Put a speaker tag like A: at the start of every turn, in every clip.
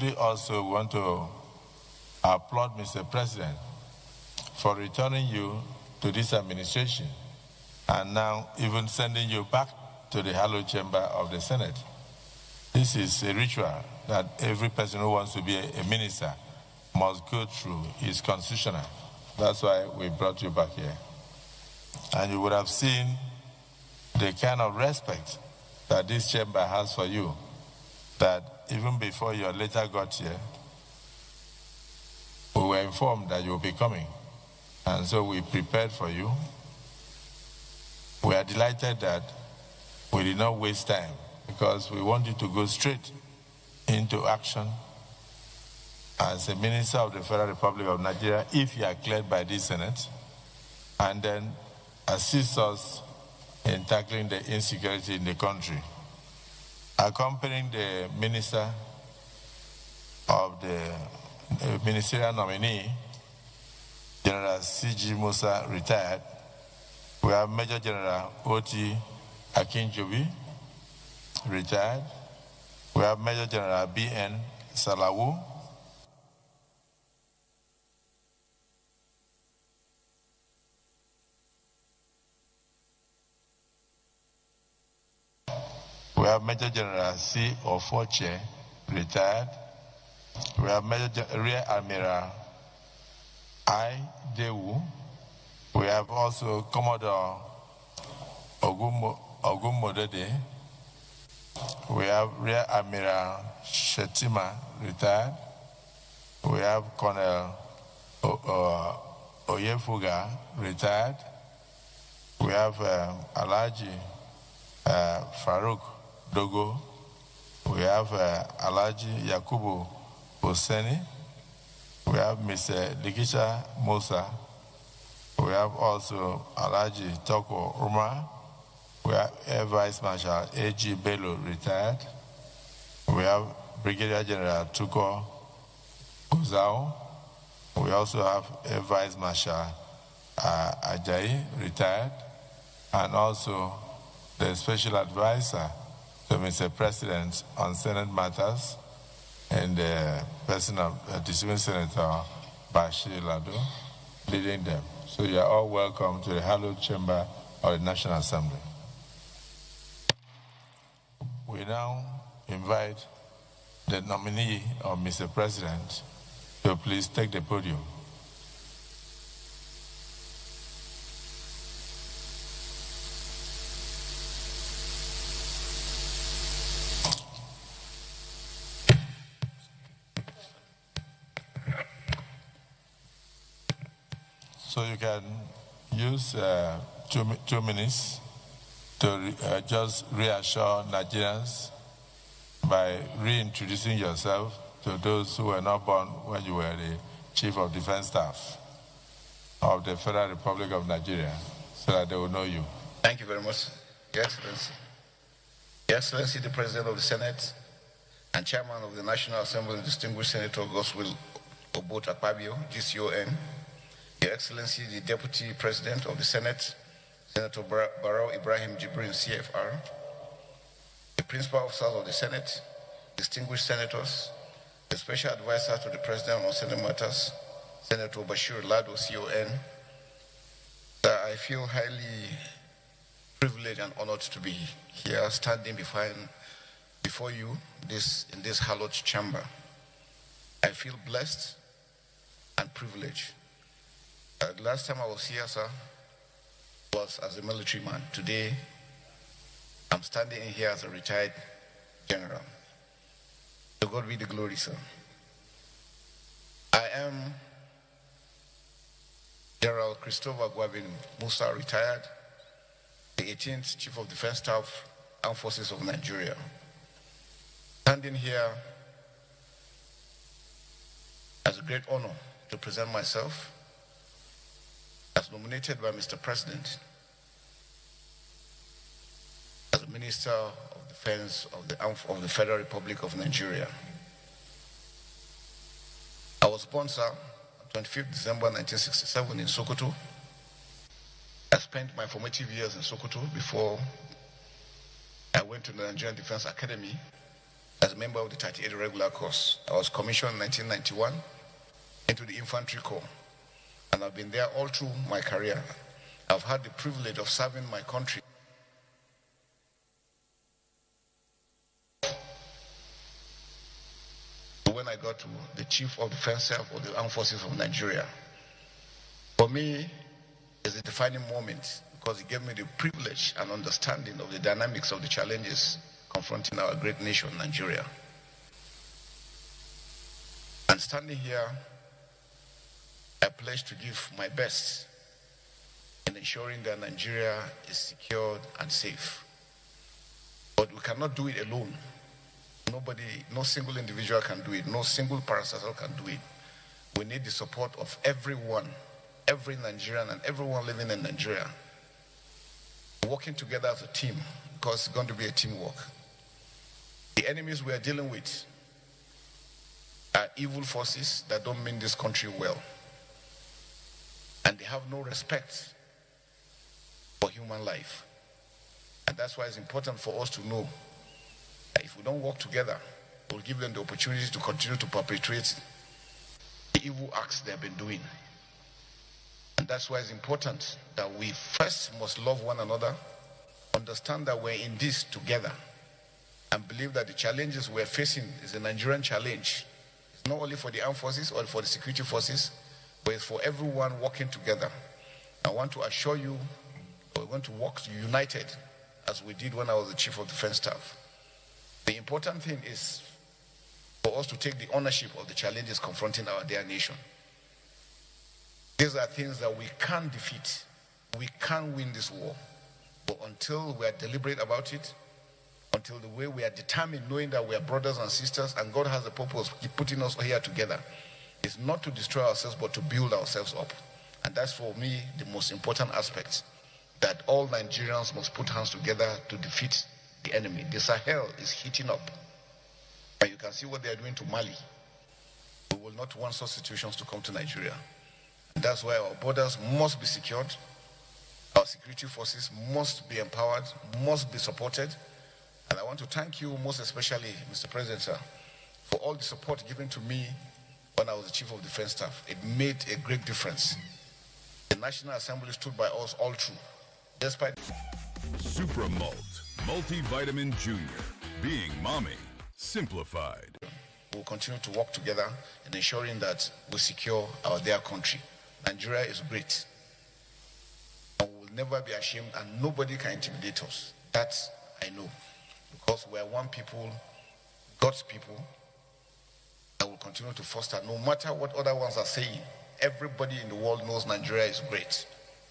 A: We also want to applaud Mr. President for returning you to this administration and now even sending you back to the hallowed chamber of the Senate. This is a ritual that every person who wants to be a minister must go through. It's constitutional. That's why we brought you back here. And you would have seen the kind of respect that this chamber has for you, that even before you later got here, we were informed that you will be coming. And so we prepared for you. We are delighted that we did not waste time because we want you to go straight into action as a minister of the Federal Republic of Nigeria if you are cleared by this Senate, and then assist us in tackling the insecurity in the country. Accompanying the minister of the ministerial nominee, General C.G. Musa, retired. We have Major General O.T. Akinjobi, retired. We have Major General B.N. Salawu. We have Major General C. Ofoche, retired. We have Major Rear Admiral I. Dewu. We have also Commodore Ogumodede. We have Rear Admiral Shetima, retired. We have Colonel Oyefuga, retired. We have Alhaji Farouk Dogo. We have Alhaji Yakubu Hosseini. We have Mr. Likisha Musa. We have also Alhaji Toko Umar. We have Air Vice Marshal A.G. Bello, retired. We have Brigadier General Tuko Guzao. We also have Air Vice Marshal Ajayi, retired. And also the Special Advisor to Mr. President on Senate matters, and the person of distinguished Senator Bashir Lado leading them. So you are all welcome to the hallowed chamber of the National Assembly. We now invite the nominee of Mr. President to please take the podium. So you can use 2 minutes to just reassure Nigerians by reintroducing yourself to those who were not born when you were the Chief of Defense Staff of the Federal Republic of Nigeria, so that they will know you.
B: Thank you very much, Your Excellency. Your Excellency, the President of the Senate and Chairman of the National Assembly, Distinguished Senator Godswill Obot Akpabio, GCON. Your Excellency, the Deputy President of the Senate, Senator Barrow Ibrahim Jibrin, CFR, the Principal Officers of the Senate, distinguished senators, the Special Advisor to the President on Senate matters, Senator Bashir Lado, CON. I feel highly privileged and honored to be here standing before you in this hallowed chamber. I feel blessed and privileged. The last time I was here, sir, was as a military man. Today, I'm standing here as a retired general. To God be the glory, sir. I am General Christopher Gwabin Musa, retired, the 18th Chief of Defense Staff, Armed Forces of Nigeria. Standing here as a great honor to present myself as nominated by Mr. President as the Minister of Defense of the Federal Republic of Nigeria. I was born, sir, on 25th December 1967 in Sokoto. I spent my formative years in Sokoto before I went to the Nigerian Defense Academy as a member of the 38 Regular Corps. I was commissioned in 1991 into the Infantry Corps, and I've been there all through my career. I've had the privilege of serving my country. When I got to the Chief of Defense Staff of the Armed Forces of Nigeria, for me, it's a defining moment because it gave me the privilege and understanding of the dynamics of the challenges confronting our great nation, Nigeria. And standing here, I pledge to give my best in ensuring that Nigeria is secured and safe. But we cannot do it alone. Nobody, no single individual can do it. No single parastatal can do it. We need the support of everyone, every Nigerian and everyone living in Nigeria, working together as a team, because it's going to be a teamwork. The enemies we are dealing with are evil forces that don't mean this country well. And they have no respect for human life. And that's why it's important for us to know that if we don't work together, we'll give them the opportunity to continue to perpetrate the evil acts they have been doing. And that's why it's important that we first must love one another, understand that we're in this together, and believe that the challenges we're facing is a Nigerian challenge. It's not only for the armed forces or for the security forces, but it's for everyone working together. I want to assure you we're going to work united as we did when I was the Chief of Defense Staff. The important thing is for us to take the ownership of the challenges confronting our dear nation. These are things that we can't defeat. We can't win this war. But until we are deliberate about it, until the way we are determined, knowing that we are brothers and sisters and God has a purpose, putting us here together, is not to destroy ourselves but to build ourselves up. And that's for me the most important aspect, that all Nigerians must put hands together to defeat the enemy. The Sahel is heating up. And you can see what they are doing to Mali. We will not want such situations to come to Nigeria. And that's why our borders must be secured. Our security forces must be empowered, must be supported. And I want to thank you most especially, Mr. President, sir, for all the support given to me when I was the Chief of Defense Staff. It made a great difference. The National Assembly stood by us all through. Despite
C: Supramalt, multivitamin junior, being mommy, simplified.
B: We'll continue to work together in ensuring that we secure our dear country. Nigeria is great. And we will never be ashamed and nobody can intimidate us. That I know. Because we are one people, God's people, and will continue to foster. No matter what other ones are saying, everybody in the world knows Nigeria is great.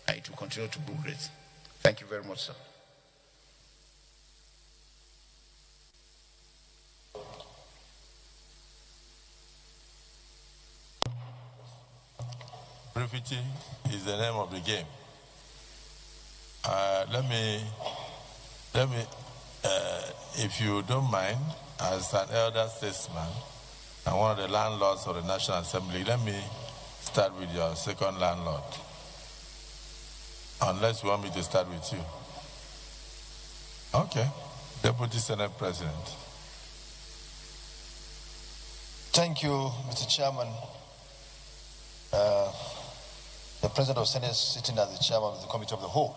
B: And it will continue to be great. Thank you very much, sir.
A: Brevity is the name of the game. Let me, if you don't mind, as an elder statesman and one of the landlords of the National Assembly, let me start with your second landlord. Unless you want me to start with you. Okay. Deputy Senate President.
D: Thank you, Mr. Chairman. The President of the Senate is sitting as the Chairman of the Committee of the Whole.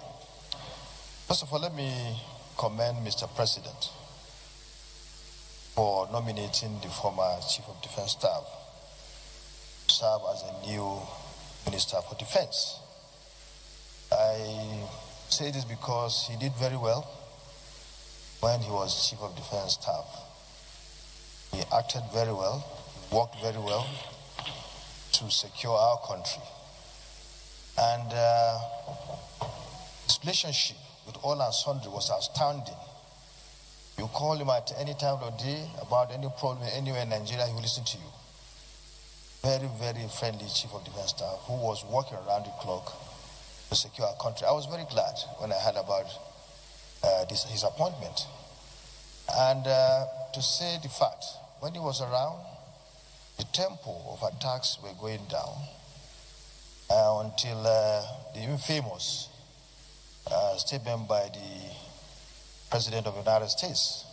D: First of all, let me commend Mr. President for nominating the former Chief of Defense Staff to serve as a new Minister for Defense. I say this because he did very well when he was Chief of Defense Staff. He acted very well, worked very well to secure our country. And his relationship with all and sundry was outstanding. You call him at any time of the day about any problem anywhere in Nigeria, he will listen to you. Very, very friendly Chief of Defense Staff who was working around the clock to secure our country. I was very glad when I heard about his appointment. And to say the fact, when he was around, the tempo of attacks were going down until the infamous statement by the President of the United States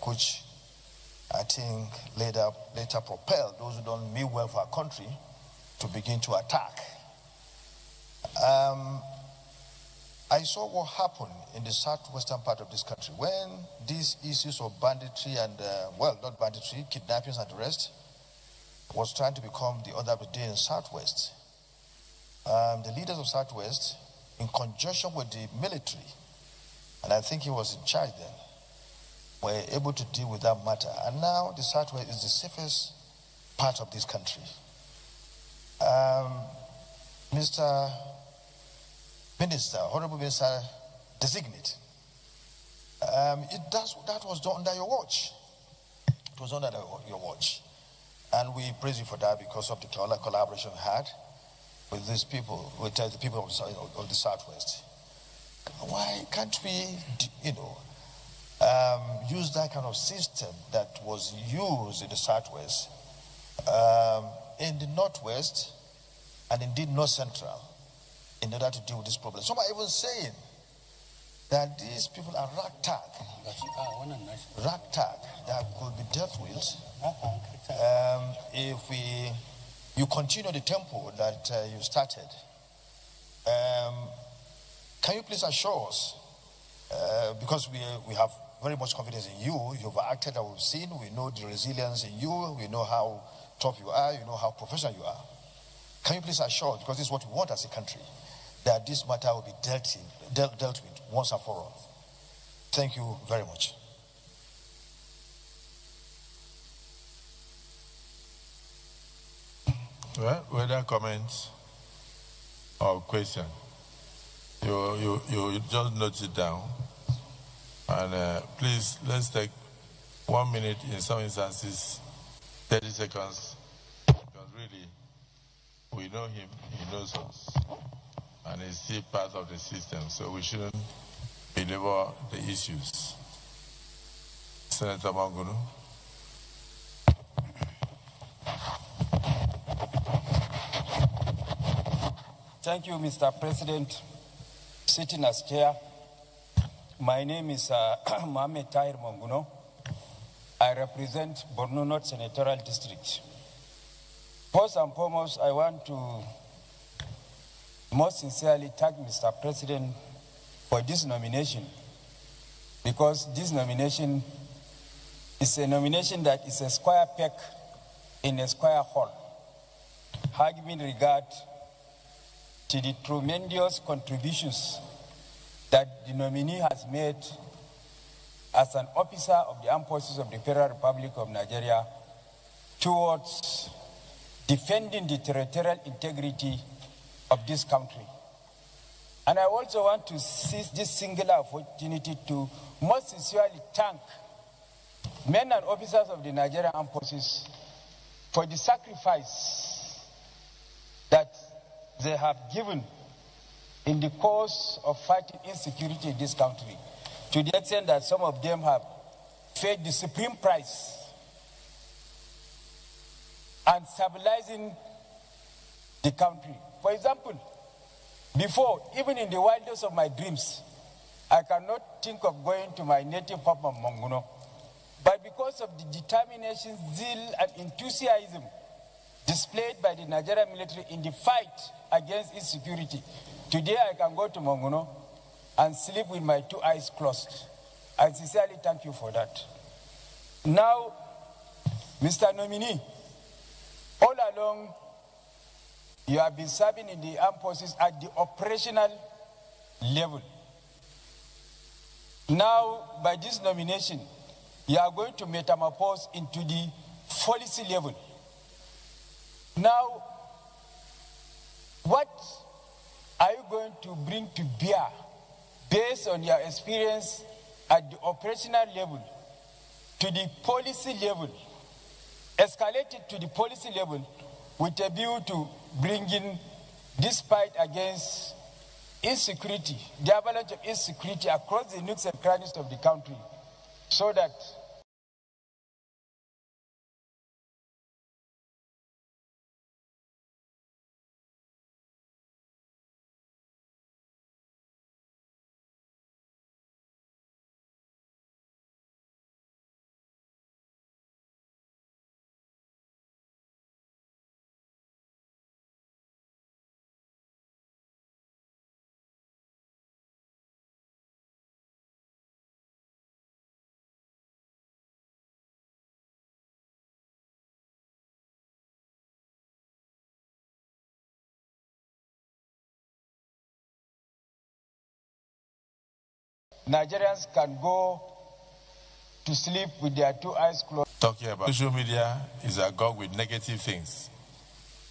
D: which I think later propelled those who don't mean well for our country to begin to attack. I saw what happened in the southwestern part of this country when these issues of banditry and, well, not banditry, kidnappings and the rest, was trying to become the order of the day in Southwest. The leaders of Southwest, in conjunction with the military, and I think he was in charge then, were able to deal with that matter. And now the Southwest is the safest part of this country. Mr. Minister, Honorable Minister Designate, that was done under your watch. It was under your watch. And we praise you for that because of the collaboration we had with these people, with the people of the Southwest. Why can't we, use that kind of system that was used in the Southwest, in the Northwest, and indeed North Central, in order to deal with this problem? Some are even saying that these people are ragtag that could be dealt with if you continue the tempo that you started. Can you please assure us, because we have very much confidence in you, you've acted that we've seen, we know the resilience in you, we know how tough you are, you know how professional you are. Can you please assure us, because this is what we want as a country, that this matter will be dealt with once and for all? Thank you very much.
A: Well, whether comments or question, you just note it down. And please, let's take 1 minute, in some instances, 30 seconds, because really, we know him, he knows us, and he's still part of the system, so we shouldn't belabor the issues. Senator Mangunu.
E: Thank you, Mr. President. Sitting as chair, my name is Mohamed Tahir Manguno. I represent Borno North Senatorial District. First and foremost, I want to most sincerely thank Mr. President for this nomination, because this nomination is a nomination that is a square peg in a square hole, having regard to the tremendous contributions that the nominee has made as an officer of the armed forces of the Federal Republic of Nigeria towards defending the territorial integrity of this country. And I also want to seize this singular opportunity to most sincerely thank men and officers of the Nigerian armed forces for the sacrifice that they have given in the course of fighting insecurity in this country, to the extent that some of them have paid the supreme price and stabilizing the country. For example, before, even in the wildest of my dreams, I cannot think of going to my native Papa Manguno. But because of the determination, zeal, and enthusiasm displayed by the Nigerian military in the fight against insecurity, today I can go to Manguno and sleep with my 2 eyes closed. I sincerely thank you for that. Now, Mr. Nominee, all along, you have been serving in the armed forces at the operational level. Now, by this nomination, you are going to metamorphose into the policy level. Now, what are you going to bring to bear based on your experience at the operational level to the policy level, escalated to the policy level with a view to bringing this fight against insecurity, the avalanche of insecurity across the nooks and crannies of the country, so that Nigerians can go to sleep with their two eyes closed.
A: Talking about social media is agog with negative things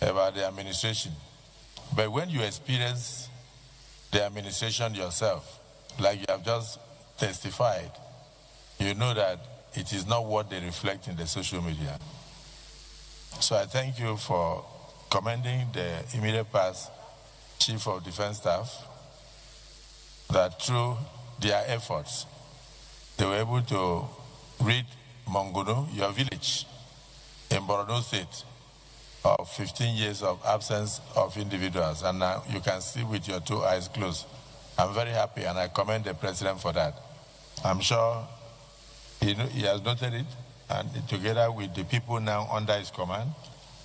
A: about the administration. But when you experience the administration yourself, like you have just testified, you know that it is not what they reflect in the social media. So I thank you for commending the immediate past Chief of Defense Staff that through their efforts, they were able to rid Mongono, your village, in Borno State, of 15 years of absence of individuals. And now you can see with your two eyes closed. I'm very happy, and I commend the President for that. I'm sure he has noted it, and together with the people now under his command,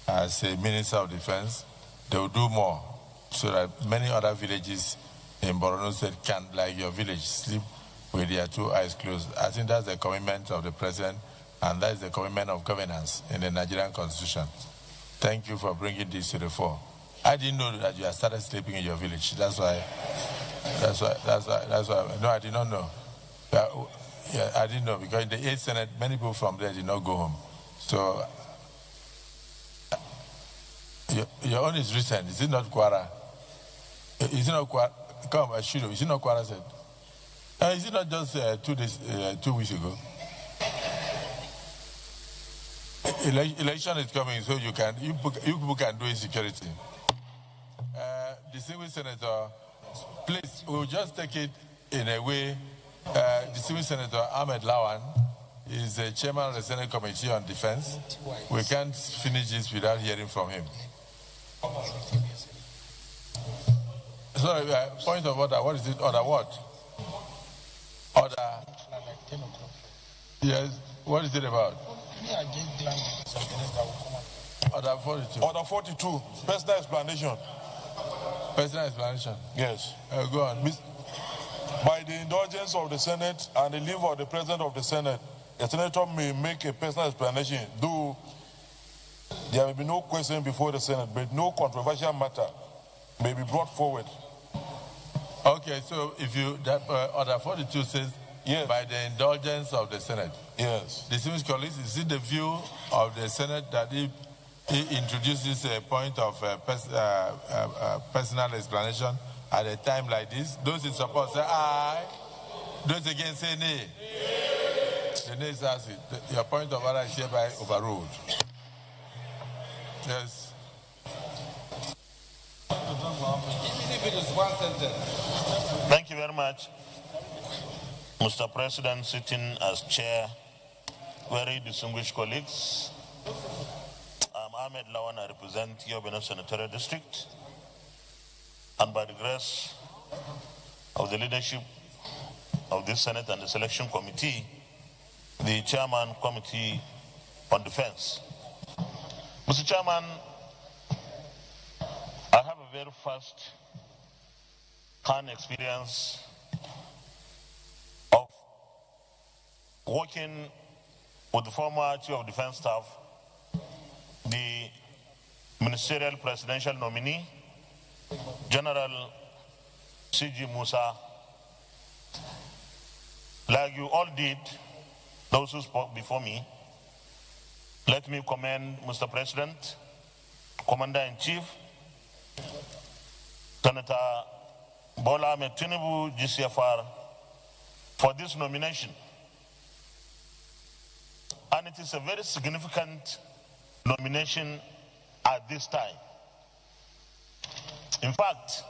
A: as a Minister of Defense, they will do more so that many other villages in Borno State can, like your village, sleep with their two eyes closed. I think that's the commitment of the President, and that is the commitment of governance in the Nigerian Constitution. Thank you for bringing this to the fore. I didn't know that you had started sleeping in your village. That's why. No, I did not know. Yeah, I didn't know, because in the 8th Senate, many people from there did not go home. So, your own is recent. Is it not Kwara? Is it not Kwara? Come, Ashiru, is it not Kwara said? Is it not just 2 weeks ago? Election is coming, so you people can do insecurity. Distinguished Senator, please, we'll just take it in a way. Distinguished Senator Ahmed Lawan is the chairman of the Senate Committee on Defense. We can't finish this without hearing from him. Sorry, point of order. What is it? Order what? Order. Yes. What is it about? Order 42.
F: Order 42. Personal explanation.
A: Personal explanation.
F: Yes.
A: Go on.
F: By the indulgence of the Senate and the leave of the President of the Senate, a senator may make a personal explanation, though there may be no question before the Senate, but no controversial matter may be brought forward.
A: Okay, so if Order 42 says, yes, by the indulgence of the Senate.
F: Yes.
A: Distinguished colleagues, is it the view of the Senate that he introduces a point of personal explanation at a time like this? Those in support say aye. Those against say nay. The nay says it. Your point of order is hereby overruled. Yes.
G: Even if it is one sentence.
H: Thank you very much. Mr. President, sitting as chair, very distinguished colleagues. I'm Ahmed Lawan, I represent Yobeno Senatorial District. And by the grace of the leadership of this Senate and the Selection Committee, the Chairman Committee on Defense. Mr. Chairman, I have a very first-hand experience of working with the former Chief of Defense Staff, the Ministerial Presidential Nominee, General C.G. Musa. Like you all did, those who spoke before me, let me commend Mr. President, Commander-in-Chief, Senator Bola Ahmed Tinubu, GCFR, for this nomination. And it is a very significant nomination at this time. In fact,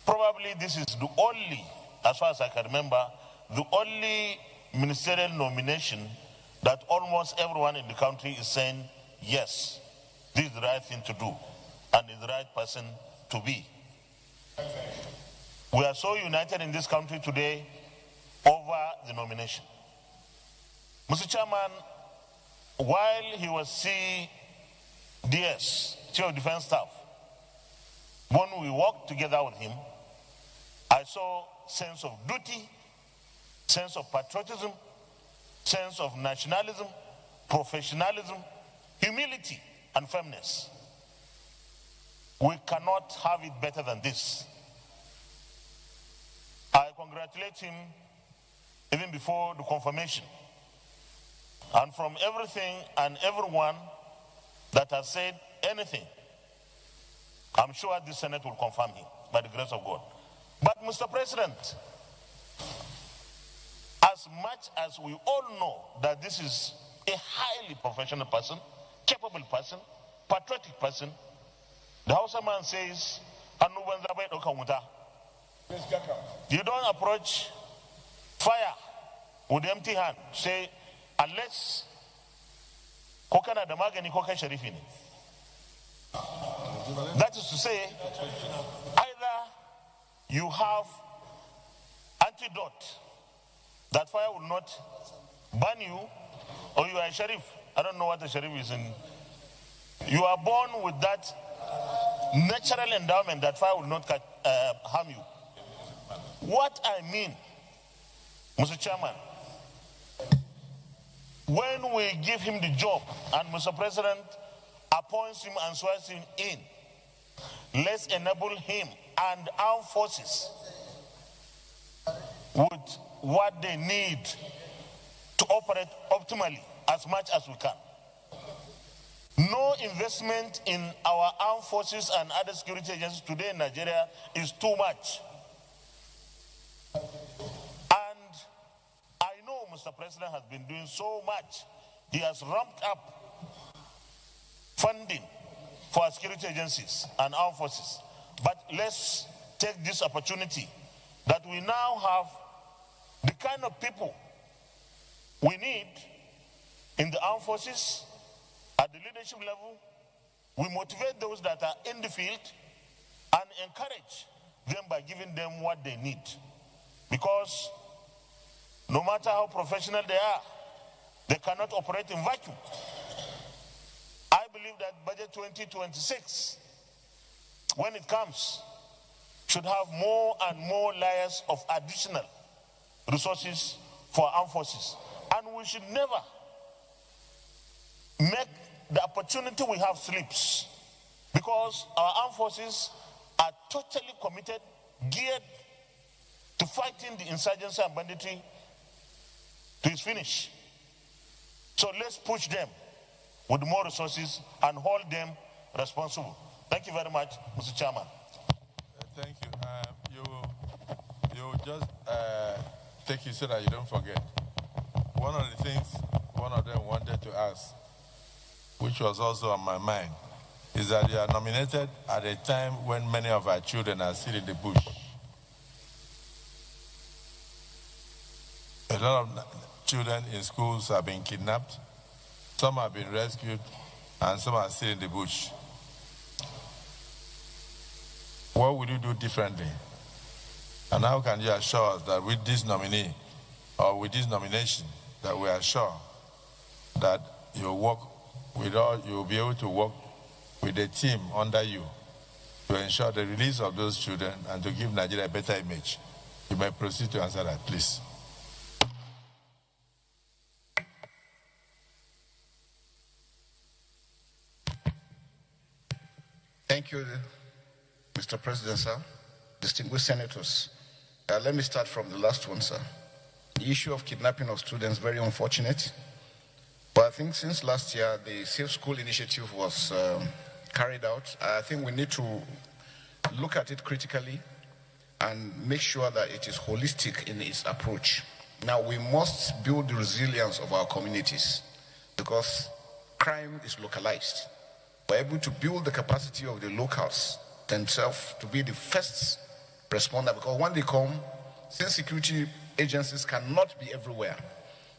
H: probably this is the only, as far as I can remember, the only ministerial nomination that almost everyone in the country is saying, yes, this is the right thing to do, and is the right person to be. We are so united in this country today over the nomination. Mr. Chairman, while he was CDS, Chief of Defense Staff, when we worked together with him, I saw sense of duty, sense of patriotism, sense of nationalism, professionalism, humility, and firmness. We cannot have it better than this. I congratulate him even before the confirmation. And from everything and everyone that has said anything, I'm sure the Senate will confirm him by the grace of God. But Mr. President, as much as we all know that this is a highly professional person, capable person, patriotic person, the Hausa man says, you don't approach fire with empty hand. Say, unless kokana da magani ko kai sharifi ne. That is to say, either you have antidote that fire will not burn you, or you are a sheriff. I don't know what a sheriff is in. You are born with that natural endowment that fire will not harm you. What I mean, Mr. Chairman, when we give him the job and Mr. President appoints him and swears him in, let's enable him and armed forces with what they need to operate optimally as much as we can. No investment in our armed forces and other security agencies today in Nigeria is too much. And I know Mr. President has been doing so much. He has ramped up funding for our security agencies and armed forces. But let's take this opportunity that we now have the kind of people we need in the armed forces at the leadership level. We motivate those that are in the field and encourage them by giving them what they need. Because no matter how professional they are, they cannot operate in vacuum. I believe that budget 2026, when it comes, should have more and more layers of additional resources for armed forces. And we should never make the opportunity we have slips, because our armed forces are totally committed, geared to fighting the insurgency and banditry to its finish. So let's push them with more resources and hold them responsible. Thank you very much, Mr. Chairman.
A: Thank you. You just take it so that you don't forget. One of the things one of them wanted to ask, which was also on my mind, is that you are nominated at a time when many of our children are still in the bush. A lot of children in schools have been kidnapped, some have been rescued, and some are still in the bush. What would you do differently? And how can you assure us that with this nominee, or with this nomination, that we are sure that you'll be able to work with a team under you to ensure the release of those children and to give Nigeria a better image? You may proceed to answer that, please.
B: Thank you, Mr. President, sir. Distinguished senators. Let me start from the last one, sir. The issue of kidnapping of students, very unfortunate. But I think since last year, the Safe School Initiative was carried out. I think we need to look at it critically and make sure that it is holistic in its approach. Now, we must build the resilience of our communities because crime is localized. We're able to build the capacity of the locals themselves to be the first responder, because when they come, since security agencies cannot be everywhere,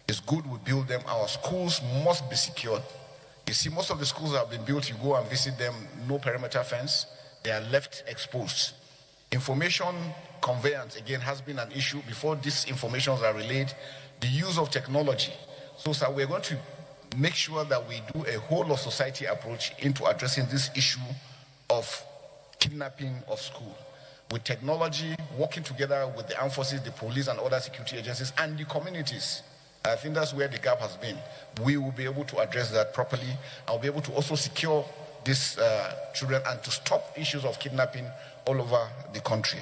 B: it's good we build them. Our schools must be secured. You see, most of the schools that have been built, you go and visit them, no perimeter fence, they are left exposed. Information conveyance, again, has been an issue. Before these informations are relayed, the use of technology. So, sir, we're going to make sure that we do a whole of society approach into addressing this issue of kidnapping of school. With technology, working together with the armed forces, the police and other security agencies and the communities. I think that's where the gap has been. We will be able to address that properly. I'll be able to also secure these children and to stop issues of kidnapping all over the country.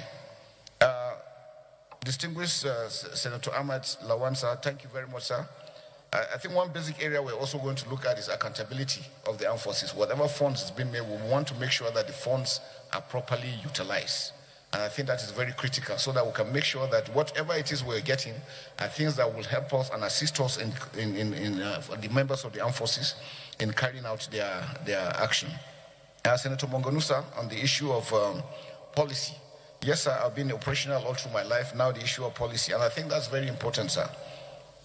B: Distinguished Senator Ahmed Lawan, sir, thank you very much, sir. I think one basic area we're also going to look at is accountability of the armed forces. Whatever funds is being made, we want to make sure that the funds are properly utilized. And I think that is very critical so that we can make sure that whatever it is we're getting are things that will help us and assist us in the members of the armed forces in carrying out their action. Senator Mongonusa, on the issue of policy. Yes, sir, I've been operational all through my life. Now the issue of policy, and I think that's very important, sir.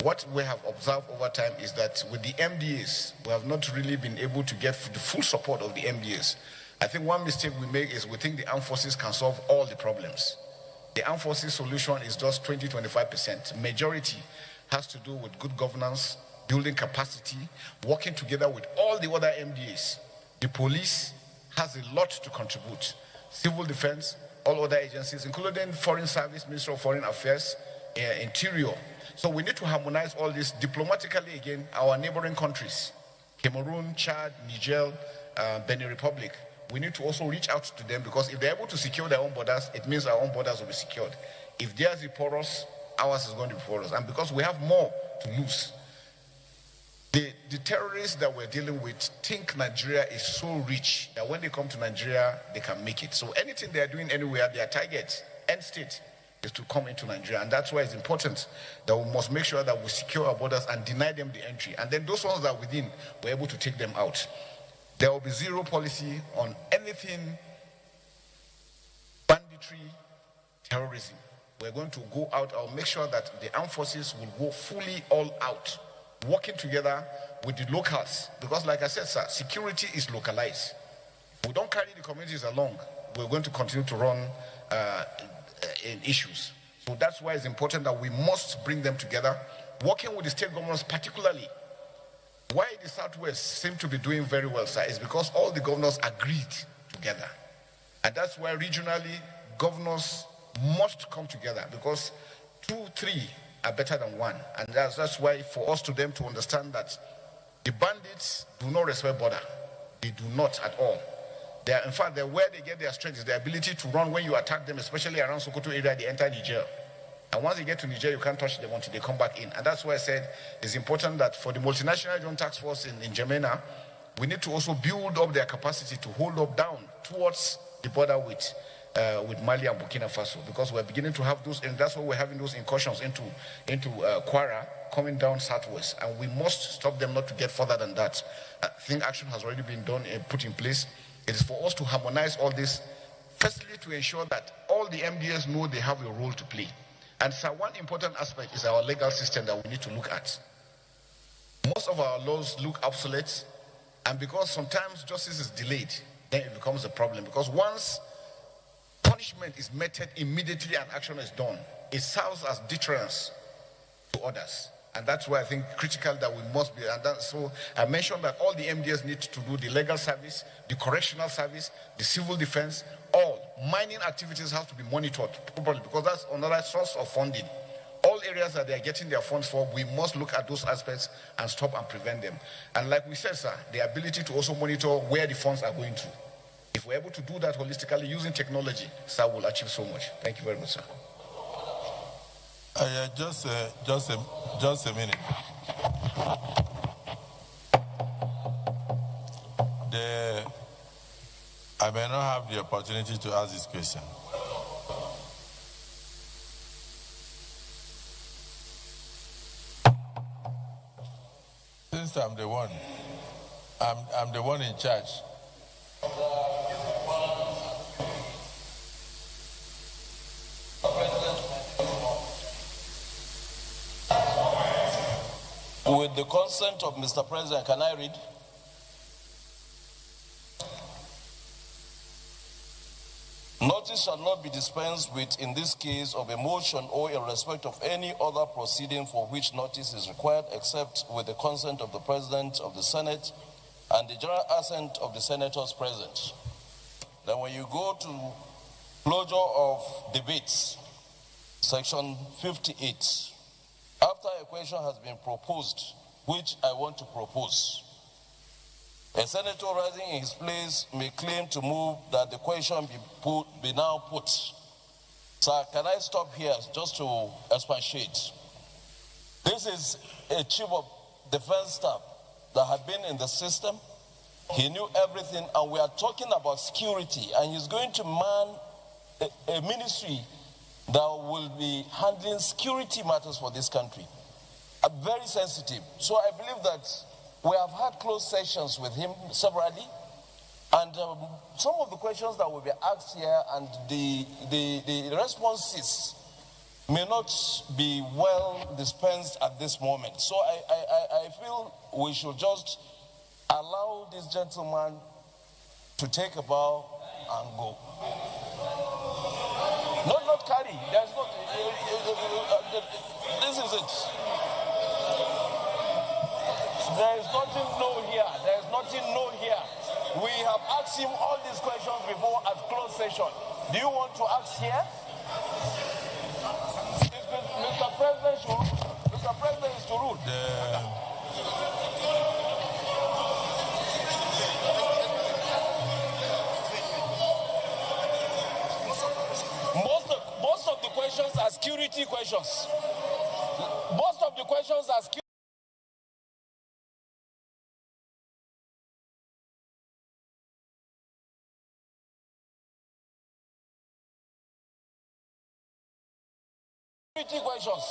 B: What we have observed over time is that with the MDAs, we have not really been able to get the full support of the MDAs. I think one mistake we make is we think the armed forces can solve all the problems. The armed forces solution is just 20-25%. Majority has to do with good governance, building capacity, working together with all the other MDAs. The police has a lot to contribute. Civil defense, all other agencies, including Foreign Service, Ministry of Foreign Affairs, Interior. So we need to harmonize all this diplomatically again, our neighboring countries, Cameroon, Chad, Niger, Benin Republic. We need to also reach out to them because if they're able to secure their own borders, it means our own borders will be secured. If theirs is porous, ours is going to be porous. And because we have more to lose, the terrorists that we're dealing with think Nigeria is so rich that when they come to Nigeria, they can make it. So anything they are doing anywhere, their target, end state, is to come into Nigeria. And that's why it's important that we must make sure that we secure our borders and deny them the entry. And then those ones that are within, we're able to take them out. There will be zero policy on anything banditry, terrorism. We're going to go out. I'll make sure that the armed forces will go fully all out, working together with the locals. Because like I said, sir, security is localized. We don't carry the communities along. We're going to continue to run in issues. So that's why it's important that we must bring them together, working with the state governments particularly. Why the Southwest seem to be doing very well, sir, is because all the governors agreed together. And that's why regionally, governors must come together because 2, 3 are better than 1. And that's why for us to them to understand that the bandits do not respect border. They do not at all. They are, in fact, where they get their strength is the ability to run when you attack them, especially around Sokoto area, they enter Niger. And once they get to Niger, you can't touch them until they come back in. And that's why I said it's important that for the multinational joint task force in Gemena, we need to also build up their capacity to hold up down towards the border with Mali and Burkina Faso, because we're beginning to have those, and that's why we're having those incursions into Kwara, coming down southwest. And we must stop them not to get further than that. I think action has already been done and put in place. It is for us to harmonize all this, firstly to ensure that all the MDS know they have a role to play. And so one important aspect is our legal system that we need to look at. Most of our laws look obsolete, and because sometimes justice is delayed, then it becomes a problem. Because once punishment is meted immediately and action is done, it serves as deterrence to others. And that's why I think critical that we must be. And so I mentioned that all the MDS need to do the legal service, the correctional service, the civil defense, all mining activities have to be monitored properly because that's another source of funding. All areas that they are getting their funds for, we must look at those aspects and stop and prevent them. And like we said, sir, the ability to also monitor where the funds are going to. If we're able to do that holistically using technology, sir, we'll achieve so much. Thank you very much, sir.
A: Just a minute. I may not have the opportunity to ask this question. Since I'm the one in charge.
I: With the consent of Mr. President, can I read? Notice shall not be dispensed with in this case of a motion or in respect of any other proceeding for which notice is required except with the consent of the President of the Senate and the general assent of the senators present. Then when you go to closure of debates, section 58, after a question has been proposed, which I want to propose, a senator rising in his place may claim to move that the question be now put. Sir, can I stop here just to expatiate? This is a chief of defense staff that had been in the system. He knew everything, and we are talking about security, and he's going to man a ministry that will be handling security matters for this country. Very sensitive. So I believe that we have had close sessions with him severally, and some of the questions that will be asked here and the responses may not be well dispensed at this moment. So I feel we should just allow this gentleman to take a bow and go. Not carry. There's not. This is it. There is nothing no here. There is nothing no here. We have asked him all these questions before at closed session. Do you want to ask here? Mr. President is to rule. Most of the questions are security questions. Most of the questions are security. Questions.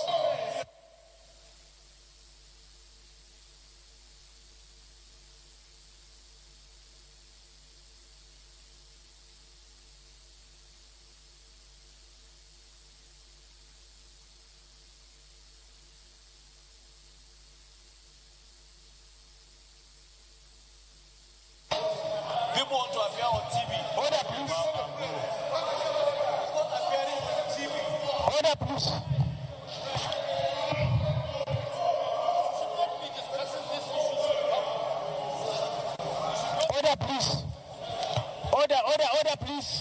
I: People want to appear on TV. Order, please. It's not appearing on TV. Order, please. Order, please. Order, please.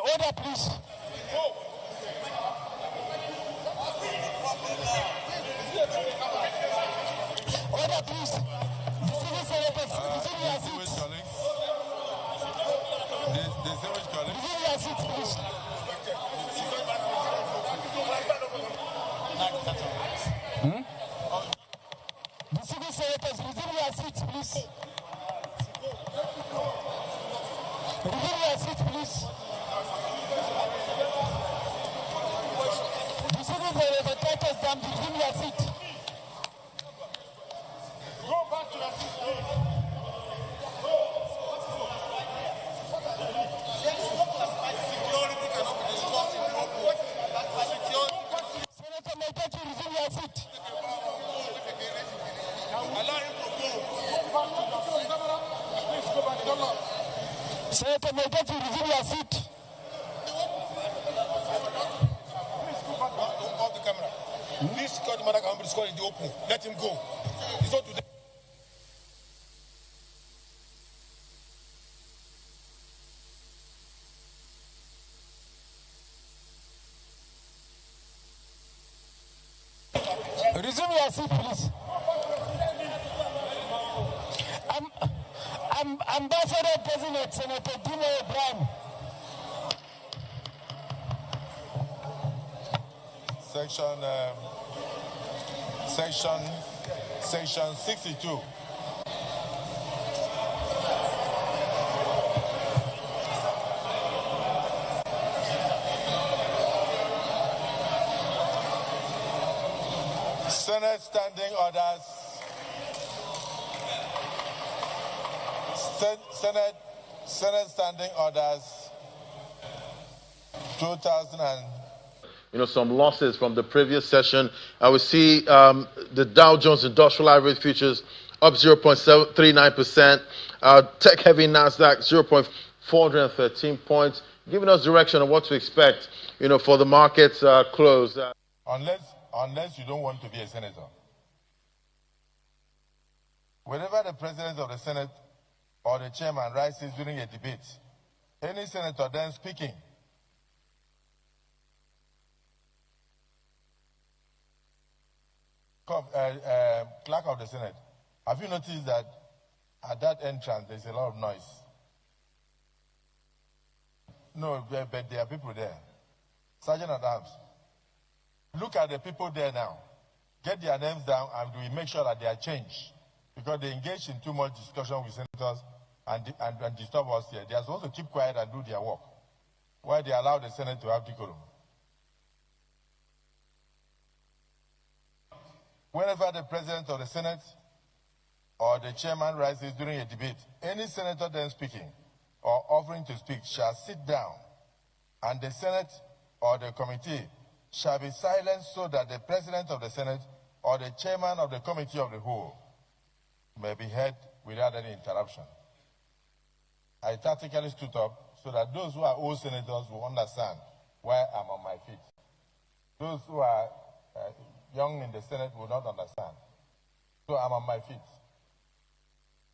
I: Order, please. Order, please.
A: Distinguished colleagues.
I: Resume your seat, please. Distinguished senators, resume your seats, please. Resume your seats, please. Distinguished senators, resume your seat. Go back to your seat. Security cannot be discussed in the open. Senator, may I get you to resume your seat? Allow him to go. Please go back to your seat. Senator, may I get you to resume your seat? Please go back off the camera. This security matter can be discussed in the open. Let him go. It's not today. Resume your seat, please. Ambassador President Senator Dino O'Brien.
A: Section 62. Senate standing orders. Senate standing orders 2000 and
J: some losses from the previous session. I would see the Dow Jones Industrial Average Futures up 0.39%. Tech-heavy Nasdaq 0.413 points, giving us direction on what to expect, for the market's close.
A: Unless you don't want to be a senator. Whenever the president of the Senate or the chairman rises during a debate, any senator then speaking clerk of the Senate, Have you noticed that at that entrance there's a lot of noise? No, but there are people there. Sergeant at Arms, look at the people there now. Get their names down and we make sure that they are changed. Because they engage in too much discussion with senators and disturb us here. They are supposed to keep quiet and do their work. Why they allow the Senate to have decorum? Whenever the President of the Senate or the chairman rises during a debate, any senator then speaking or offering to speak shall sit down, and the Senate or the committee shall be silent so that the President of the Senate or the chairman of the committee of the whole may be heard without any interruption. I tactically stood up so that those who are old senators will understand why I'm on my feet. Those who are young in the Senate will not understand. So I'm on my feet.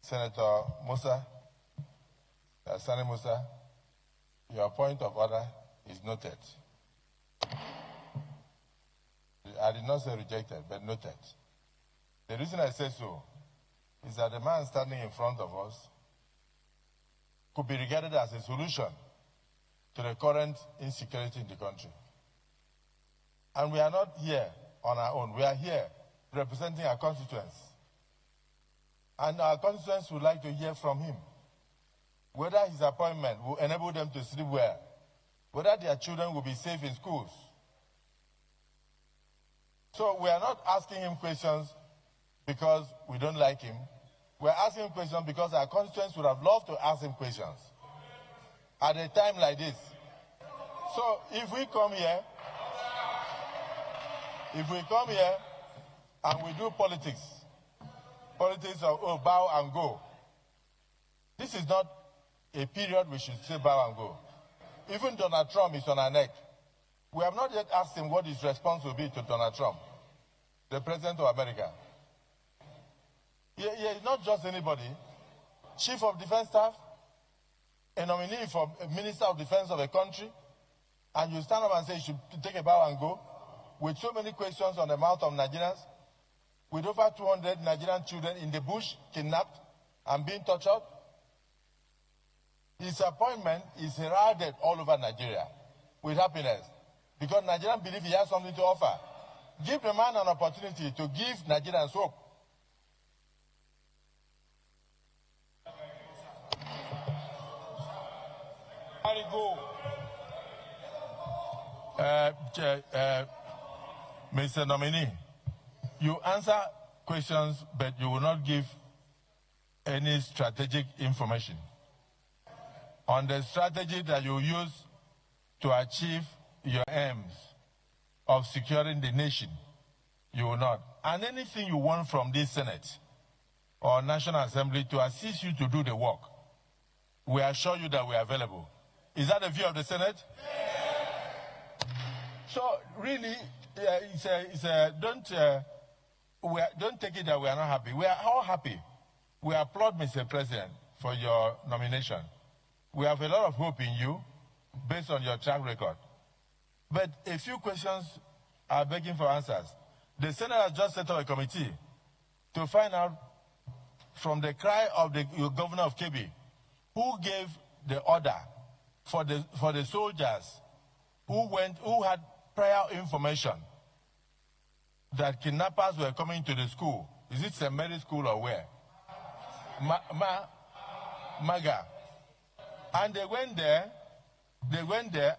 A: Senator Musa, Senator Musa, your point of order is noted. I did not say rejected, but noted. The reason I say so is that the man standing in front of us could be regarded as a solution to the current insecurity in the country. And we are not here on our own. We are here representing our constituents. And our constituents would like to hear from him whether his appointment will enable them to sleep well, whether their children will be safe in schools. So we are not asking him questions because we don't like him. We're asking him questions because our constituents would have loved to ask him questions at a time like this. So if we come here and we do politics of bow and go, this is not a period we should say bow and go. Even Donald Trump is on our neck. We have not yet asked him what his response will be to Donald Trump, the President of America. He is not just anybody. Chief of Defense Staff, a nominee for a Minister of Defense of a country, and you stand up and say you should take a bow and go, with so many questions on the mouth of Nigerians, with over 200 Nigerian children in the bush, kidnapped and being tortured. His appointment is heralded all over Nigeria with happiness because Nigerians believe he has something to offer. Give the man an opportunity to give Nigerians hope. Mr. Nominee, you answer questions, but you will not give any strategic information on the strategy that you use to achieve your aims of securing the nation. You will not. And anything you want from this Senate or National Assembly to assist you to do the work, we assure you that we are available. Is that the view of the Senate? Yeah. So really, don't take it that we are not happy. We are all happy. We applaud, Mr. President, for your nomination. We have a lot of hope in you based on your track record. But a few questions are begging for answers. The Senate has just set up a committee to find out from the cry of the governor of Kebbi who gave the order for the soldiers who had prior information that kidnappers were coming to the school. Is it St. Mary's School or where? Maga. And they went there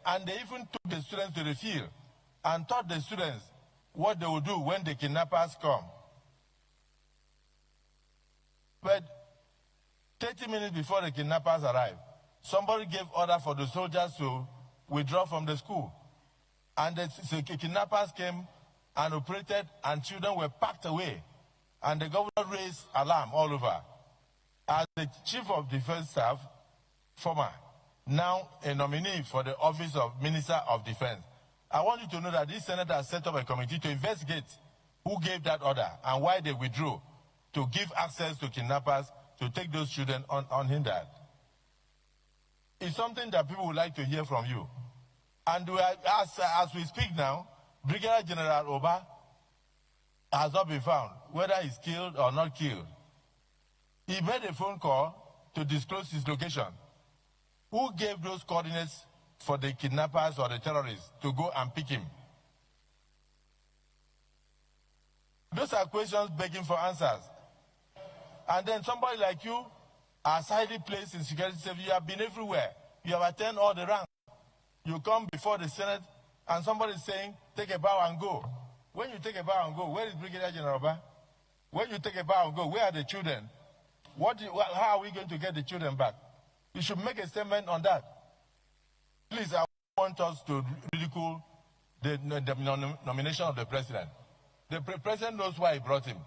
A: and they even took the students to the field and taught the students what they would do when the kidnappers come. But 30 minutes before the kidnappers arrived, somebody gave order for the soldiers to withdraw from the school. And the kidnappers came and operated, and children were packed away. And the governor raised alarm all over. As the Chief of Defense Staff, former, now a nominee for the office of Minister of Defense, I want you to know that this Senate has set up a committee to investigate who gave that order and why they withdrew to give access to kidnappers to take those children unhindered. It's something that people would like to hear from you. And as we speak now, Brigadier General Oba has not been found, whether he's killed or not killed. He made a phone call to disclose his location. Who gave those coordinates for the kidnappers or the terrorists to go and pick him? Those are questions begging for answers. And then somebody like you, as highly placed in security service, you have been everywhere. You have attained all the ranks. You come before the Senate and somebody is saying, take a bow and go. When you take a bow and go, where is Brigadier General Ba? When you take a bow and go, where are the children? How are we going to get the children back? You should make a statement on that. Please, I want us to ridicule the nomination of the president. The president knows why he brought him.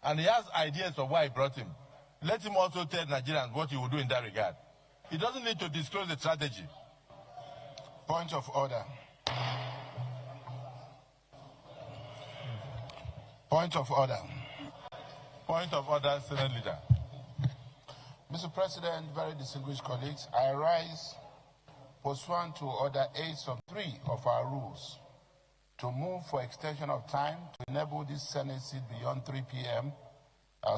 A: And he has ideas of why he brought him. Let him also tell Nigerians what he will do in that regard. He doesn't need to disclose the strategy.
B: Point of order. Point of order.
A: Point of order, Senate Leader.
B: Mr. President, very distinguished colleagues, I rise pursuant to Order 8/3 of our rules to move for extension of time to enable this Senate seat beyond 3 p.m.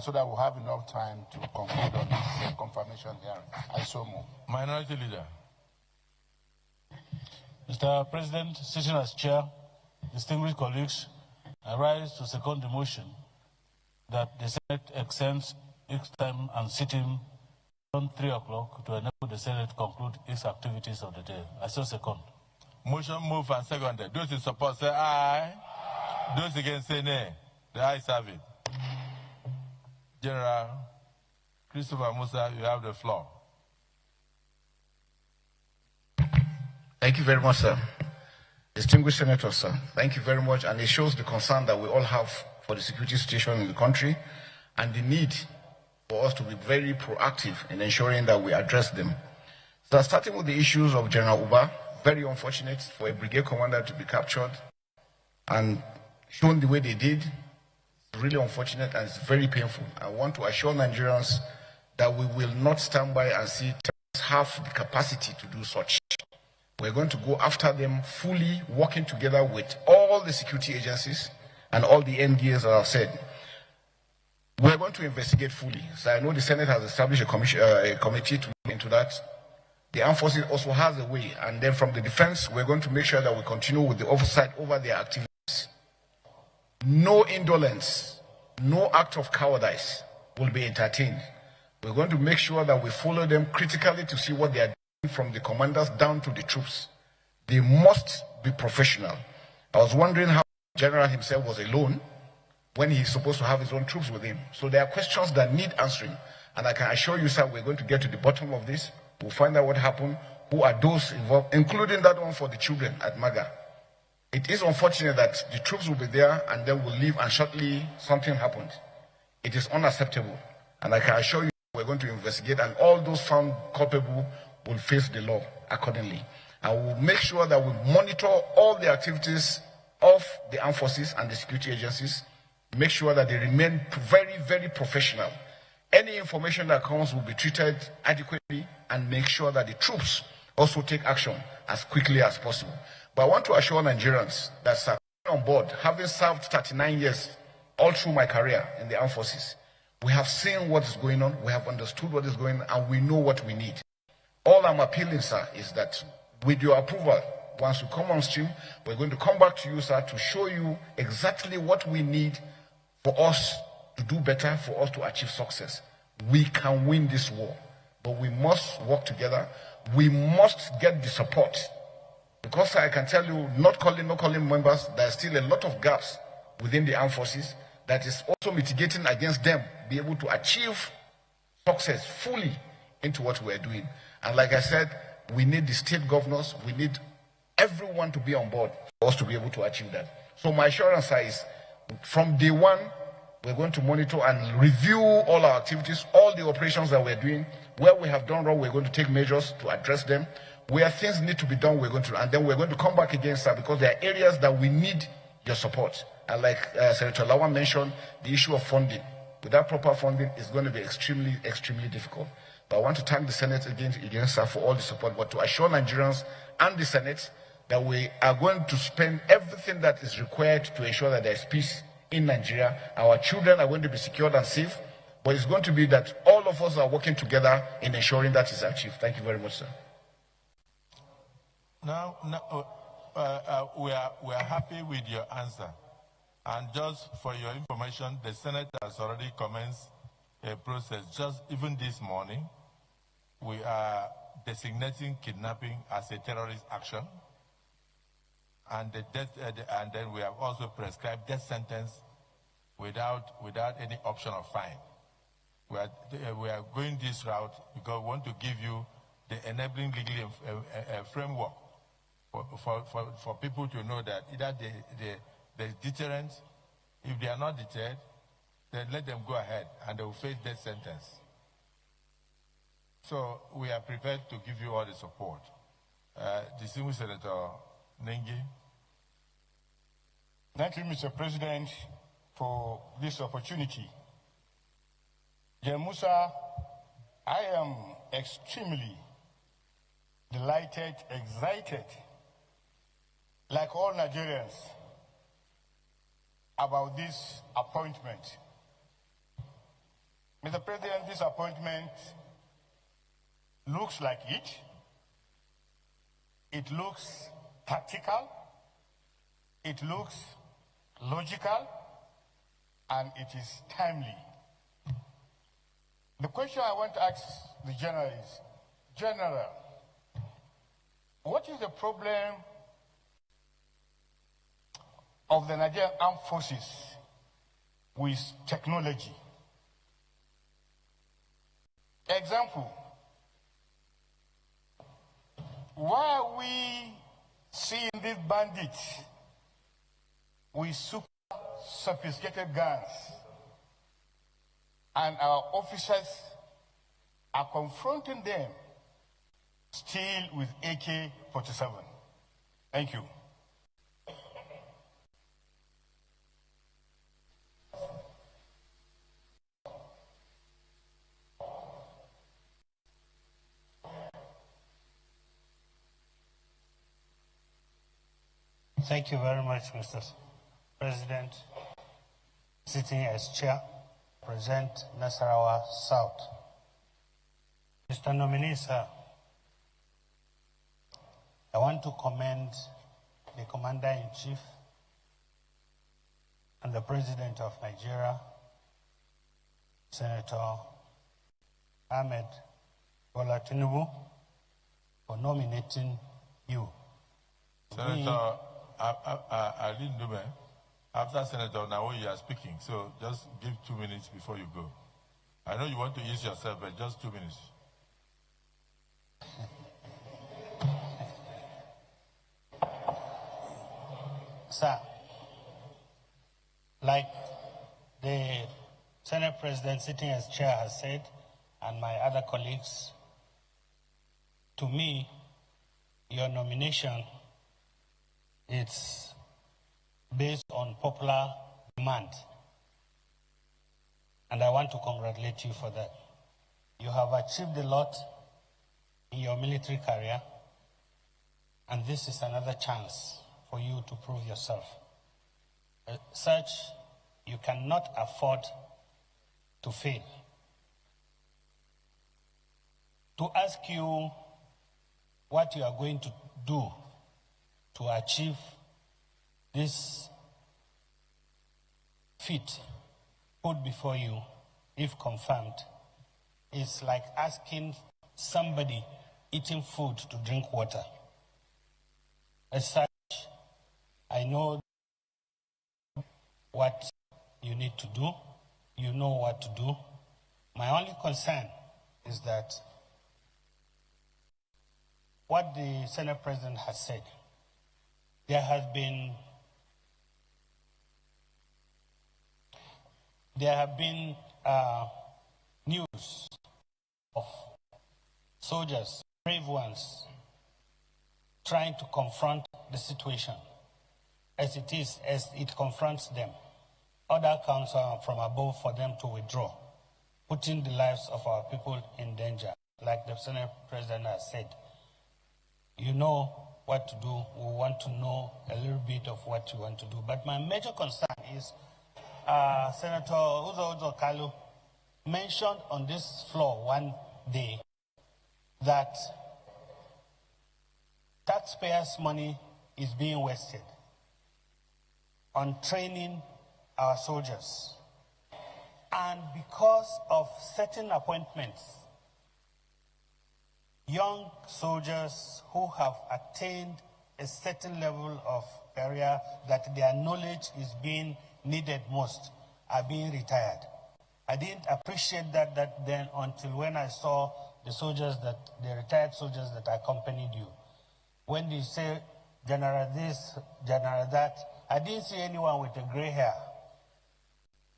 B: So that we'll have enough time to conclude on this confirmation hearing. I so move.
A: Minority Leader.
K: Mr. President, sitting as chair, distinguished colleagues, I rise to second the motion that the Senate extends its time and sitting on 3 o'clock to enable the Senate to conclude its activities of the day. I so second.
A: Motion moved and seconded. Those in support say aye. Those against say nay. The ayes have it. General Christopher Musa, you have the floor.
B: Thank you very much, sir. Distinguished Senator, sir, thank you very much. And it shows the concern that we all have for the security situation in the country and the need for us to be very proactive in ensuring that we address them. So starting with the issues of General Uba, very unfortunate for a brigade commander to be captured and shown the way they did. It's really unfortunate and it's very painful. I want to assure Nigerians that we will not stand by and see terrorists have the capacity to do such. We're going to go after them fully, working together with all the security agencies and all the NDAs that I've said. We're going to investigate fully. So I know the Senate has established a committee to look into that. The armed forces also has a way. And then from the defense, we're going to make sure that we continue with the oversight over their activities. No indolence, no act of cowardice will be entertained. We're going to make sure that we follow them critically to see what they are doing from the commanders down to the troops. They must be professional. I was wondering how the general himself was alone when he's supposed to have his own troops with him. So there are questions that need answering. And I can assure you, sir, we're going to get to the bottom of this. We'll find out what happened, who are those involved, including that one for the children at Maga. It is unfortunate that the troops will be there and then will leave and shortly something happened. It is unacceptable. And I can assure you we're going to investigate and all those found culpable will face the law accordingly. And we'll make sure that we monitor all the activities of the armed forces and the security agencies, make sure that they remain very, very professional. Any information that comes will be treated adequately and make sure that the troops also take action as quickly as possible. But I want to assure Nigerians that sir, on board, having served 39 years all through my career in the armed forces, we have seen what is going on, we have understood what is going on, and we know what we need. All I'm appealing, sir, is that with your approval, once you come on stream, we're going to come back to you, sir, to show you exactly what we need for us to do better, for us to achieve success. We can win this war, but we must work together. We must get the support. Because I can tell you, not calling members, there's still a lot of gaps within the armed forces that is also mitigating against them, be able to achieve success fully into what we're doing. And like I said, we need the state governors, we need everyone to be on board for us to be able to achieve that. So my assurance is, from day one, we're going to monitor and review all our activities, all the operations that we're doing. Where we have done wrong, we're going to take measures to address them. Where things need to be done, we're going to, and then we're going to come back again, sir, because there are areas that we need your support. And like Senator Lawan mentioned, the issue of funding. Without proper funding, it's going to be extremely, extremely difficult. But I want to thank the Senate again, sir, for all the support, but to assure Nigerians and the Senate that we are going to spend everything that is required to ensure that there is peace in Nigeria. Our children are going to be secured and safe. But it's going to be that all of us are working together in ensuring that is achieved. Thank you very much, sir.
A: Now we are happy with your answer. And just for your information, the Senate has already commenced a process. Just even this morning, we are designating kidnapping as a terrorist action. And and then we have also prescribed death sentence without any option of fine. We are going this route because we want to give you the enabling legal framework for people to know that either there's deterrence. If they are not deterred, then let them go ahead and they will face death sentence. So we are prepared to give you all the support. Distinguished Senator Nengi.
L: Thank you, Mr. President, for this opportunity. Dear Musa, I am extremely delighted, excited, like all Nigerians, about this appointment. Mr. President, this appointment looks like it. It looks tactical. It looks logical. And it is timely. The question I want to ask the General is, General, what is the problem of the Nigerian Armed Forces with technology? Example, why are we seeing these bandits with super sophisticated guns and our officers are confronting them still with AK-47? Thank you.
M: Thank you very much, Mr. President. Sitting as chair, present Nasarawa South. Mr. Nominee, sir, I want to commend the Commander-in-Chief and the President of Nigeria, Senator Ahmed Bola Tinubu, for nominating you.
A: Senator Ali Ndume, after Senator Nawo, you are speaking, so just give 2 minutes before you go. I know you want to use yourself, but just 2 minutes.
M: Sir, like the Senate President sitting as chair has said, and my other colleagues, to me, your nomination is based on popular demand. And I want to congratulate you for that. You have achieved a lot in your military career, and this is another chance for you to prove yourself. As such, you cannot afford to fail. To ask you what you are going to do to achieve this feat put before you, if confirmed, is like asking somebody eating food to drink water. As such, I know what you need to do. You know what to do. My only concern is that what the Senate President has said, there have been news of soldiers, brave ones, trying to confront the situation as it is, as it confronts them. Order comes from above for them to withdraw, putting the lives of our people in danger. Like the Senate President has said, you know what to do. We want to know a little bit of what you want to do. But my major concern is Senator Uzo Kalu mentioned on this floor one day that taxpayers' money is being wasted on training our soldiers. And because of certain appointments, young soldiers who have attained a certain level of area that their knowledge is being needed most are being retired. I didn't appreciate that then until when I saw the retired soldiers that accompanied you. When they say general this, general that, I didn't see anyone with a gray hair.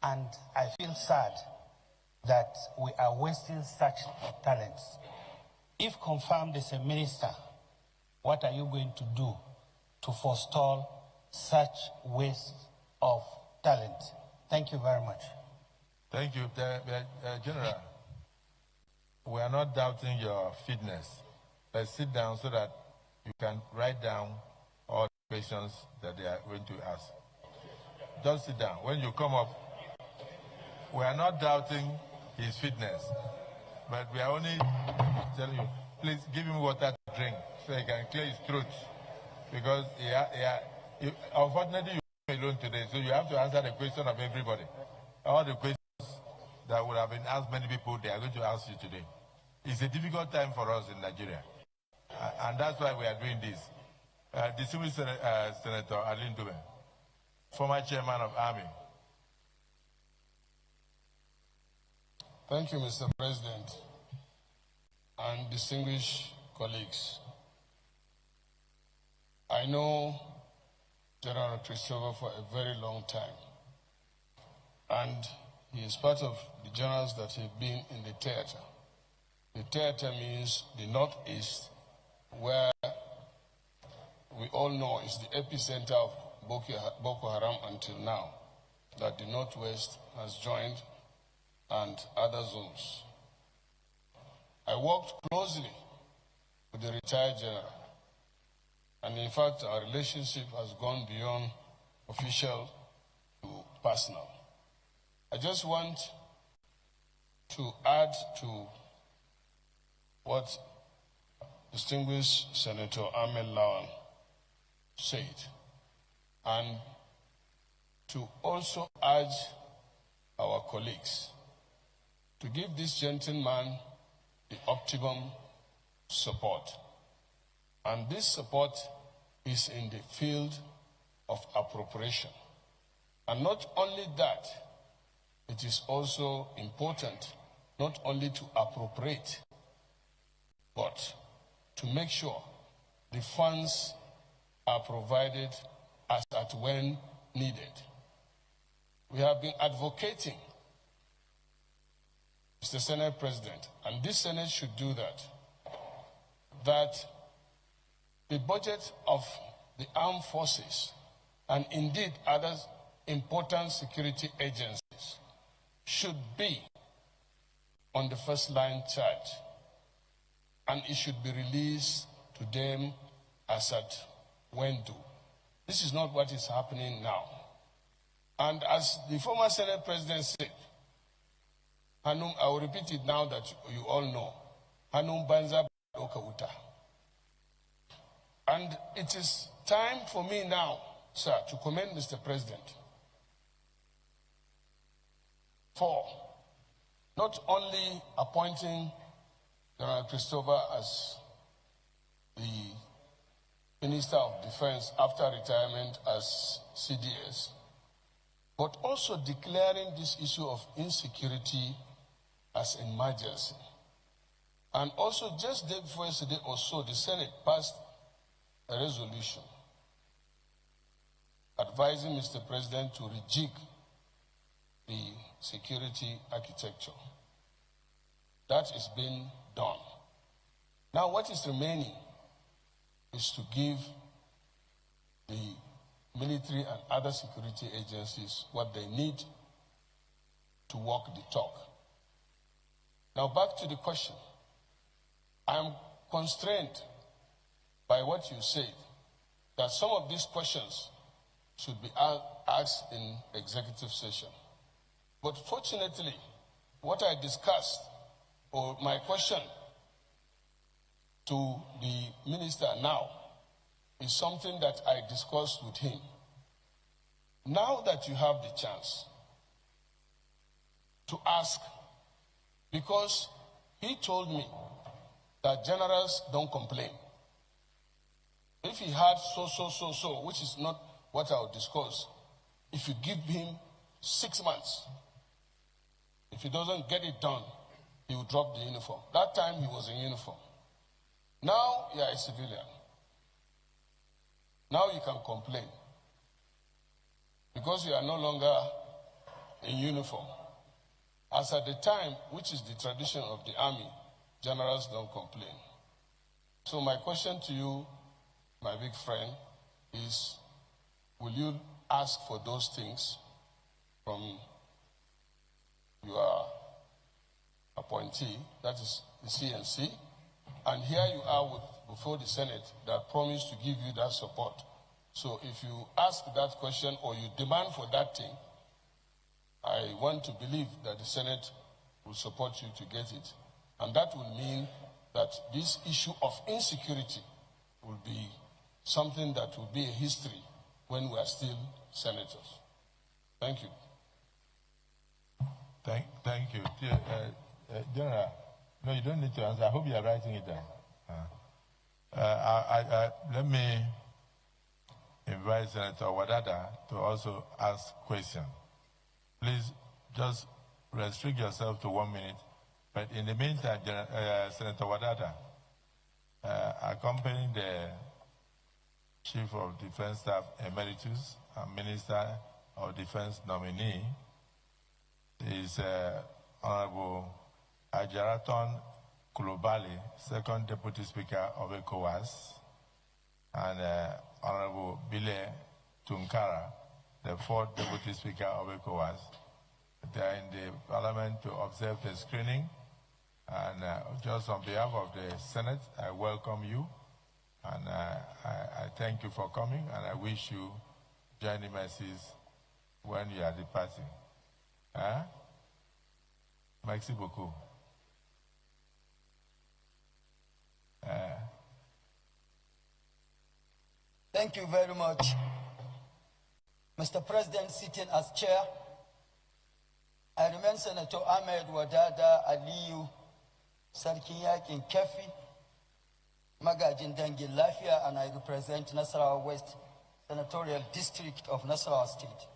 M: And I feel sad that we are wasting such talents. If confirmed as a minister, what are you going to do to forestall such waste of talent? Thank you very much.
A: Thank you, General. We are not doubting your fitness. Let's sit down so that you can write down all the questions that they are going to ask. Just sit down. When you come up, we are not doubting his fitness, but we are only telling you, please give him water to drink so he can clear his throat. Because unfortunately, you are alone today, so you have to answer the question of everybody. All the questions that would have been asked many people, they are going to ask you today. It's a difficult time for us in Nigeria, and that's why we are doing this. Distinguished Senator Alin Dube, former chairman of Army.
N: Thank you, Mr. President, and distinguished colleagues. I know General Christopher for a very long time, and he is part of the generals that have been in the theater. The theater means the Northeast, where we all know is the epicenter of Boko Haram until now, that the Northwest has joined and other zones. I worked closely with the retired general, and in fact our relationship has gone beyond official to personal. I just want to add to what distinguished Senator Ahmed Lawan said, and to also urge our colleagues to give this gentleman the optimum support. And this support is in the field of appropriation. And not only that, it is also important not only to appropriate, but to make sure the funds are provided as at when needed. We have been advocating, Mr. Senate President, and this Senate should do that the budget of the armed forces and indeed other important security agencies should be on the first line charge, and it should be released to them as at when due. This is not what is happening now. And as the former Senate President said, Hanum, I will repeat it now that you all know, Hanum Banza Okauta. And it is time for me now, sir, to commend Mr. President for not only appointing General Christopher as the Minister of Defense after retirement as CDS, but also declaring this issue of insecurity as an emergency. And also just day before yesterday or so, the Senate passed a resolution advising Mr. President to rejig the security architecture. That is being done. Now what is remaining is to give the military and other security agencies what they need to walk the talk. Now back to the question. I am constrained by what you said, that some of these questions should be asked in executive session. But fortunately, what I discussed, or my question to the minister now, is something that I discussed with him. Now that you have the chance to ask, because he told me that generals don't complain. If he had so, which is not what I will discuss, if you give him 6 months, if he doesn't get it done, he will drop the uniform. That time he was in uniform. Now you are a civilian. Now you can complain because you are no longer in uniform. As at the time, which is the tradition of the army, generals don't complain. So my question to you, my big friend, is will you ask for those things from your appointee, that is the CNC, and here you are before the Senate that promised to give you that support. So if you ask that question or you demand for that thing, I want to believe that the Senate will support you to get it. And that will mean that this issue of insecurity will be something that will be a history when we are still senators. Thank you.
A: Thank you. General, no, you don't need to answer. I hope you are writing it down. Let me invite Senator Wadada to also ask questions. Please just restrict yourself to 1 minute. But in the meantime, Senator Wadada, accompanying the Chief of Defense Staff Emeritus and Minister of Defense nominee is Honorable Ajaraton Kulubali, Second Deputy Speaker of ECOWAS, and Honorable Bile Tunkara, the Fourth Deputy Speaker of ECOWAS. They are in the Parliament to observe the screening. And just on behalf of the Senate, I welcome you. And I thank you for coming, and I wish you journey mercies when you are departing. Merci beaucoup.
O: Thank you very much. Mr. President, sitting as chair, I remain Senator Ahmed Wadada Aliyu, Sarkin Yakin Kefi, Magajin Dangin Lafia, and I represent Nasarawa West Senatorial District of Nasarawa State.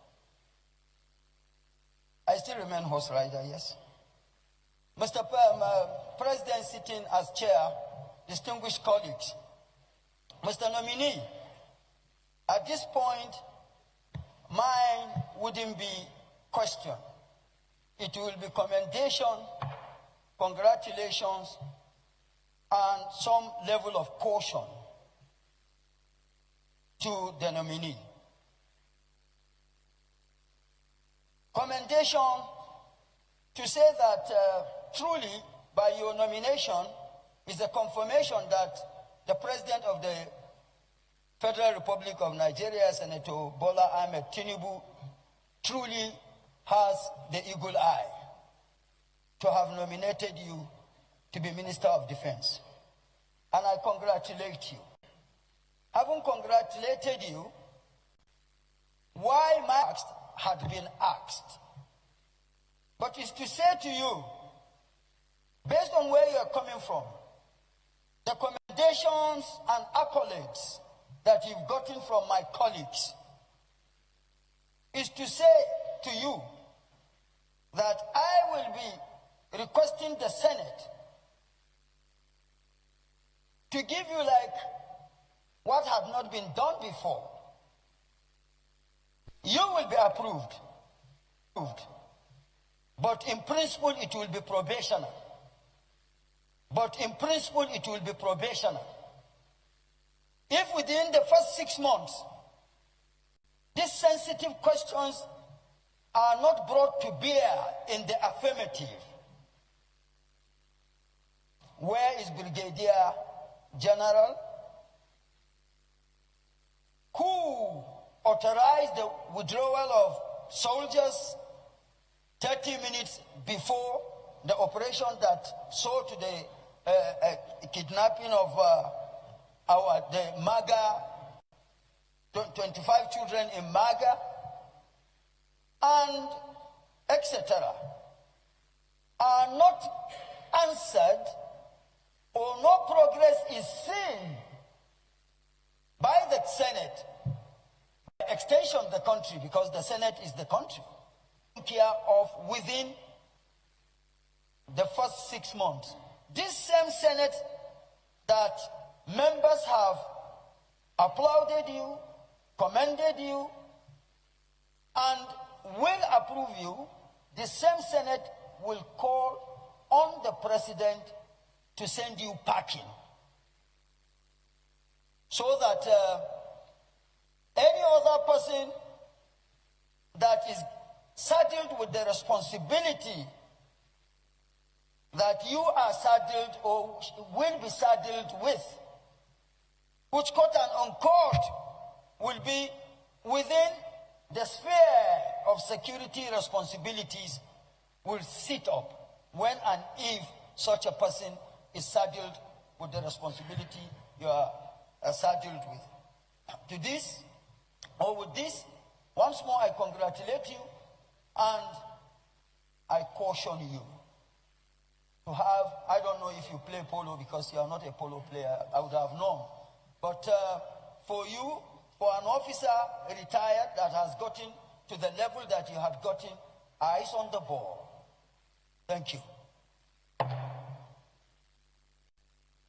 O: I still remain horse rider, yes. Mr. President, sitting as chair, distinguished colleagues, Mr. Nominee, at this point, mine wouldn't be question. It will be commendation, congratulations, and some level of caution to the nominee. Commendation to say that truly by your nomination is a confirmation that the President of the Federal Republic of Nigeria, Senator Bola Ahmed Tinubu, truly has the eagle eye to have nominated you to be Minister of Defense. And I congratulate you. Having congratulated you, why my ask had been asked, but is to say to you, based on where you are coming from, the commendations and accolades that you've gotten from my colleagues, is to say to you that I will be requesting the Senate to give you like what had not been done before. You will be approved. But in principle, it will be probational. If within the first 6 months, these sensitive questions are not brought to bear in the affirmative, where is Brigadier General who authorized the withdrawal of soldiers 30 minutes before the operation that saw to the kidnapping of the MAGA, 25 children in MAGA, and etc., are not answered, or no progress is seen by the Senate, extension of the country, because the Senate is the country, care of within the first 6 months. This same Senate that members have applauded you, commended you, and will approve you, the same Senate will call on the president to send you packing, so that any other person that is saddled with the responsibility that you are saddled or will be saddled with, which quote and unquote will be within the sphere of security responsibilities, will sit up when and if such a person is saddled with the responsibility you are saddled with. To this, or with this, once more I congratulate you and I caution you to have, I don't know if you play polo, because you are not a polo player, I would have known. But for you, for an officer retired that has gotten to the level that you have gotten, eyes on the ball. Thank you.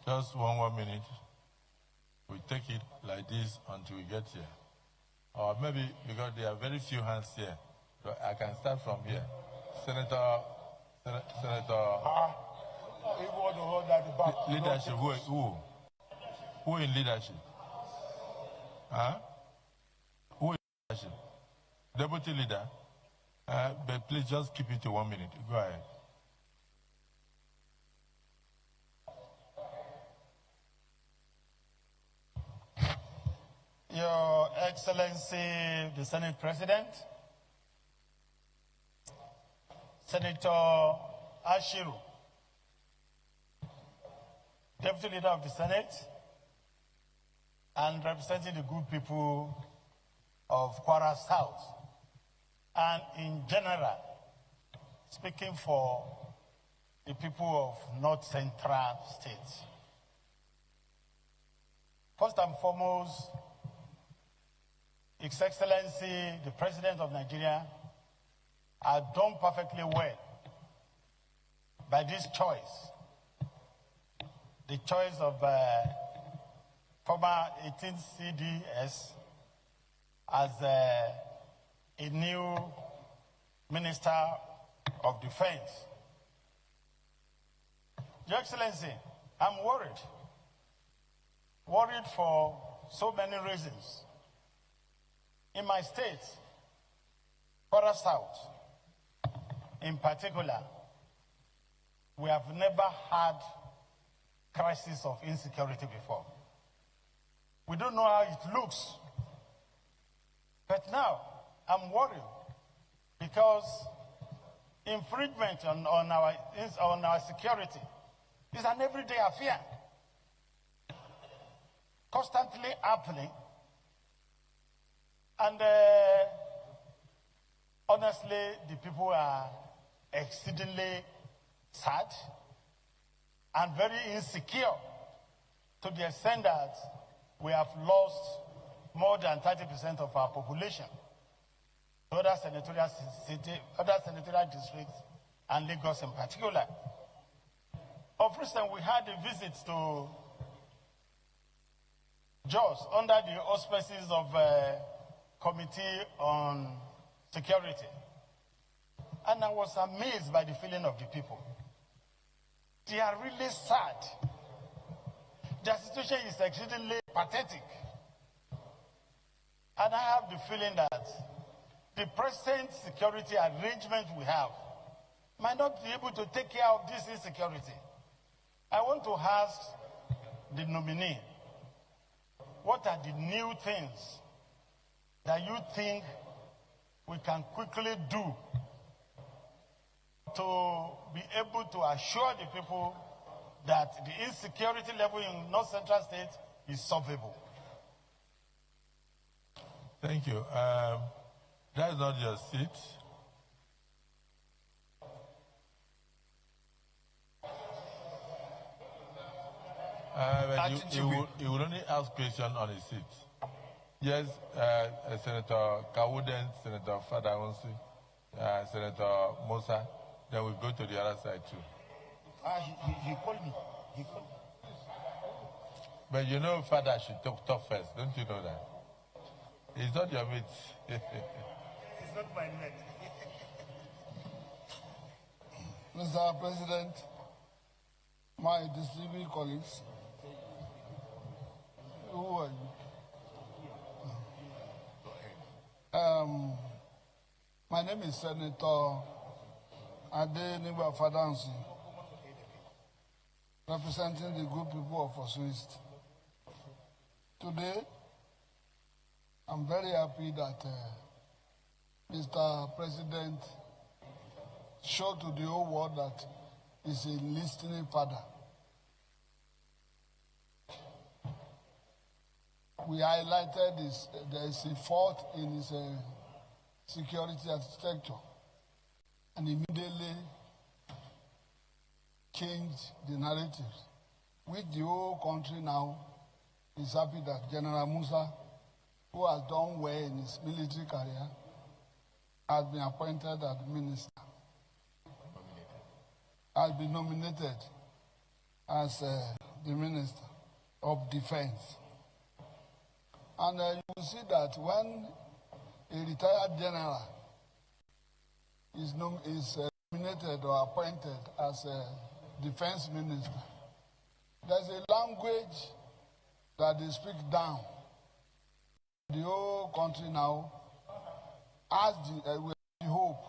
A: Just one more minute. We take it like this until we get here. Or maybe because there are very few hands here, so I can start from here. Senator. Leadership, who in leadership? Huh? Who in leadership? Deputy leader? But please just keep it to 1 minute. Go ahead.
P: Your Excellency, the Senate President, Senator Ashiru, Deputy Leader of the Senate, and representing the good people of Kwara South, and in general, speaking for the people of North Central states. First and foremost, His Excellency, the President of Nigeria, has done perfectly well by this choice, the choice of former 18th CDS as a new Minister of Defense. Your Excellency, I'm worried. Worried for so many reasons. In my state, Kwara South, in particular, we have never had crisis of insecurity before. We don't know how it looks. But now, I'm worried because infringement on our security is an everyday affair, constantly happening. And honestly, the people are exceedingly sad and very insecure, to the extent that we have lost more than 30% of our population to other senatorial districts, and Lagos in particular. Of recent, we had a visit to Jos under the auspices of Committee on Security. And I was amazed by the feeling of the people. They are really sad. Their situation is exceedingly pathetic. And I have the feeling that the present security arrangement we have might not be able to take care of this insecurity. I want to ask the nominee, what are the new things that you think we can quickly do to be able to assure the people that the insecurity level in North Central State is solvable.
A: Thank you. That's not your seat. You will only ask questions on his seat. Yes, Senator Kawuden, Senator Fadahunsi, Senator Musa. Then we go to the other side too.
P: He called me. He called me.
A: But you know, Father should talk first. Don't you know that? It's not your mate.
P: It's not my mate.
N: Mr. President, my distinguished colleagues, who are you? My name is Senator Adenigba Fadansi, representing the good people of Osun East. Today, I'm very happy that Mr. President showed to the whole world that he's a listening father. We highlighted this, there is a fault in his security architecture, and immediately changed the narrative, which the whole country now is happy that General Musa, who has done well in his military career, has been appointed as minister, has been nominated as the Minister of Defense. And you will see that when a retired general is nominated or appointed as a defense minister, there's a language that they speak down. The whole country now has the hope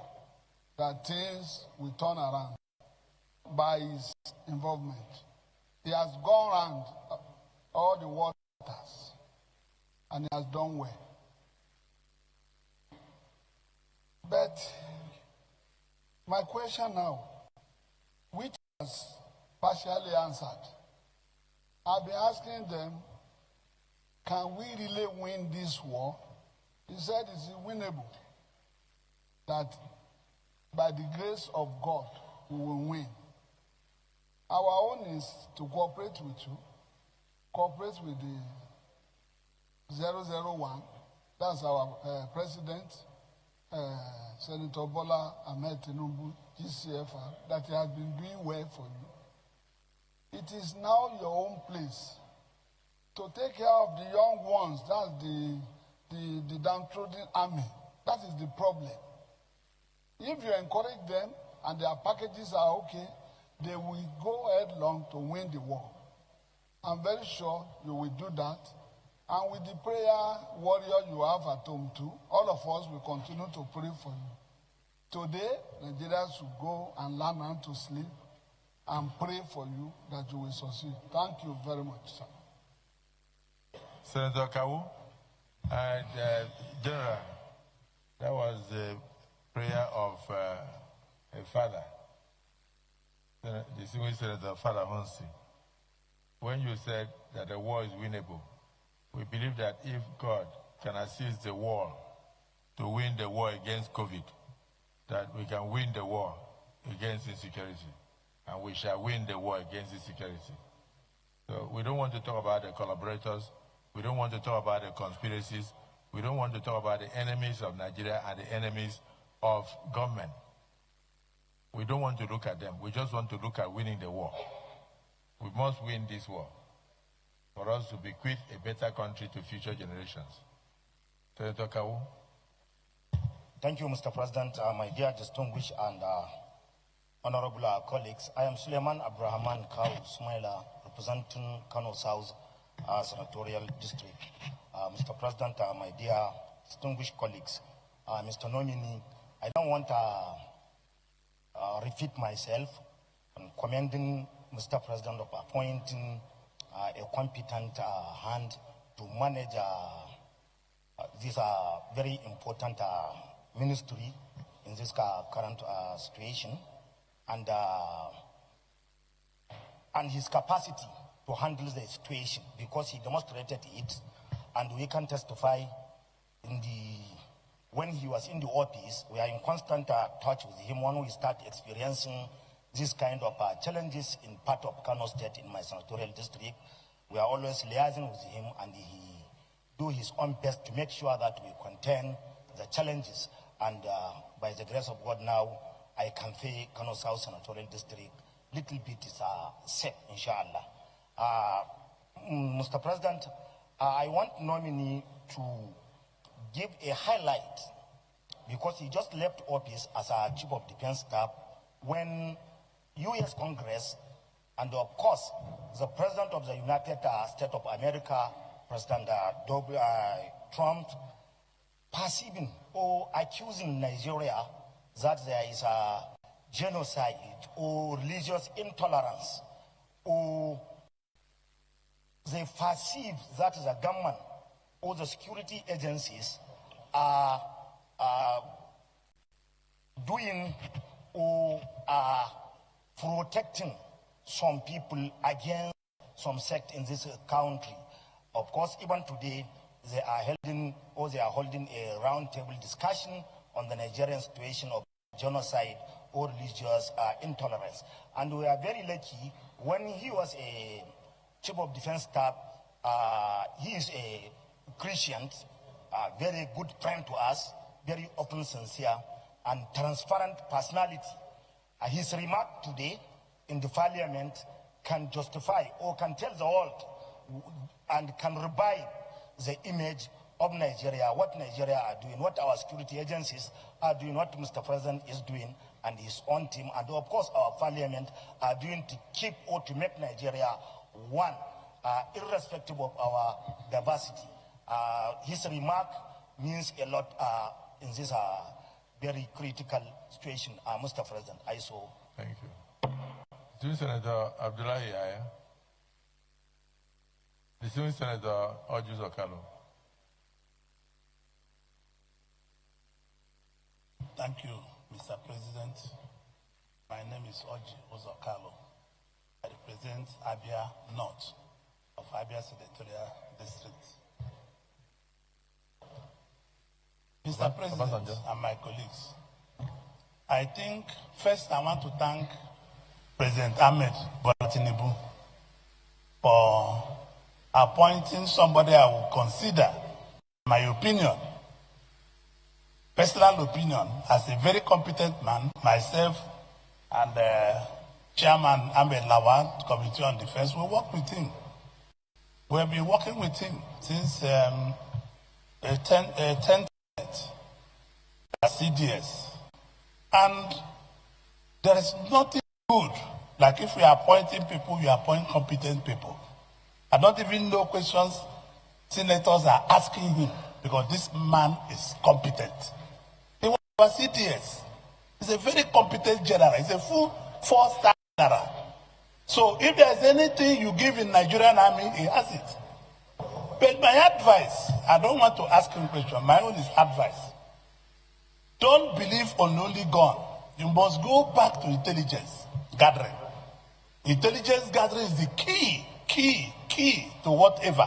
N: that things will turn around by his involvement. He has gone around all the waters and he has done well. But my question now, which was partially answered, I've been asking them, can we really win this war? He said it's winnable. That by the grace of God, we will win. Our own is to cooperate with you, cooperate with the 001, that's our president, Senator Bola Ahmed Tinubu, GCFR, that he has been doing well for you. It is now your own place to take care of the young ones. That's the downtrodden army. That is the problem. If you encourage them and their packages are okay, they will go headlong to win the war. I'm very sure you will do that. And with the prayer warrior you have at home too, all of us will continue to pray for you. Today, Nigerians should go and learn how to sleep and pray for you that you will succeed. Thank you very much, sir.
A: Senator Kawu and General, that was the prayer of a father, the distinguished Senator Fadahunsi. When you said that the war is winnable, we believe that if God can assist the war to win the war against COVID, that we can win the war against insecurity, and we shall win the war against insecurity. So we don't want to talk about the collaborators, we don't want to talk about the conspiracies, we don't want to talk about the enemies of Nigeria and the enemies of government. We don't want to look at them, we just want to look at winning the war. We must win this war for us to bequeath a better country to future generations. Senator Kawu.
Q: Thank you, Mr. President. My dear distinguished and honorable colleagues, I am Suleiman Abrahaman Kawu Smaila, representing Kano South senatorial district. Mr. President, my dear distinguished colleagues, Mr. Nominee, I don't want to repeat myself in commending Mr. President of appointing a competent hand to manage this very important ministry in this current situation. and his capacity to handle the situation, because he demonstrated it, and we can testify when he was in the office. We are in constant touch with him when we start experiencing this kind of challenges in part of Kano State in my senatorial district. We are always liaising with him, and he do his own best to make sure that we contain the challenges. And by the grace of God now, I can say Kano South Senatorial District little bit is safe, inshallah. Mr. President, I want Nominee to give a highlight, because he just left office as a Chief of Defense Staff when U.S. Congress, and of course, the President of the United States of America, President Trump, perceiving or accusing Nigeria that there is a genocide or religious intolerance, or they perceive that the government or the security agencies are doing or are protecting some people against some sect in this country. Of course, even today, they are holding a roundtable discussion on the Nigerian situation of genocide or religious intolerance. And we are very lucky, when he was a Chief of Defense Staff, he is a Christian, very good friend to us, very often sincere and transparent personality. His remark today in the parliament can justify or can tell the world and can revive the image of Nigeria, what Nigeria are doing, what our security agencies are doing, what Mr. President is doing, and his own team, and of course our parliament are doing to keep or to make Nigeria one, irrespective of our diversity. His remark means a lot in this very critical situation. Mr. President, I so.
A: Thank you. Distinguished Senator Abdullahi Yahya. Distinguished Senator Ojus Okalo.
R: Thank you, Mr. President. My name is Oji Ozokalo. I represent Abia North of Abia Senatorial District. Mr. President and my colleagues, I think first I want to thank President Ahmed Bola Tinubu for appointing somebody I will consider, my opinion, personal opinion, as a very competent man. Myself and Chairman Ahmed Lawan, Committee on Defense, we work with him. We have been working with him since 10th CDS. And there is nothing good like if we are appointing people, you appoint competent people. I don't even know questions senators are asking him, because this man is competent. He was CDS. He's a very competent general. He's a full 4-star general. So if there's anything you give in Nigerian army, he has it. But my advice, I don't want to ask him a question. My own is advice. Don't believe on only gun. You must go back to intelligence gathering. Intelligence gathering is the key to whatever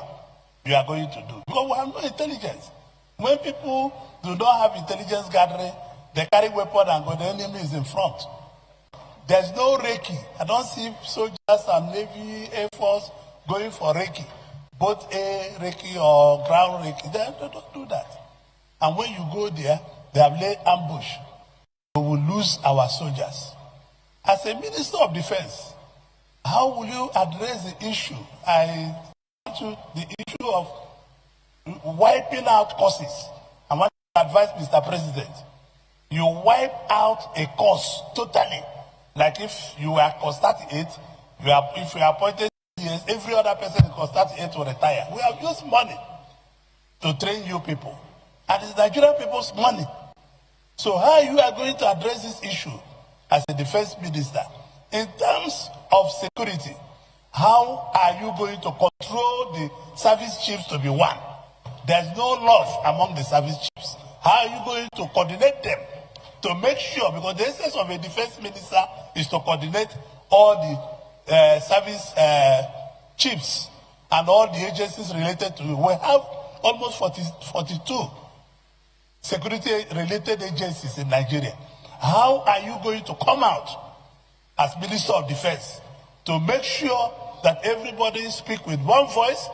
R: you are going to do. Because we have no intelligence. When people do not have intelligence gathering, they carry weapon and go, the enemy is in front. There's no Reiki. I don't see soldiers and Navy, Air Force going for Reiki. Both air Reiki or ground Reiki. They don't do that. And when you go there, they have laid ambush. We will lose our soldiers. As a Minister of Defense, how will you address the issue? I want to the issue of wiping out causes. I want to advise Mr. President. You wipe out a cause totally. Like if you are cause 38, if you are appointed years, every other person in cause 38 will retire. We have used money to train you people. And it's Nigerian people's money. So how you are going to address this issue as a defense minister? In terms of security, how are you going to control the service chiefs to be one? There's no love among the service chiefs. How are you going to coordinate them to make sure, because the essence of a defense minister is to coordinate all the service chiefs and all the agencies related to it. We have almost 42 security-related agencies in Nigeria. How are you going to come out as Minister of Defense to make sure that everybody speaks with one voice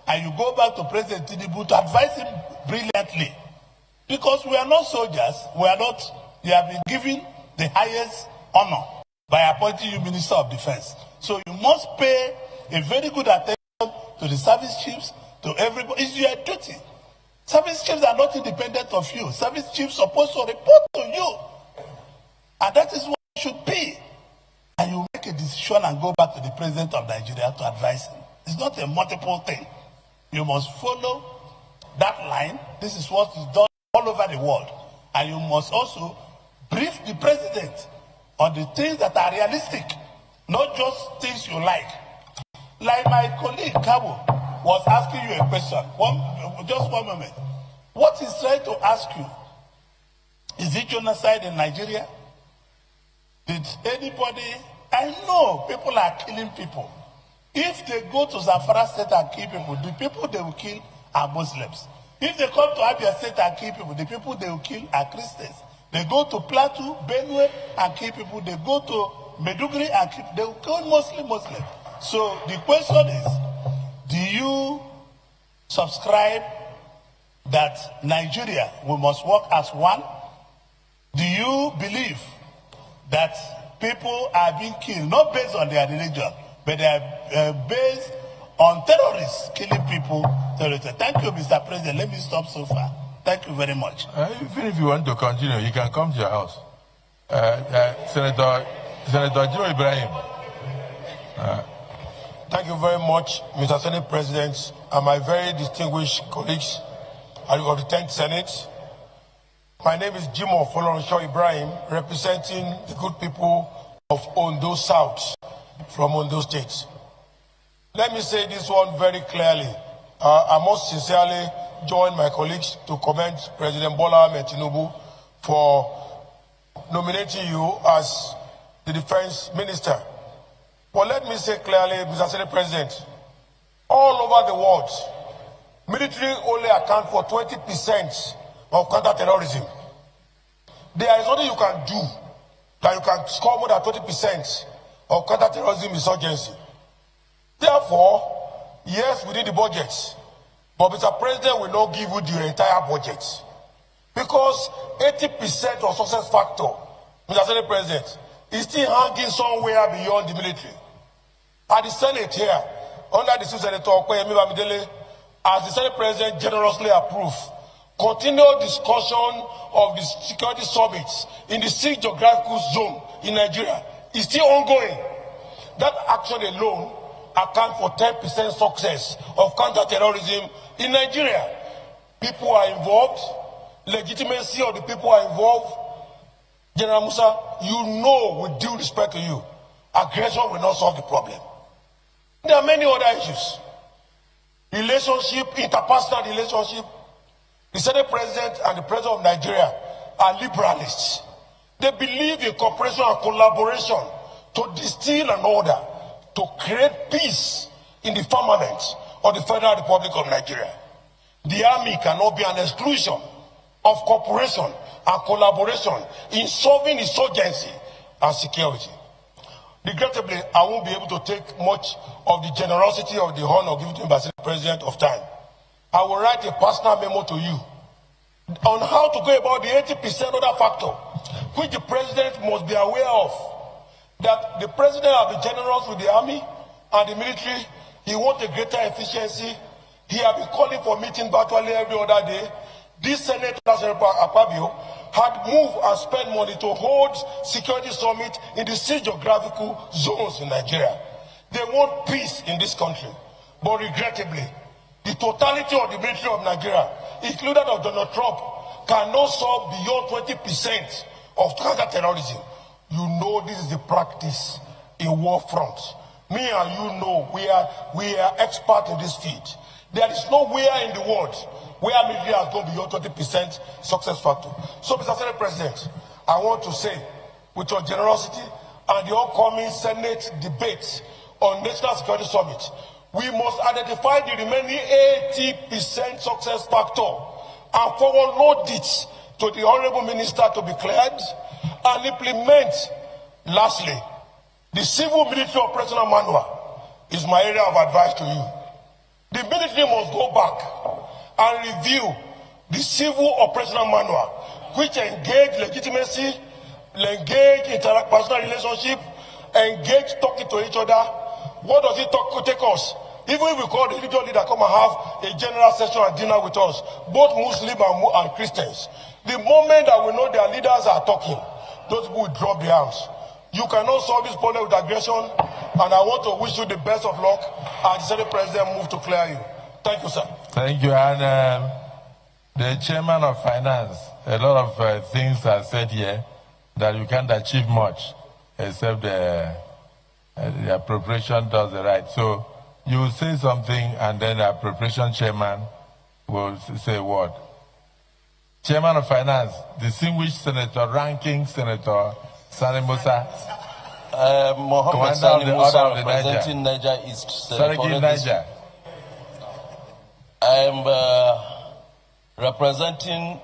R: and you go back to President Tinubu to advise him brilliantly? Because we are not soldiers, we have been given the highest honor by appointing you Minister of Defense. So you must pay a very good attention to the service chiefs, to everybody. It's your duty. Service chiefs are not independent of you. Service chiefs are supposed to report to you. And that is what it should be. And you make a decision and go back to the President of Nigeria to advise him. It's not a multiple thing. You must follow that line. This is what is done all over the world. And you must also brief the President on the things that are realistic, not just things you like. Like my colleague Cabo was asking you a question. Just one moment. What he's trying to ask you, is it genocide in Nigeria? Did anybody, I know people are killing people. If they go to Zamfara State and kill people, the people they will kill are Muslims. If they come to Abia State and kill people, the people they will kill are Christians. They go to Plateau, Benue and kill people. They go to Meduguri and kill, they will kill Muslims. So the question is, do you subscribe that Nigeria, we must work as one? Do you believe that people are being killed, not based on their religion, but they are based on terrorists killing people? Thank you, Mr. President. Let me stop so far. Thank you very much.
A: Even if you want to continue, you can come to your house. Senator Joe Ibrahim.
S: Thank you very much, Mr. Senate President, and my very distinguished colleagues of the 10th Senate. My name is Jimo Folorenshaw Ibrahim, representing the good people of Ondo South from Ondo State. Let me say this one very clearly. I must sincerely join my colleagues to commend President Bola Ahmed Tinubu for nominating you as the defense minister. But let me say clearly, Mr. Senate President, all over the world, military only account for 20% of counter-terrorism. There is nothing you can do that you can score more than 20% of counter-terrorism insurgency. Therefore, yes, we need the budget, but Mr. President will not give you the entire budget. Because 80% of success factor, Mr. Senate President, is still hanging somewhere beyond the military. At the Senate here, under the Senator Okoyemi Bamidele, as the Senate President generously approved, continued discussion of the security summits in the 6 geographical zone in Nigeria is still ongoing. That action alone accounts for 10% success of counter-terrorism in Nigeria. People are involved, legitimacy of the people are involved. General Musa, you know, with due respect to you, aggression will not solve the problem. There are many other issues. Relationship, interpersonal relationship. The Senate President and the President of Nigeria are liberalists. They believe in cooperation and collaboration to distill an order to create peace in the firmament of the Federal Republic of Nigeria. The army cannot be an exclusion of cooperation and collaboration in solving insurgency and security. Regrettably, I won't be able to take much of the generosity of the honor given to me by the President of time. I will write a personal memo to you on how to go about the 80% other factor, which the President must be aware of. That the President has been generous with the army and the military. He wants a greater efficiency. He has been calling for meetings virtually every other day. This Senator Akpabio had moved and spent money to hold security summit in the 6 geographical zones in Nigeria. They want peace in this country. But regrettably, the totality of the military of Nigeria, including of Donald Trump, cannot solve beyond 20% of counter-terrorism. You know this is the practice in war fronts. Me and you know we are experts in this field. There is nowhere in the world where military has gone beyond 20% success factor. So, Mr. Senate President, I want to say, with your generosity and the upcoming Senate debate on National Security Summit, we must identify the remaining 80% success factor and forward load it to the Honorable Minister to be cleared and implement. Lastly, the civil military operational manual is my area of advice to you. The military must go back and review the civil operational manual, which engage legitimacy, engage interpersonal relationship, engage talking to each other. What does it take us? Even if we call the religious leader come and have a general session and dinner with us, both Muslim and Christians, the moment that we know their leaders are talking, those people will drop their arms. You cannot solve this problem with aggression, and I want to wish you the best of luck, and the Senate President move to clear you. Thank you, sir.
A: Thank you. And the Chairman of Finance, a lot of things are said here that you can't achieve much except the appropriation does the right. So you will say something and then the appropriation chairman will say what? Chairman of Finance, distinguished Senator, ranking Senator Sani Musa.
I: Mohammed Sani Musa, representing Niger East.
A: Niger.
I: I am representing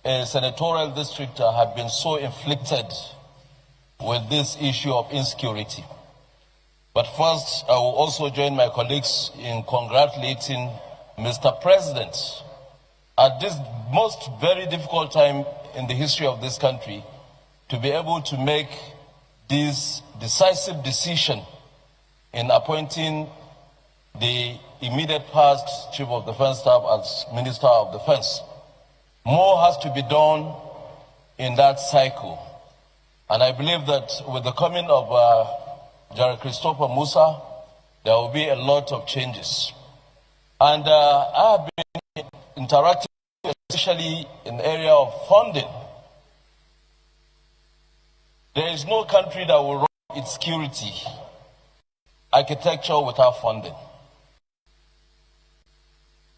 I: a senatorial district that have been so inflicted with this issue of insecurity. But first, I will also join my colleagues in congratulating Mr. President at this most very difficult time in the history of this country to be able to make this decisive decision in appointing the immediate past Chief of Defense Staff as Minister of Defense. More has to be done in that cycle. And I believe that with the coming of Jared Christopher Musa, there will be a lot of changes. And I have been interacting, especially in the area of funding. There is no country that will run its security architecture without funding.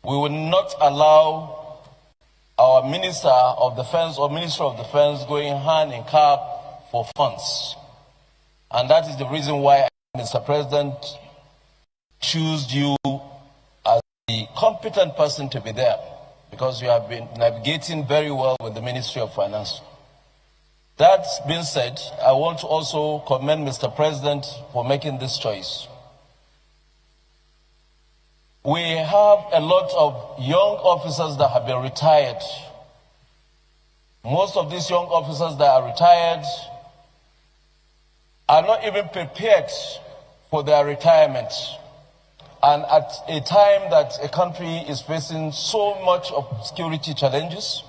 I: We will not allow our Minister of Defense or Minister of Defense going hand in hand for funds. And that is the reason why, Mr. President, choose you as the competent person to be there, because you have been navigating very well with the Ministry of Finance. That being said, I want to also commend Mr. President for making this choice. We have a lot of young officers that have been retired. Most of these young officers that are retired are not even prepared for their retirement. And at a time that a country is facing so much of security challenges,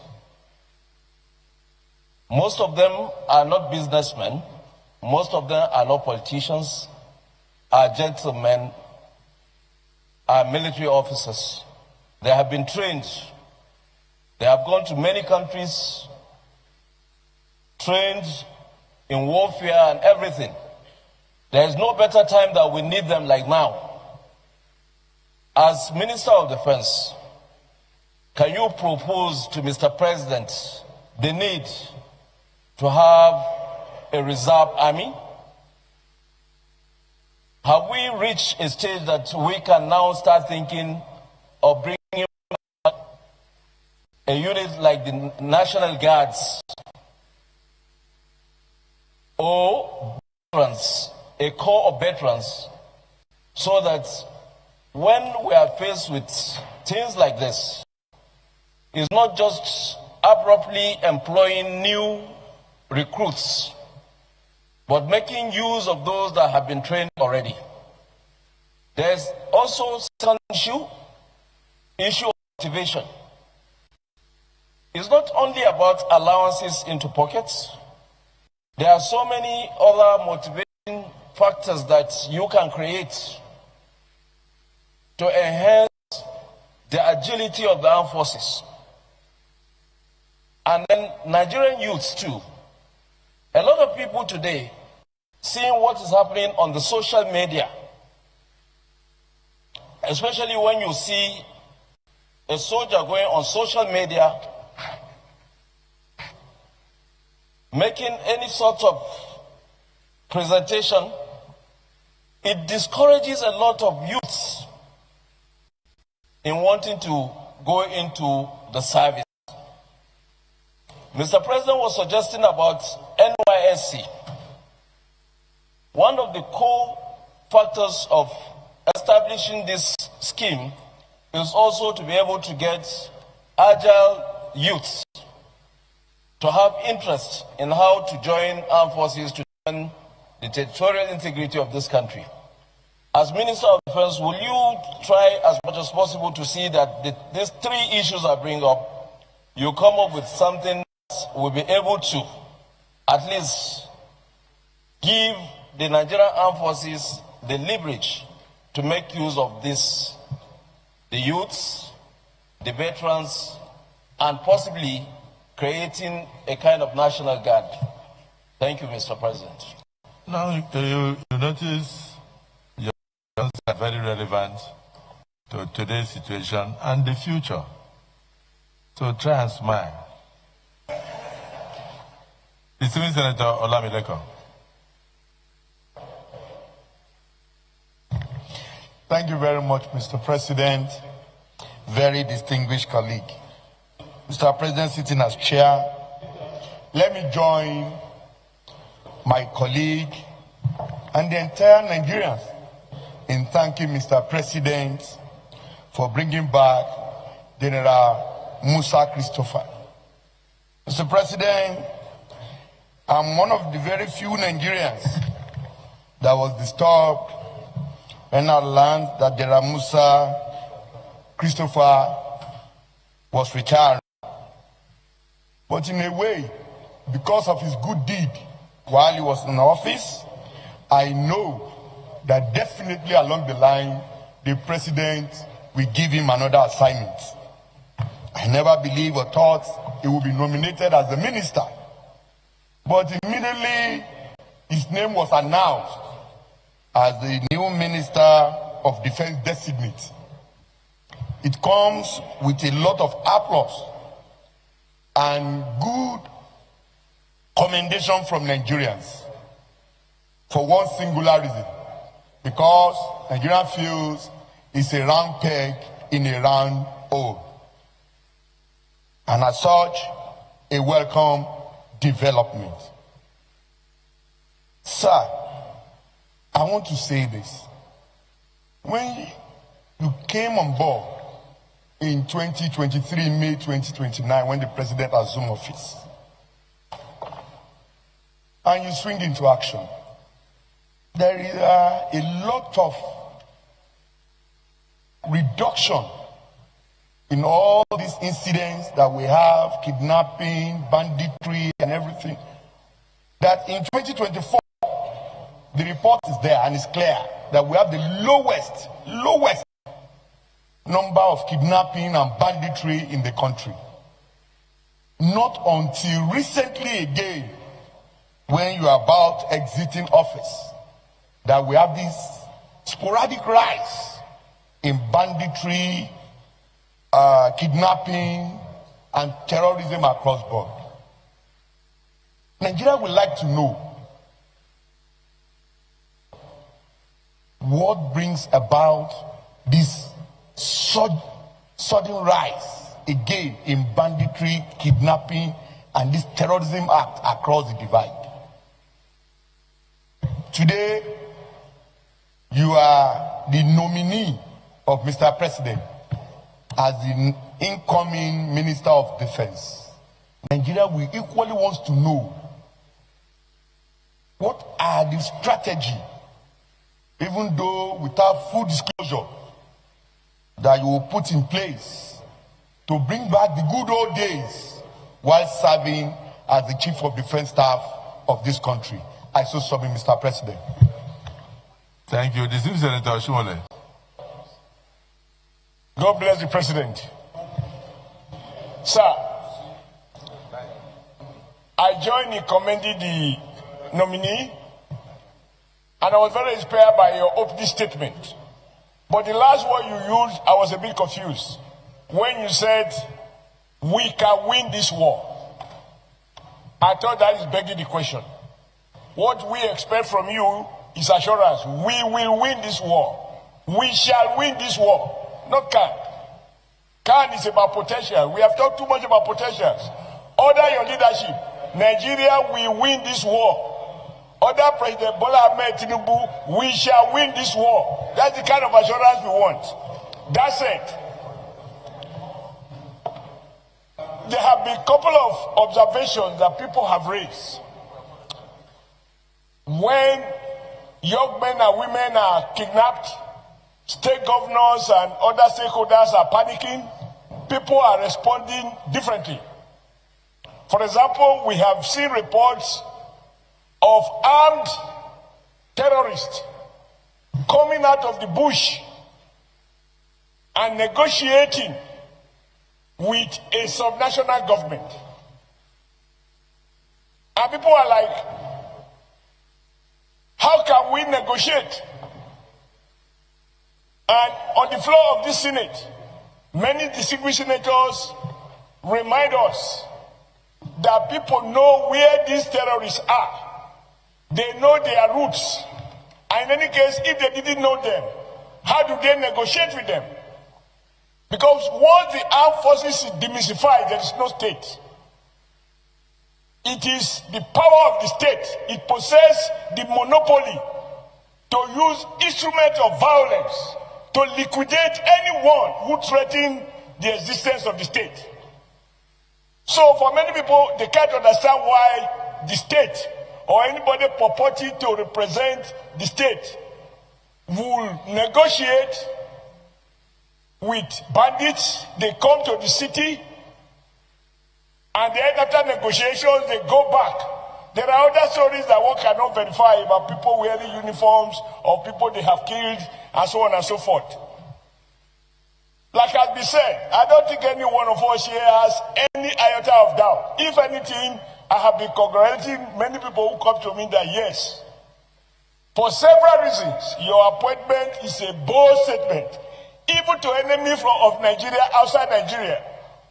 I: most of them are not businessmen, most of them are not politicians, are gentlemen, are military officers. They have been trained. They have gone to many countries, trained in warfare and everything. There is no better time that we need them like now. As Minister of Defense, can you propose to Mr. President the need to have a reserve army? Have we reached a stage that we can now start thinking of bringing a unit like the National Guards or veterans, a corps of veterans, so that when we are faced with things like this, it's not just abruptly employing new recruits, but making use of those that have been trained already. There's also second issue of motivation. It's not only about allowances into pockets. There are so many other motivating factors that you can create to enhance the agility of the armed forces. And then Nigerian youths too. A lot of people today, seeing what is happening on the social media, especially when you see a soldier going on social media, making any sort of presentation, it discourages a lot of youths in wanting to go into the service. Mr. President was suggesting about NYSC. One of the core factors of establishing this scheme is also to be able to get agile youths to have interest in how to join armed forces to defend the territorial integrity of this country. As Minister of Defense, will you try as much as possible to see that these three issues I bring up, you come up with something that will be able to at least give the Nigerian armed forces the leverage to make use of this, the youths, the veterans, and possibly creating a kind of national guard. Thank you, Mr. President.
F: Now, you notice your questions are very relevant to today's situation and the future. So try and smile. Distinguished Senator Olamileko.
T: Thank you very much, Mr. President. Very distinguished colleague. Mr. President, sitting as chair, let me join my colleague and the entire Nigerians in thanking Mr. President for bringing back General Musa Christopher. Mr. President, I'm one of the very few Nigerians that was disturbed when I learned that General Musa Christopher was retired. But in a way, because of his good deed while he was in office, I know that definitely along the line, the president will give him another assignment. I never believed or thought he would be nominated as a minister. But immediately, his name was announced as the new Minister of Defense designate. It comes with a lot of applause and good commendation from Nigerians for one singular reason. Because Nigeria feels it's a round peg in a round hole. And as such, a welcome development. Sir, I want to say this. When you came on board in 2023, May 2029, when the president assumed office, and you swing into action, there is a lot of reduction in all these incidents that we have, kidnapping, banditry, and everything, that in 2024, the report is there and it's clear that we have the lowest number of kidnapping and banditry in the country. Not until recently again, when you are about exiting office, that we have this sporadic rise in banditry, kidnapping, and terrorism across board. Nigeria would like to know what brings about this sudden rise again in banditry, kidnapping, and this terrorism act across the divide. Today, you are the nominee of Mr. President as the incoming Minister of Defense. Nigeria will equally wants to know what are the strategy, even though without full disclosure, that you will put in place to bring back the good old days while serving as the Chief of Defense Staff of this country. I so submit, Mr. President.
F: Thank you. This is Senator Oshimole.
S: God bless the President. Sir, I joined in commending the nominee, and I was very inspired by your opening statement. But the last word you used, I was a bit confused. When you said, we can win this war. I thought that is begging the question. What we expect from you is assurance. We will win this war. We shall win this war. Not can. Can is about potential. We have talked too much about potentials. Order your leadership. Nigeria will win this war. Order President Bola Ahmed Tinubu, we shall win this war. That's the kind of assurance we want. That's it. There have been a couple of observations that people have raised. When young men and women are kidnapped, state governors and other stakeholders are panicking, people are responding differently. For example, we have seen reports of armed terrorists coming out of the bush and negotiating with a subnational government. And people are like, how can we negotiate? And on the floor of this Senate, many distinguished senators remind us that people know where these terrorists are. They know their roots. And in any case, if they didn't know them, how do they negotiate with them? Because once the armed forces is demystified, there is no state. It is the power of the state. It possesses the monopoly to use instruments of violence to liquidate anyone who threatens the existence of the state. So for many people, they can't understand why the state or anybody purporting to represent the state will negotiate with bandits. They come to the city, and then after negotiations, they go back. There are other stories that one cannot verify about people wearing uniforms or people they have killed and so on and so forth. Like has been said, I don't think any one of us here has any iota of doubt. If anything, I have been congratulating many people who come to me that yes, for several reasons, your appointment is a bold statement, even to enemies of Nigeria outside Nigeria,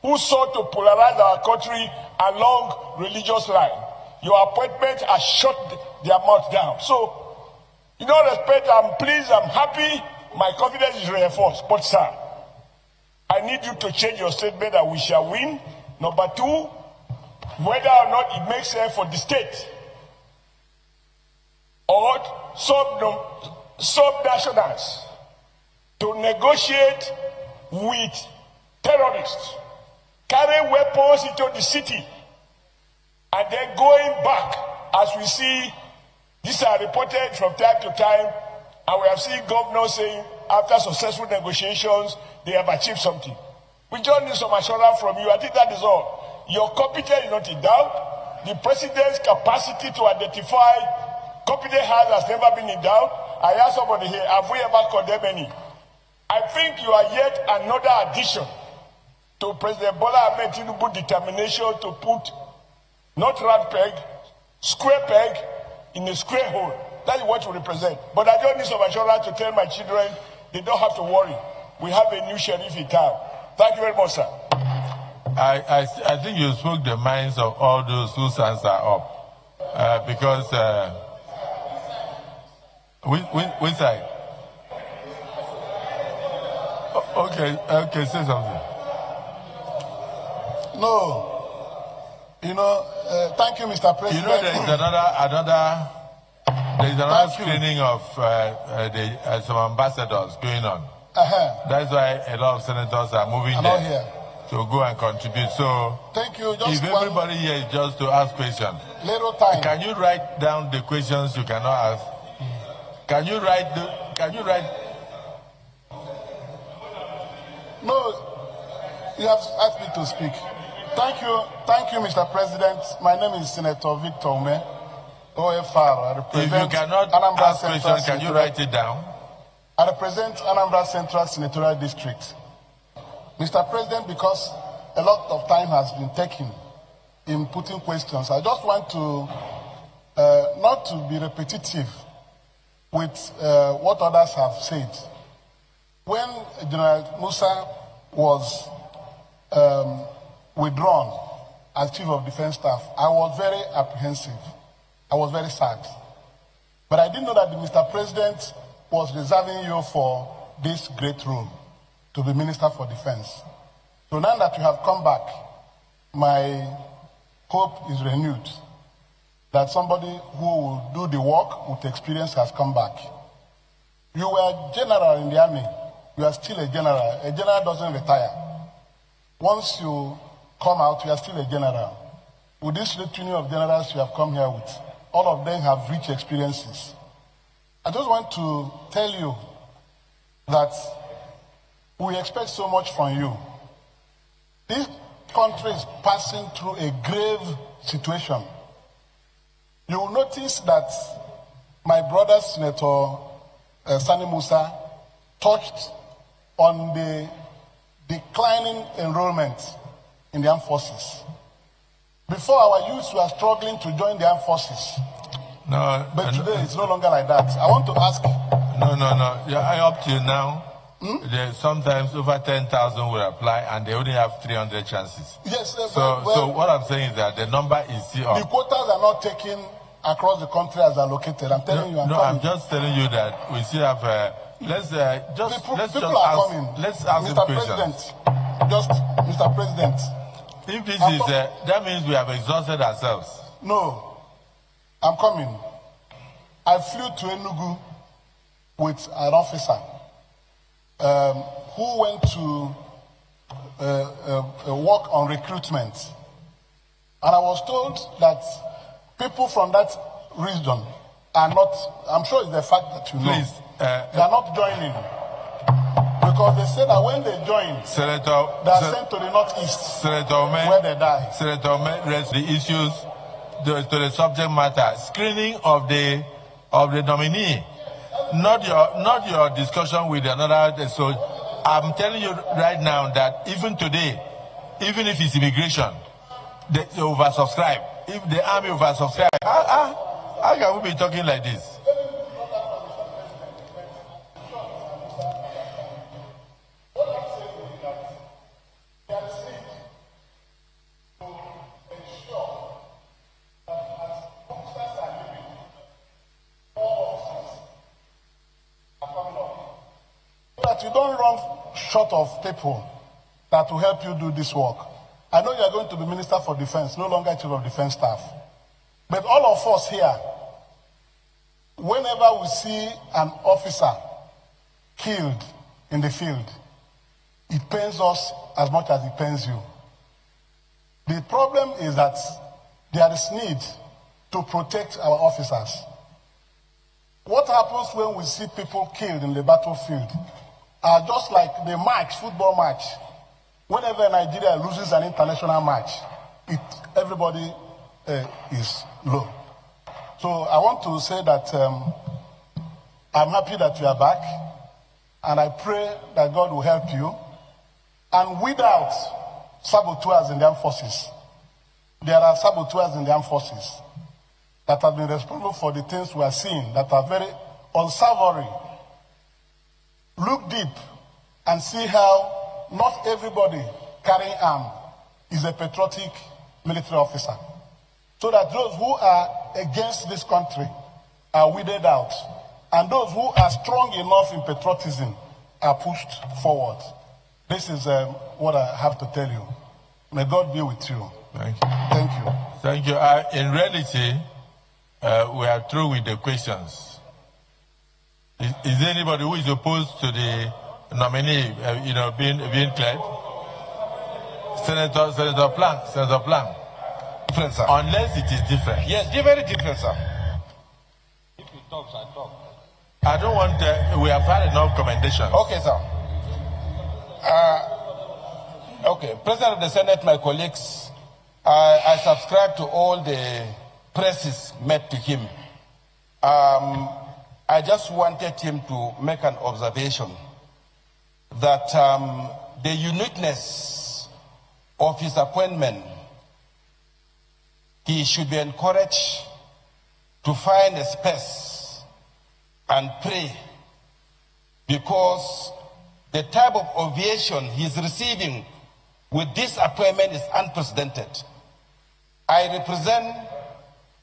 S: who sought to polarize our country along religious lines. Your appointment has shut their mouth down. So, in all respect, I'm pleased, I'm happy, my confidence is reinforced. But sir, I need you to change your statement that we shall win. Number two, whether or not it makes sense for the state or sub-nationals to negotiate with terrorists, carrying weapons into the city, and then going back, as we see, these are reported from time to time, and we have seen governors saying after successful negotiations, they have achieved something. We just need some assurance from you. I think that is all. Your competence is not in doubt. The president's capacity to identify competent hands has never been in doubt. I ask somebody here, have we ever condemned any? I think you are yet another addition to President Bola Ahmed Tinubu's determination to put not round peg, square peg in a square hole. That is what you represent. But I don't need some assurance to tell my children they don't have to worry. We have a new sheriff in town. Thank you very much, sir.
A: I think you spoke the minds of all those whose hands are up. Because, which side? Okay, say something.
R: No. Thank you, Mr. President.
A: There is another screening of some ambassadors going on. That's why a lot of senators are moving there to go and contribute. So,
R: thank you.
A: If everybody here is just to ask questions,
R: little time.
A: Can you write down the questions you cannot ask? Can you write?
R: No, you have asked me to speak. Thank you, Mr. President. My name is Senator Victor Ume, OFR. I represent
A: if you cannot
R: Anambra
A: ask
R: Central
A: questions, can you write it down?
R: I represent Anambra Central Senatorial District. Mr. President, because a lot of time has been taken in putting questions, I just want to, not to be repetitive with what others have said. When General Musa was withdrawn as Chief of Defense Staff, I was very apprehensive. I was very sad. But I didn't know that the Mr. President was reserving you for this great role, to be Minister for Defense. So now that you have come back, my hope is renewed that somebody who will do the work with experience has come back. You were general in the army. You are still a general. A general doesn't retire. Once you come out, you are still a general. With this litany of generals you have come here with, all of them have rich experiences. I just want to tell you that we expect so much from you. This country is passing through a grave situation. You will notice that my brother, Senator Musa, touched on the declining enrollment in the armed forces. Before, our youths were struggling to join the armed forces.
F: No,
R: but today it's no longer like that. I want to ask.
F: No. Yeah, up till now, sometimes over 10,000 will apply, and they only have 300 chances.
R: Yes.
F: So what I'm saying is that the number is still up.
R: The quotas are not taken across the country as allocated. I'm telling you.
F: I'm just telling you that we still have. Let's ask
R: Mr. President, Mr. President.
F: If this is, that means we have exhausted ourselves.
R: No, I'm coming. I flew to Enugu with an officer who went to work on recruitment. And I was told that people from that region are not, I'm sure it's the fact that you know, they are not joining. Because they say that when they join, they are sent to the northeast, where they die.
F: Senator, raise the issues to the subject matter. Screening of the nominee, not your discussion with another. So I'm telling you right now that even today, even if it's immigration, they oversubscribe. If the army oversubscribe, how can we be talking like this?
R: You don't run short of people that will help you do this work. I know you are going to be Minister for Defense, no longer Chief of Defense Staff. But all of us here, whenever we see an officer killed in the field, it pains us as much as it pains you. The problem is that there is need to protect our officers. What happens when we see people killed in the battlefield are just like the match, football match. Whenever Nigeria loses an international match, everybody is low. So I want to say that I'm happy that you are back, and I pray that God will help you. And without saboteurs in the armed forces, there are saboteurs in the armed forces that have been responsible for the things we are seeing that are very unsavory. Look deep and see how not everybody carrying arm is a patriotic military officer. So that those who are against this country are weeded out, and those who are strong enough in patriotism are pushed forward. This is what I have to tell you. May God be with you.
F: Thank you.
R: Thank you.
F: Thank you. In reality, we are through with the questions. Is there anybody who is opposed to the nominee, being cleared? Senator Plank.
T: Different, sir.
F: Unless it is different.
T: Yes, very different, sir.
G: If he talks, I talk.
F: I don't want. We have had enough commendations.
T: Okay, sir. Okay, President of the Senate, my colleagues, I subscribe to all the praises made to him. I just wanted him to make an observation that the uniqueness of his appointment, he should be encouraged to find a space and pray, because the type of ovation he's receiving with this appointment is unprecedented. I represent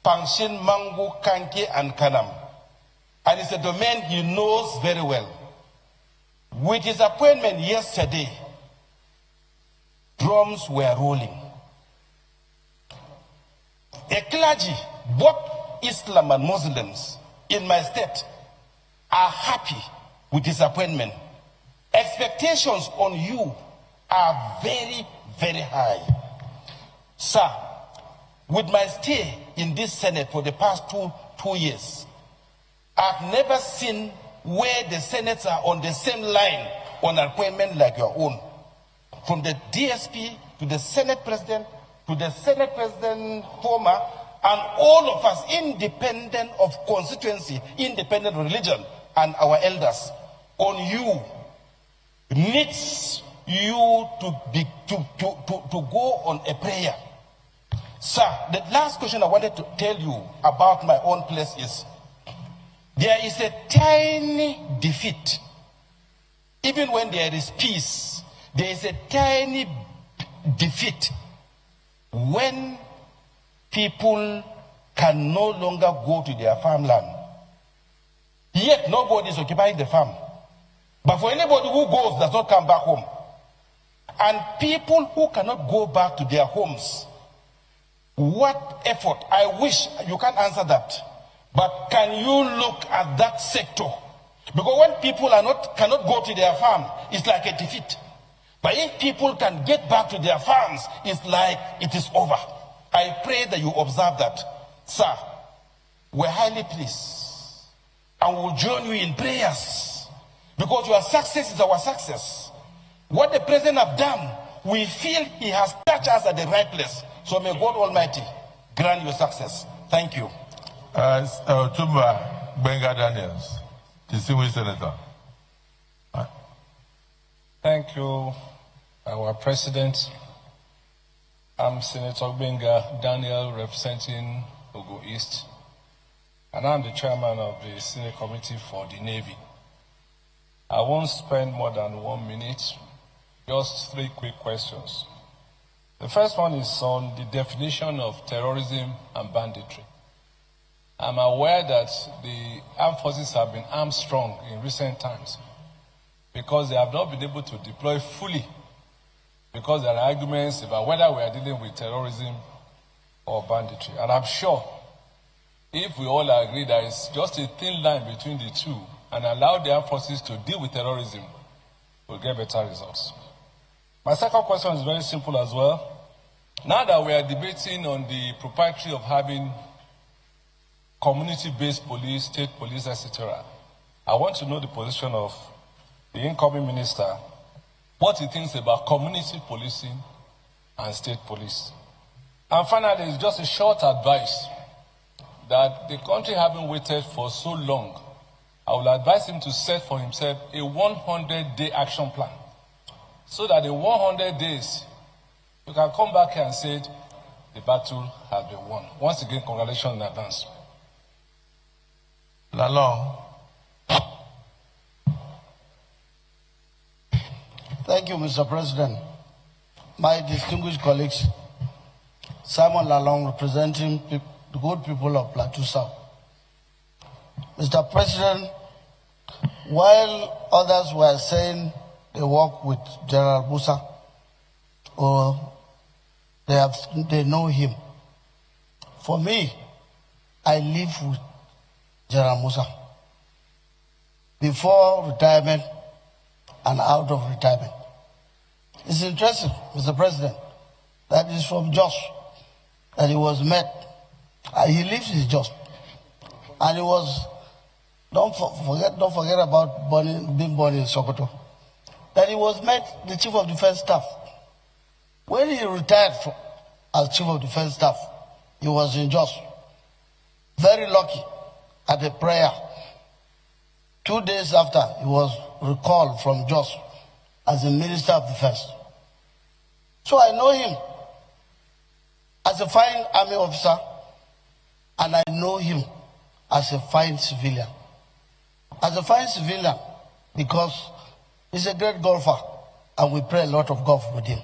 T: Pangshin, Mangu, Kanke, and Kanam. And it's a domain he knows very well. With his appointment yesterday, drums were rolling. A clergy, both Islam and Muslims in my state, are happy with his appointment. Expectations on you are very, very high. Sir, with my stay in this Senate for the past two years, I've never seen where the Senates are on the same line on appointment like your own. From the DSP to the Senate President to the Senate President former, and all of us, independent of constituency, independent of religion, and our elders, on you, needs you to go on a prayer. Sir, the last question I wanted to tell you about my own place is, there is a tiny defeat. Even when there is peace, there is a tiny defeat when people can no longer go to their farmland. Yet nobody is occupying the farm. But for anybody who goes, does not come back home. And people who cannot go back to their homes, what effort? I wish you can't answer that. But can you look at that sector? Because when people cannot go to their farm, it's like a defeat. But if people can get back to their farms, it's like it is over. I pray that you observe that. Sir, we're highly pleased. And we'll join you in prayers. Because your success is our success. What the president has done, we feel he has touched us at the right place. So may God Almighty grant you success. Thank you.
F: Tumba Benga Daniels, distinguished senator.
U: Thank you, our president. I'm Senator Benga Daniel, representing Ogun East, and I'm the chairman of the Senate Committee for the Navy. I won't spend more than 1 minute, just 3 quick questions. The first one is on the definition of terrorism and banditry. I'm aware that the armed forces have been armed strong in recent times because they have not been able to deploy fully, because there are arguments about whether we are dealing with terrorism or banditry. And I'm sure if we all agree there is just a thin line between the two and allow the armed forces to deal with terrorism, we'll get better results. My second question is very simple as well. Now that we are debating on the propriety of having community-based police, state police, etc., I want to know the position of the incoming minister, what he thinks about community policing and state police. And finally, it's just a short advice that the country having waited for so long, I will advise him to set for himself a 100-day action plan, so that in 100 days, you can come back here and say, the battle has been won. Once again, congratulations in advance.
F: Lalong.
V: Thank you, Mr. President. My distinguished colleagues, Simon Lalong, representing the good people of Plateau South. Mr. President, while others were saying they work with General Musa, or they know him, for me, I live with General Musa before retirement and out of retirement. It's interesting, Mr. President, that is from Jos that he was met. He lives in Jos, and he was. Don't forget about being born in Sokoto. That he was met the Chief of Defense Staff. When he retired as Chief of Defense Staff, he was in Jos. Very lucky at a prayer. 2 days after, he was recalled from Jos as the Minister of Defense. So I know him as a fine army officer, and I know him as a fine civilian. As a fine civilian, because he's a great golfer, and we play a lot of golf with him.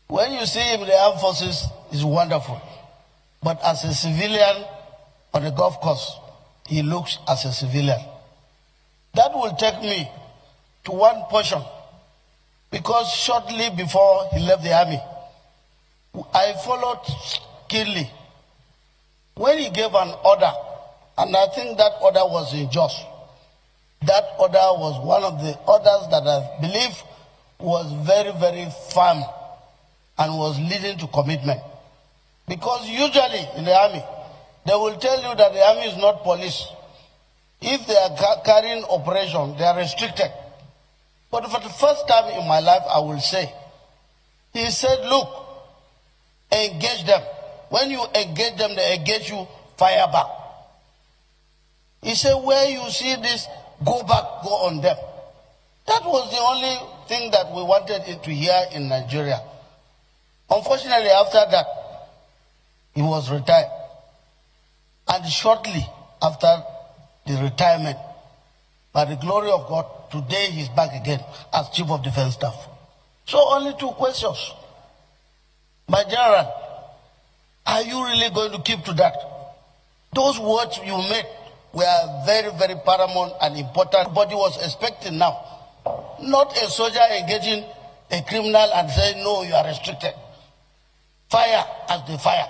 V: When you see him in the armed forces, it's wonderful. but as a civilian on the golf course, he looks as a civilian. That will take me to one portion, because shortly before he left the army, I followed keenly when he gave an order, and I think that order was unjust. That order was one of the orders that I believe was very, very firm and was leading to commitment. Because usually in the army, they will tell you that the army is not police. If they are carrying operation, they are restricted. But for the first time in my life, I will say, he said, look, engage them. When you engage them, they engage you, fire back. He said, where you see this, go back, go on them. That was the only thing that we wanted to hear in Nigeria. Unfortunately, after that, he was retired. And shortly after the retirement, by the glory of God, today he's back again as Chief of Defense Staff. So only two questions. My general, are you really going to keep to that? Those words you made were very, very paramount and important. Everybody was expecting now. Not a soldier engaging a criminal and saying, no, you are restricted. Fire as they fire.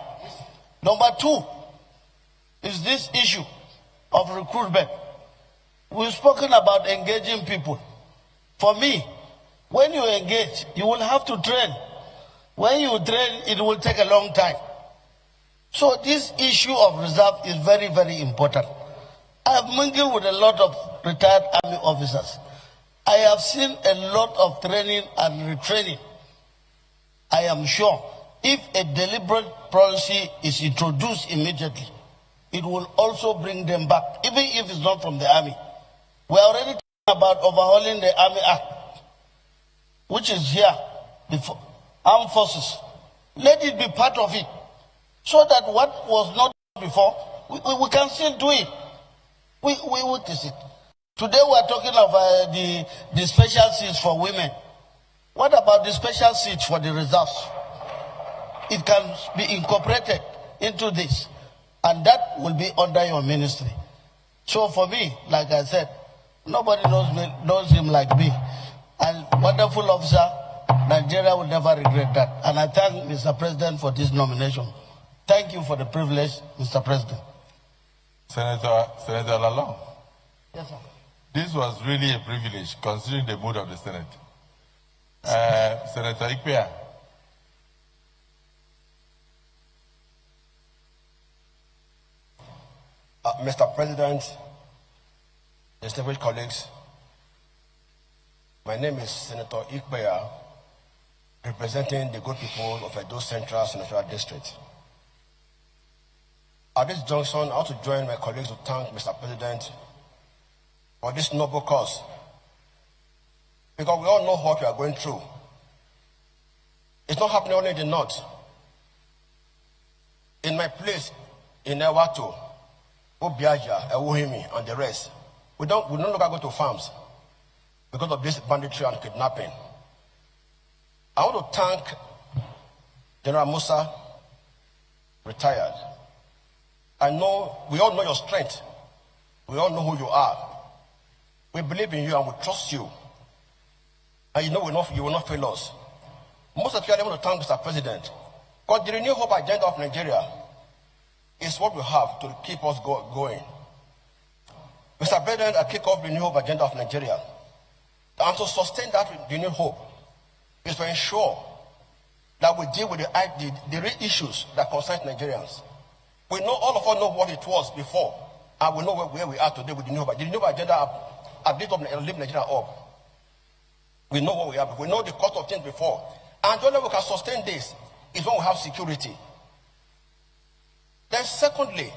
V: Number two is this issue of recruitment. We've spoken about engaging people. For me, when you engage, you will have to train. When you train, it will take a long time. So this issue of reserve is very, very important. I have mingled with a lot of retired army officers. I have seen a lot of training and retraining. I am sure if a deliberate policy is introduced immediately, it will also bring them back, even if it's not from the army. We are already talking about overhauling the Army Act, which is here, the armed forces. Let it be part of it, so that what was not before, we can still do it. We witness it. Today we are talking of the special seats for women. What about the special seats for the reserves? It can be incorporated into this, and that will be under your ministry. So for me, like I said, nobody knows him like me. And wonderful officer, Nigeria will never regret that. And I thank Mr. President for this nomination. Thank you for the privilege, Mr. President.
A: Senator Lalong.
V: Yes, sir.
A: This was really a privilege, considering the mood of the Senate. Senator Ikpea.
C: Mr. President, distinguished colleagues, my name is Senator Ikpea, representing the good people of Edo Central Senatorial District. At this junction, I want to join my colleagues to thank Mr. President for this noble cause, because we all know what we are going through. It's not happening only in the north. In my place in Ewato, Obiaja, Ewuhimi, and the rest, we no longer go to farms because of this banditry and kidnapping. I want to thank General Musa, retired. I know, we all know your strength. We all know who you are. We believe in you and we trust you. And you know you will not fail us. Most of you, I want to thank Mr. President, because the Renew Hope agenda of Nigeria is what we have to keep us going. Mr. President, I kick off the Renew Hope agenda of Nigeria. And to sustain that Renew Hope is to ensure that we deal with the real issues that concern Nigerians. We know, all of us know what it was before, and we know where we are today with the Renew Hope. The Renew Hope agenda have lift Nigeria up. We know what we are. We know the cost of things before. And the only way we can sustain this is when we have security. Then secondly,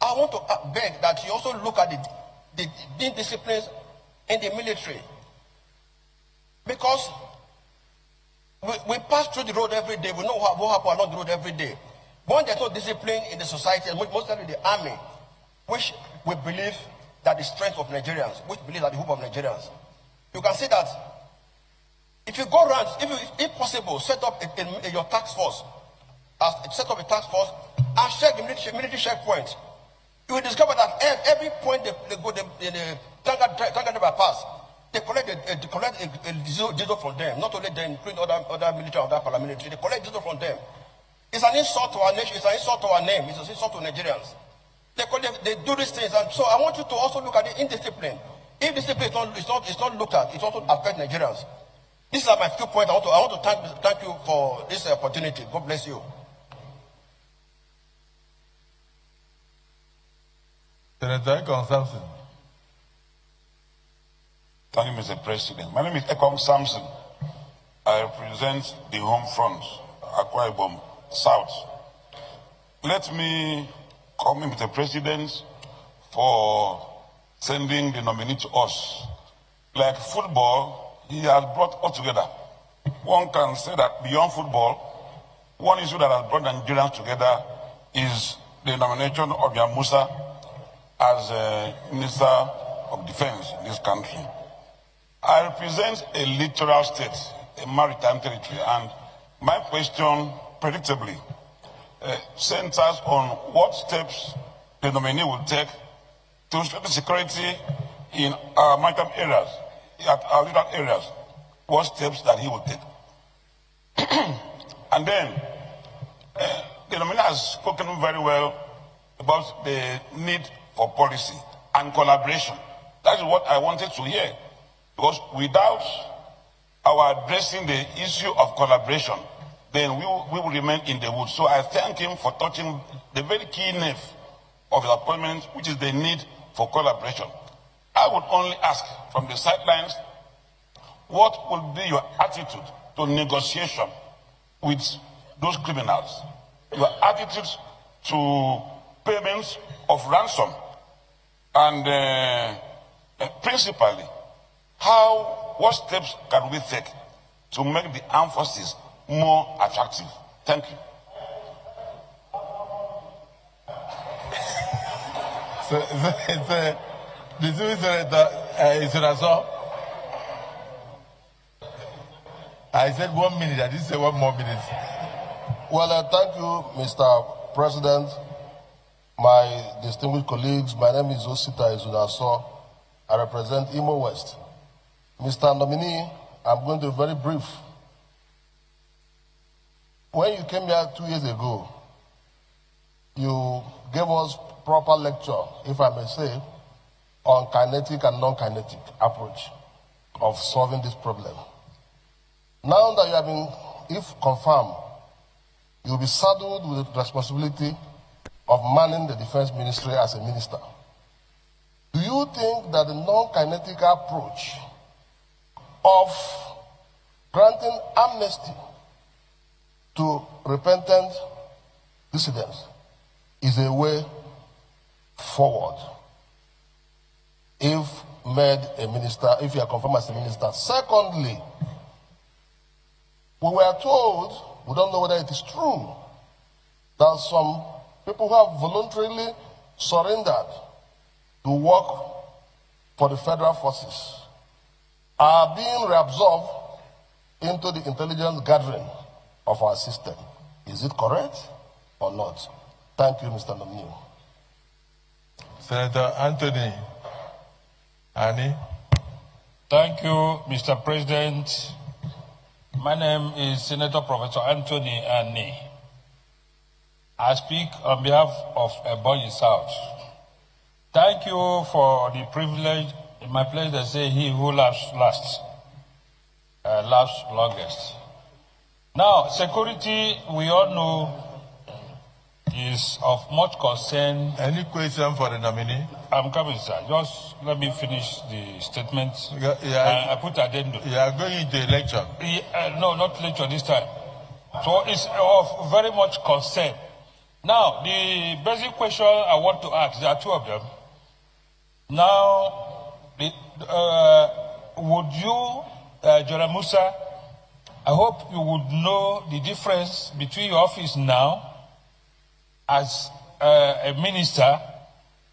C: I want to beg that you also look at the being disciplines in the military. Because we pass through the road every day. We know what happens along the road every day. But when there's no discipline in the society, and mostly the army, which we believe that the strength of Nigerians, which believe that the hope of Nigerians, you can see that if you go around, if possible, set up your task force set up a task force and check the military checkpoint. You will discover that every point they go, the tanker driver pass, they collect a diesel from them. Not only them, including other military, other paramilitary. They collect diesel from them. It's an insult to our nation. It's an insult to our name. It's an insult to Nigerians. They do these things, and so I want you to also look at the indiscipline. If discipline is not looked at, it also affects Nigerians. These are my few points. I want to thank you for this opportunity. God bless you.
D: Senator Ekong Samson.
E: Thank you, Mr. President. My name is Ekong Samson. I represent the home front, Akwa Ibom South. Let me commend Mr. President for sending the nominee to us. Like football, he has brought us together. One can say that beyond football, one issue that has brought Nigerians together is the nomination of Musa as Minister of Defense in this country. I represent a littoral state, a maritime territory, and my question, predictably, centers on what steps the nominee will take to strengthen security in our maritime areas, at our littoral areas. What steps that he will take. And then, the nominee has spoken very well about the need for policy and collaboration. That is what I wanted to hear. Because without our addressing the issue of collaboration, then we will remain in the woods. So I thank him for touching the very key nerve of his appointment, which is the need for collaboration. I would only ask from the sidelines, what will be your attitude to negotiation with those criminals? Your attitude to payments of ransom? And principally, what steps can we take to make the armed forces more attractive? Thank you.
D: I said 1 minute, I didn't say 1 more minute.
I: Well, thank you, Mr. President. My distinguished colleagues, my name is Osita Izunaso. I represent Imo West. Mr. Nominee, I'm going to be very brief. When you came here 2 years ago, you gave us proper lecture, if I may say, on kinetic and non-kinetic approach of solving this problem. Now that you have been, if confirmed, you'll be saddled with the responsibility of manning the defense ministry as a minister. Do you think that the non-kinetic approach of granting amnesty to repentant dissidents is a way forward if made a minister, if you are confirmed as a minister? Secondly, we were told, we don't know whether it is true, that some people who have voluntarily surrendered to work for the federal forces are being reabsorbed into the intelligence gathering of our system. Is it correct or not? Thank you, Mr. Nominee.
D: Senator Anthony Ani.
K: Thank you, Mr. President. My name is Senator Professor Anthony Ani. I speak on behalf of Ebonyi South. Thank you for the privilege. In my place, they say he who laughs last, laughs longest. Now, security, we all know, is of much concern.
D: Any question for the nominee?
K: I'm coming, sir. Just let me finish the statement. I put addendum.
D: You are going into a lecture?
K: No, not lecture this time. So it's of very much concern. Now, the basic question I want to ask, there are two of them. Now, would you, General Musa, I hope you would know the difference between your office now as a minister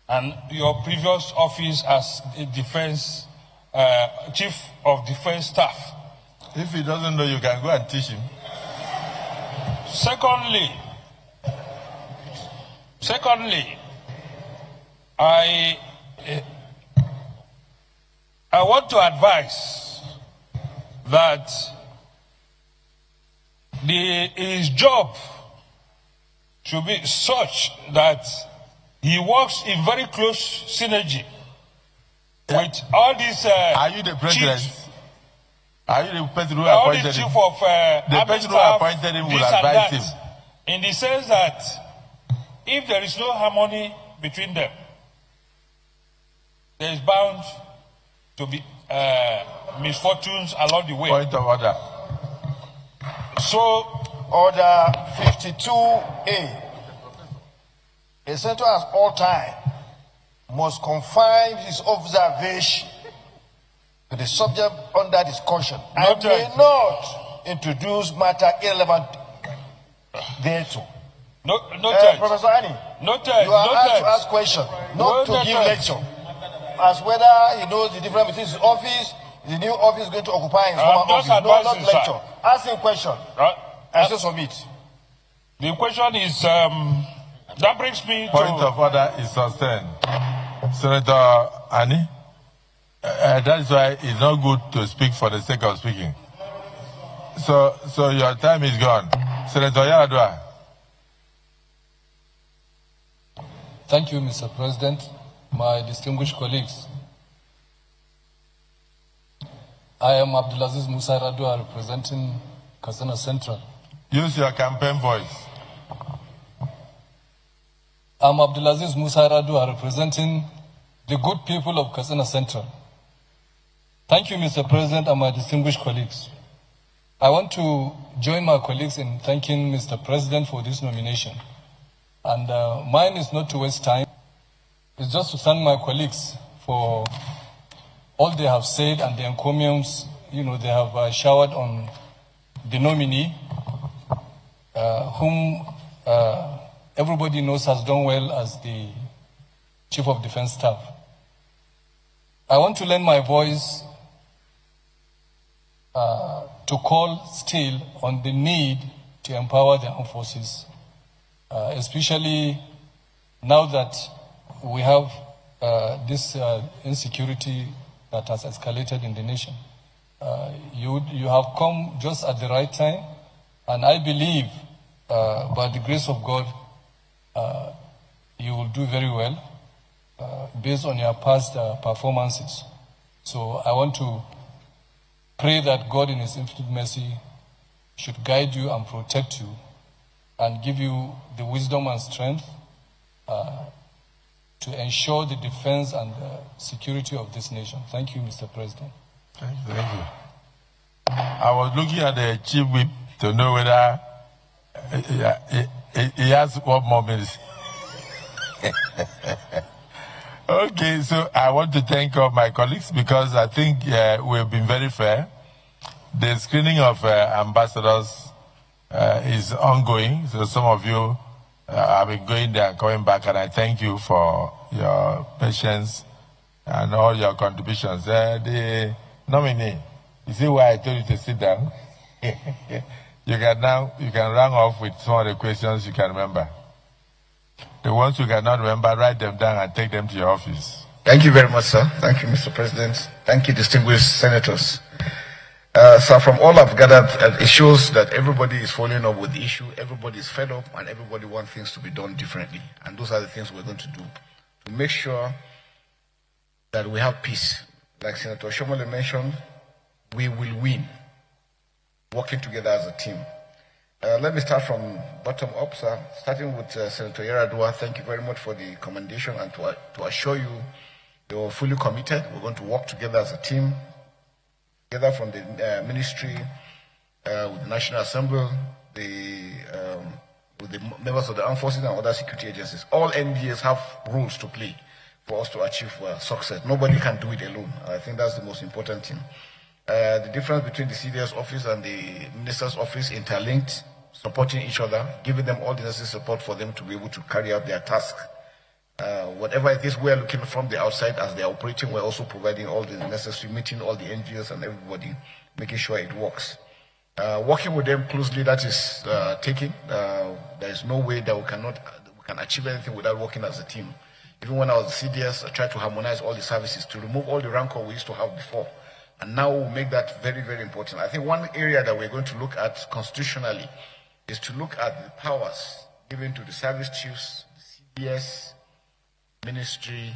K: and your previous office as a defense, chief of defense staff.
D: If he doesn't know, you can go and teach him.
K: Secondly,
U: Secondly, I want to advise that his job should be such that he works in very close synergy with all these.
D: Are you the president?
U: Chiefs,
D: are you the person who
U: all
D: appointed
U: the
D: him?
U: chief of
D: The person who appointed him will advise him.
U: in the sense that if there is no harmony between them, there is bound to be misfortunes along the way.
D: Point of order.
U: So,
S: Order 52A. A senator at all time must confine his observation to the subject under discussion and may not introduce matter irrelevant thereto. Professor Annie, you are asked to ask questions, not to give lecture, as whether he knows the difference between his office, the new office going to occupy his former office. No, not lecture. Ask him question. And so submit.
U: The question is, that brings me to...
D: Point of order is sustained. Senator Annie, that is why it's not good to speak for the sake of speaking. So your time is gone. Senator Yaradua.
U: Thank you, Mr. President, my distinguished colleagues. I am Abdulaziz Musa Radua, representing Katsina Central.
D: Use your campaign voice.
U: I'm Abdulaziz Musa Radua, representing the good people of Katsina Central. Thank you, Mr. President, and my distinguished colleagues. I want to join my colleagues in thanking Mr. President for this nomination. And mine is not to waste time. It's just to thank my colleagues for all they have said and the encomiums, they have showered on the nominee, whom everybody knows has done well as the Chief of Defense Staff. I want to lend my voice to call still on the need to empower the armed forces, especially now that we have this insecurity that has escalated in the nation. You have come just at the right time, and I believe by the grace of God, you will do very well based on your past performances. So I want to pray that God in His infinite mercy should guide you and protect you and give you the wisdom and strength to ensure the defense and security of this nation. Thank you, Mr. President.
D: Thank you. I was looking at the chief whip to know whether he has 1 more minute. Okay, so I want to thank all my colleagues because I think we've been very fair. The screening of ambassadors is ongoing, so some of you have been going there and coming back, and I thank you for your patience and all your contributions. The nominee, you see why I told you to sit down? You can run off with some of the questions you can remember. The ones you cannot remember, write them down and take them to your office.
B: Thank you very much, sir. Thank you, Mr. President. Thank you, distinguished senators. So from all I've gathered, it shows that everybody is following up with the issue, everybody is fed up, and everybody wants things to be done differently. And those are the things we're going to do to make sure that we have peace. Like Senator Shomole mentioned, we will win, working together as a team. Let me start from bottom up, sir. Starting with Senator Yaradua, thank you very much for the commendation and to assure you you're fully committed. We're going to work together as a team, together from the ministry, with the National Assembly, with the members of the armed forces and other security agencies. All NDAs have roles to play for us to achieve success. Nobody can do it alone. I think that's the most important thing. The difference between the CDS office and the minister's office interlinked, supporting each other, giving them all the necessary support for them to be able to carry out their task. Whatever it is we're looking from the outside as they're operating, we're also providing all the necessary, meeting all the NGOs and everybody, making sure it works. Working with them closely, that is taking. There is no way that we we can achieve anything without working as a team. Even when I was CDS, I tried to harmonize all the services to remove all the rancor we used to have before. And now we'll make that very, very important. I think one area that we're going to look at constitutionally is to look at the powers given to the service chiefs, the CDS, ministry.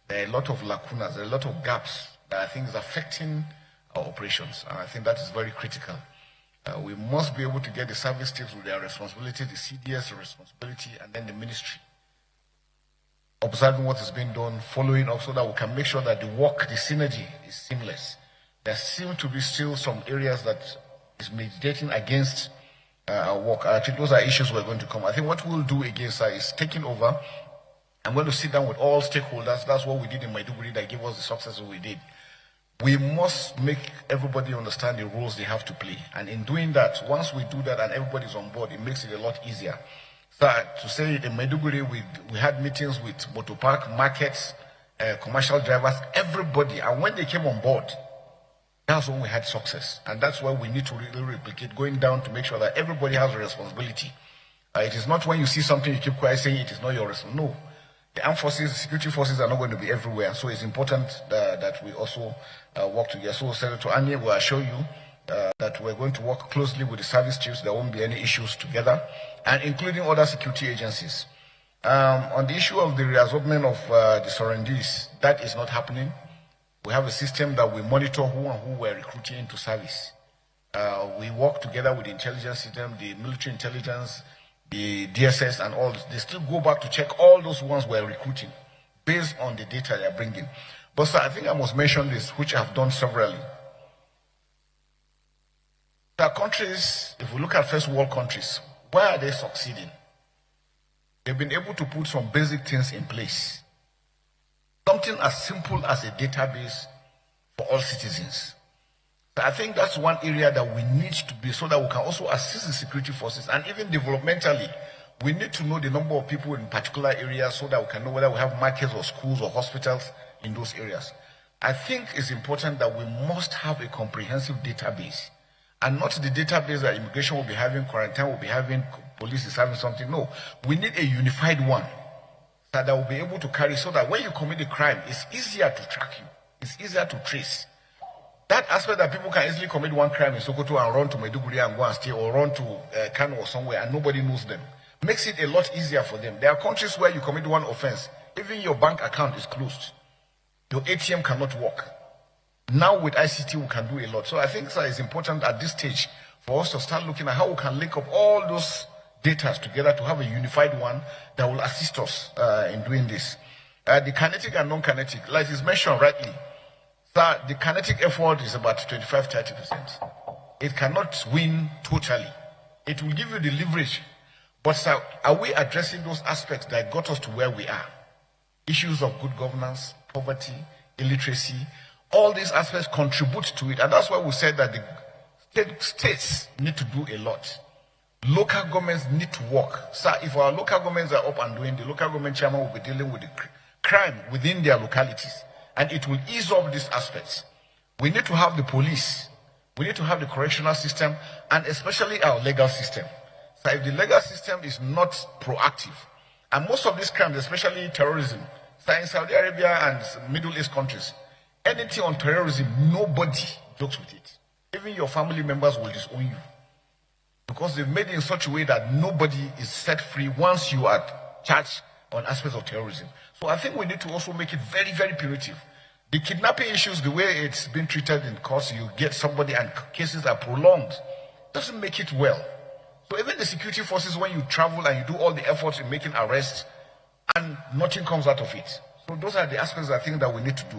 B: There are a lot of lacunas, there are a lot of gaps that I think is affecting our operations. And I think that is very critical. We must be able to get the service chiefs with their responsibility, the CDS responsibility, and then the ministry. Observing what is being done, following up so that we can make sure that the work, the synergy is seamless. There seem to be still some areas that is meditating against our work. I think those are issues we're going to come. I think what we'll do again, sir, is taking over. I'm going to sit down with all stakeholders. That's what we did in Maiduguri that gave us the success we did. We must make everybody understand the roles they have to play. And in doing that, once we do that and everybody's on board, it makes it a lot easier. So to say in Maiduguri, we had meetings with motor park, markets, commercial drivers, everybody. And when they came on board, that's when we had success. And that's why we need to really replicate, going down to make sure that everybody has a responsibility. It is not when you see something, you keep quiet saying it is not your responsibility. No. The armed forces, the security forces are not going to be everywhere. So it's important that we also work together. So Senator Anye will assure you that we're going to work closely with the service chiefs. There won't be any issues together, and including other security agencies. On the issue of the reabsorbment of the surrendees, that is not happening. We have a system that we monitor who and who we're recruiting into service. We work together with the intelligence system, the military intelligence, the DSS and all this. They still go back to check all those ones we're recruiting based on the data they're bringing. But sir, I think I must mention this, which I've done severally. There are countries, if we look at first world countries, where are they succeeding? They've been able to put some basic things in place. Something as simple as a database for all citizens. So I think that's one area that we need to be, so that we can also assist the security forces. And even developmentally, we need to know the number of people in particular areas so that we can know whether we have markets or schools or hospitals in those areas. I think it's important that we must have a comprehensive database. And not the database that immigration will be having, quarantine will be having, police is having something. No, we need a unified one that will be able to carry, so that when you commit a crime, it's easier to track you. It's easier to trace. That aspect that people can easily commit one crime in Sokoto and run to Maiduguri and go and stay, or run to Kano or somewhere and nobody knows them, makes it a lot easier for them. There are countries where you commit one offense, even your bank account is closed. Your ATM cannot work. Now with ICT, we can do a lot. So I think it's important at this stage for us to start looking at how we can link up all those data together to have a unified one that will assist us in doing this. The kinetic and non-kinetic, like is mentioned rightly, sir, the kinetic effort is about 25-30%. It cannot win totally. It will give you the leverage. But sir, are we addressing those aspects that got us to where we are? Issues of good governance, poverty, illiteracy, all these aspects contribute to it. And that's why we said that the states need to do a lot. Local governments need to work. Sir, if our local governments are up and doing, the local government chairman will be dealing with the crime within their localities. And it will ease up these aspects. We need to have the police. We need to have the correctional system, and especially our legal system. So if the legal system is not proactive, and most of these crimes, especially terrorism, so in Saudi Arabia and Middle East countries, anything on terrorism, nobody jokes with it. Even your family members will disown you. Because they've made it in such a way that nobody is set free once you are charged on aspects of terrorism. So I think we need to also make it very, very punitive. The kidnapping issues, the way it's been treated in courts, you get somebody and cases are prolonged, doesn't make it well. So even the security forces, when you travel and you do all the efforts in making arrests, and nothing comes out of it. So those are the aspects I think that we need to do.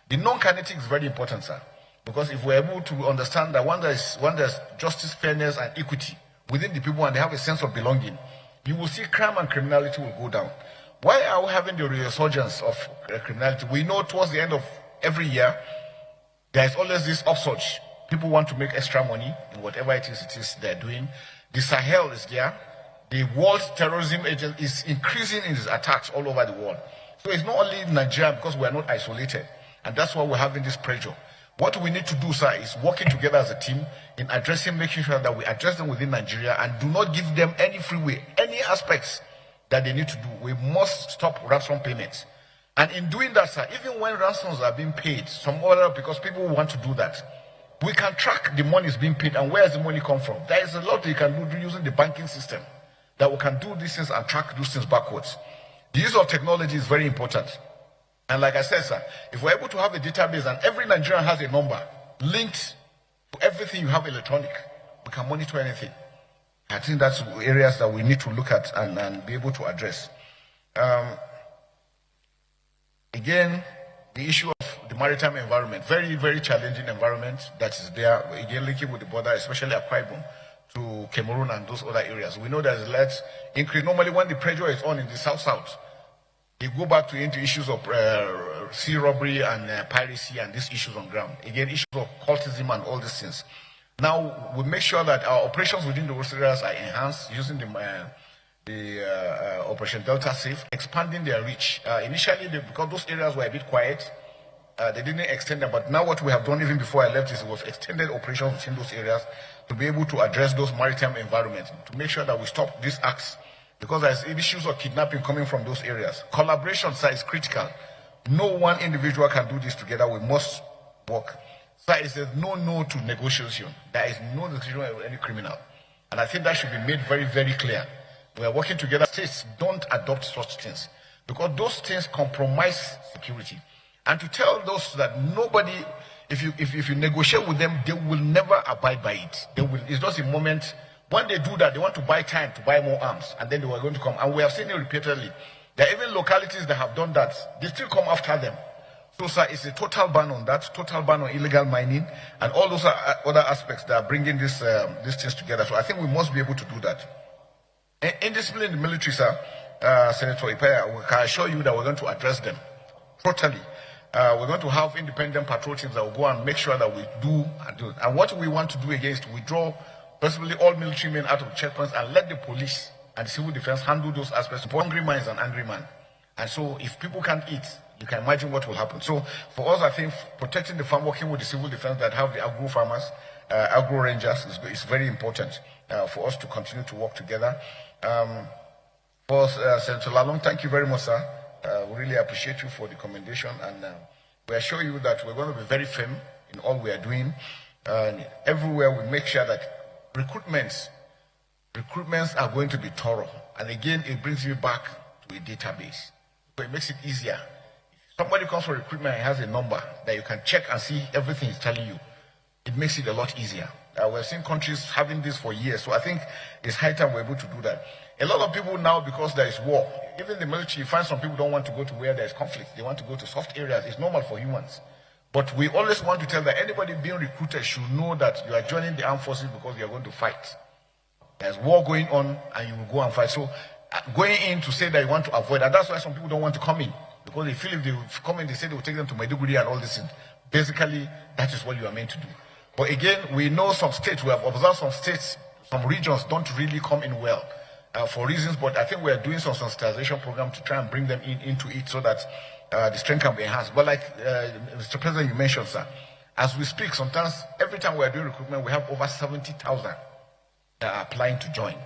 B: The non-kinetic is very important, sir. Because if we're able to understand that when there's justice, fairness, and equity within the people, and they have a sense of belonging, you will see crime and criminality will go down. Why are we having the resurgence of criminality? We know towards the end of every year, there is always this upsurge. People want to make extra money in whatever it is they're doing. The Sahel is there. The world terrorism agent is increasing in its attacks all over the world. So it's not only Nigeria, because we are not isolated. And that's why we're having this pressure. What we need to do, sir, is working together as a team in addressing, making sure that we address them within Nigeria and do not give them any freeway, any aspects that they need to do. We must stop ransom payments. And in doing that, sir, even when ransoms are being paid, because people want to do that, we can track the money is being paid and where does the money come from. There is a lot you can do using the banking system that we can do these things and track those things backwards. The use of technology is very important. And like I said, sir, if we're able to have a database and every Nigerian has a number linked to everything you have electronic, we can monitor anything. I think that's areas that we need to look at and be able to address. Again, the issue of the maritime environment, very, very challenging environment that is there, again, linking with the border, especially Akwa Ibom to Cameroon and those other areas. We know there's a large increase. Normally, when the pressure is on in the south-south, they go back into issues of sea robbery and piracy and these issues on ground. Again, issues of cultism and all these things. Now, we make sure that our operations within those areas are enhanced using the Operation Delta Safe, expanding their reach. Initially, because those areas were a bit quiet, they didn't extend them. But now what we have done even before I left is we've extended operations within those areas to be able to address those maritime environments, to make sure that we stop these acts. Because there's issues of kidnapping coming from those areas. Collaboration, sir, is critical. No one individual can do this together. We must work. Sir, it says no to negotiation. There is no negotiation with any criminal. And I think that should be made very, very clear. We are working together. States don't adopt such things because those things compromise security. And to tell those that nobody, if you negotiate with them, they will never abide by it. It's just a moment. When they do that, they want to buy time to buy more arms, and then they were going to come. And we have seen it repeatedly. There are even localities that have done that. They still come after them. So, sir, it's a total ban on that, total ban on illegal mining, and all those other aspects that are bringing these things together. So I think we must be able to do that. Indiscipline in the military, sir, Senator Ipaya, we can assure you that we're going to address them totally. We're going to have independent patrol teams that will go and make sure that we do and do. And what we want to do again is to withdraw possibly all military men out of checkpoints and let the police and civil defense handle those aspects. Hungry man is an angry man. And so if people can't eat, you can imagine what will happen. So for us, I think protecting the farm, working with the civil defense that have the agro farmers, agro rangers is very important for us to continue to work together. For Senator Lalong, thank you very much, sir. We really appreciate you for the commendation, and we assure you that we're going to be very firm in all we are doing. Everywhere we make sure that recruitments are going to be thorough. And again, it brings you back to a database. So it makes it easier. If somebody comes for recruitment and has a number that you can check and see everything is telling you, it makes it a lot easier. We've seen countries having this for years, so I think it's high time we're able to do that. A lot of people now, because there is war, even the military, you find some people don't want to go to where there is conflict. They want to go to soft areas. It's normal for humans. But we always want to tell that anybody being recruited should know that you are joining the armed forces because you are going to fight. There's war going on and you will go and fight. So going in to say that you want to avoid, and that's why some people don't want to come in. Because they feel if they come in, they say they will take them to Maiduguri and all this thing. Basically, that is what you are meant to do. But again, we know some states, we have observed some states, some regions don't really come in well for reasons, but I think we are doing some sensitization program to try and bring them into it so that the strength can be enhanced. But like Mr. President, you mentioned, sir, as we speak, sometimes every time we are doing recruitment, we have over 70,000 that are applying to join.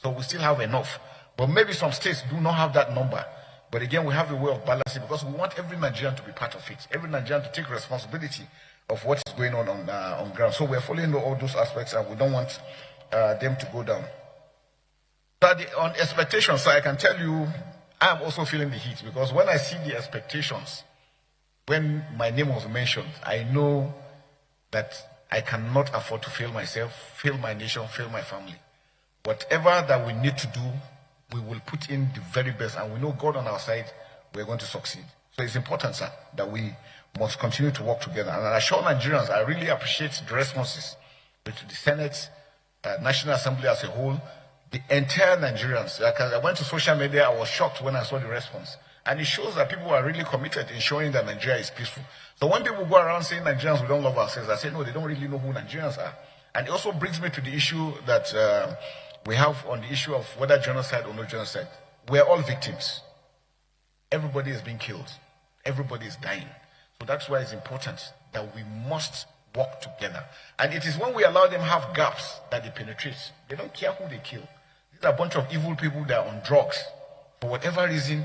B: So we still have enough. But maybe some states do not have that number. But again, we have a way of balancing because we want every Nigerian to be part of it, every Nigerian to take responsibility of what is going on ground. So we're following all those aspects and we don't want them to go down. But on expectations, so I can tell you, I'm also feeling the heat because when I see the expectations, when my name was mentioned, I know that I cannot afford to fail myself, fail my nation, fail my family. Whatever that we need to do, we will put in the very best, and we know God on our side, we're going to succeed. So it's important, sir, that we must continue to work together. And I assure Nigerians, I really appreciate the responses to the Senate, National Assembly as a whole, the entire Nigerians. Like I went to social media, I was shocked when I saw the response. And it shows that people are really committed in showing that Nigeria is peaceful. So when people go around saying Nigerians, we don't love ourselves, I say, no, they don't really know who Nigerians are. And it also brings me to the issue that we have on the issue of whether genocide or no genocide. We are all victims. Everybody is being killed. Everybody is dying. So that's why it's important that we must work together. And it is when we allow them have gaps that they penetrate. They don't care who they kill. These are a bunch of evil people that are on drugs. For whatever reason,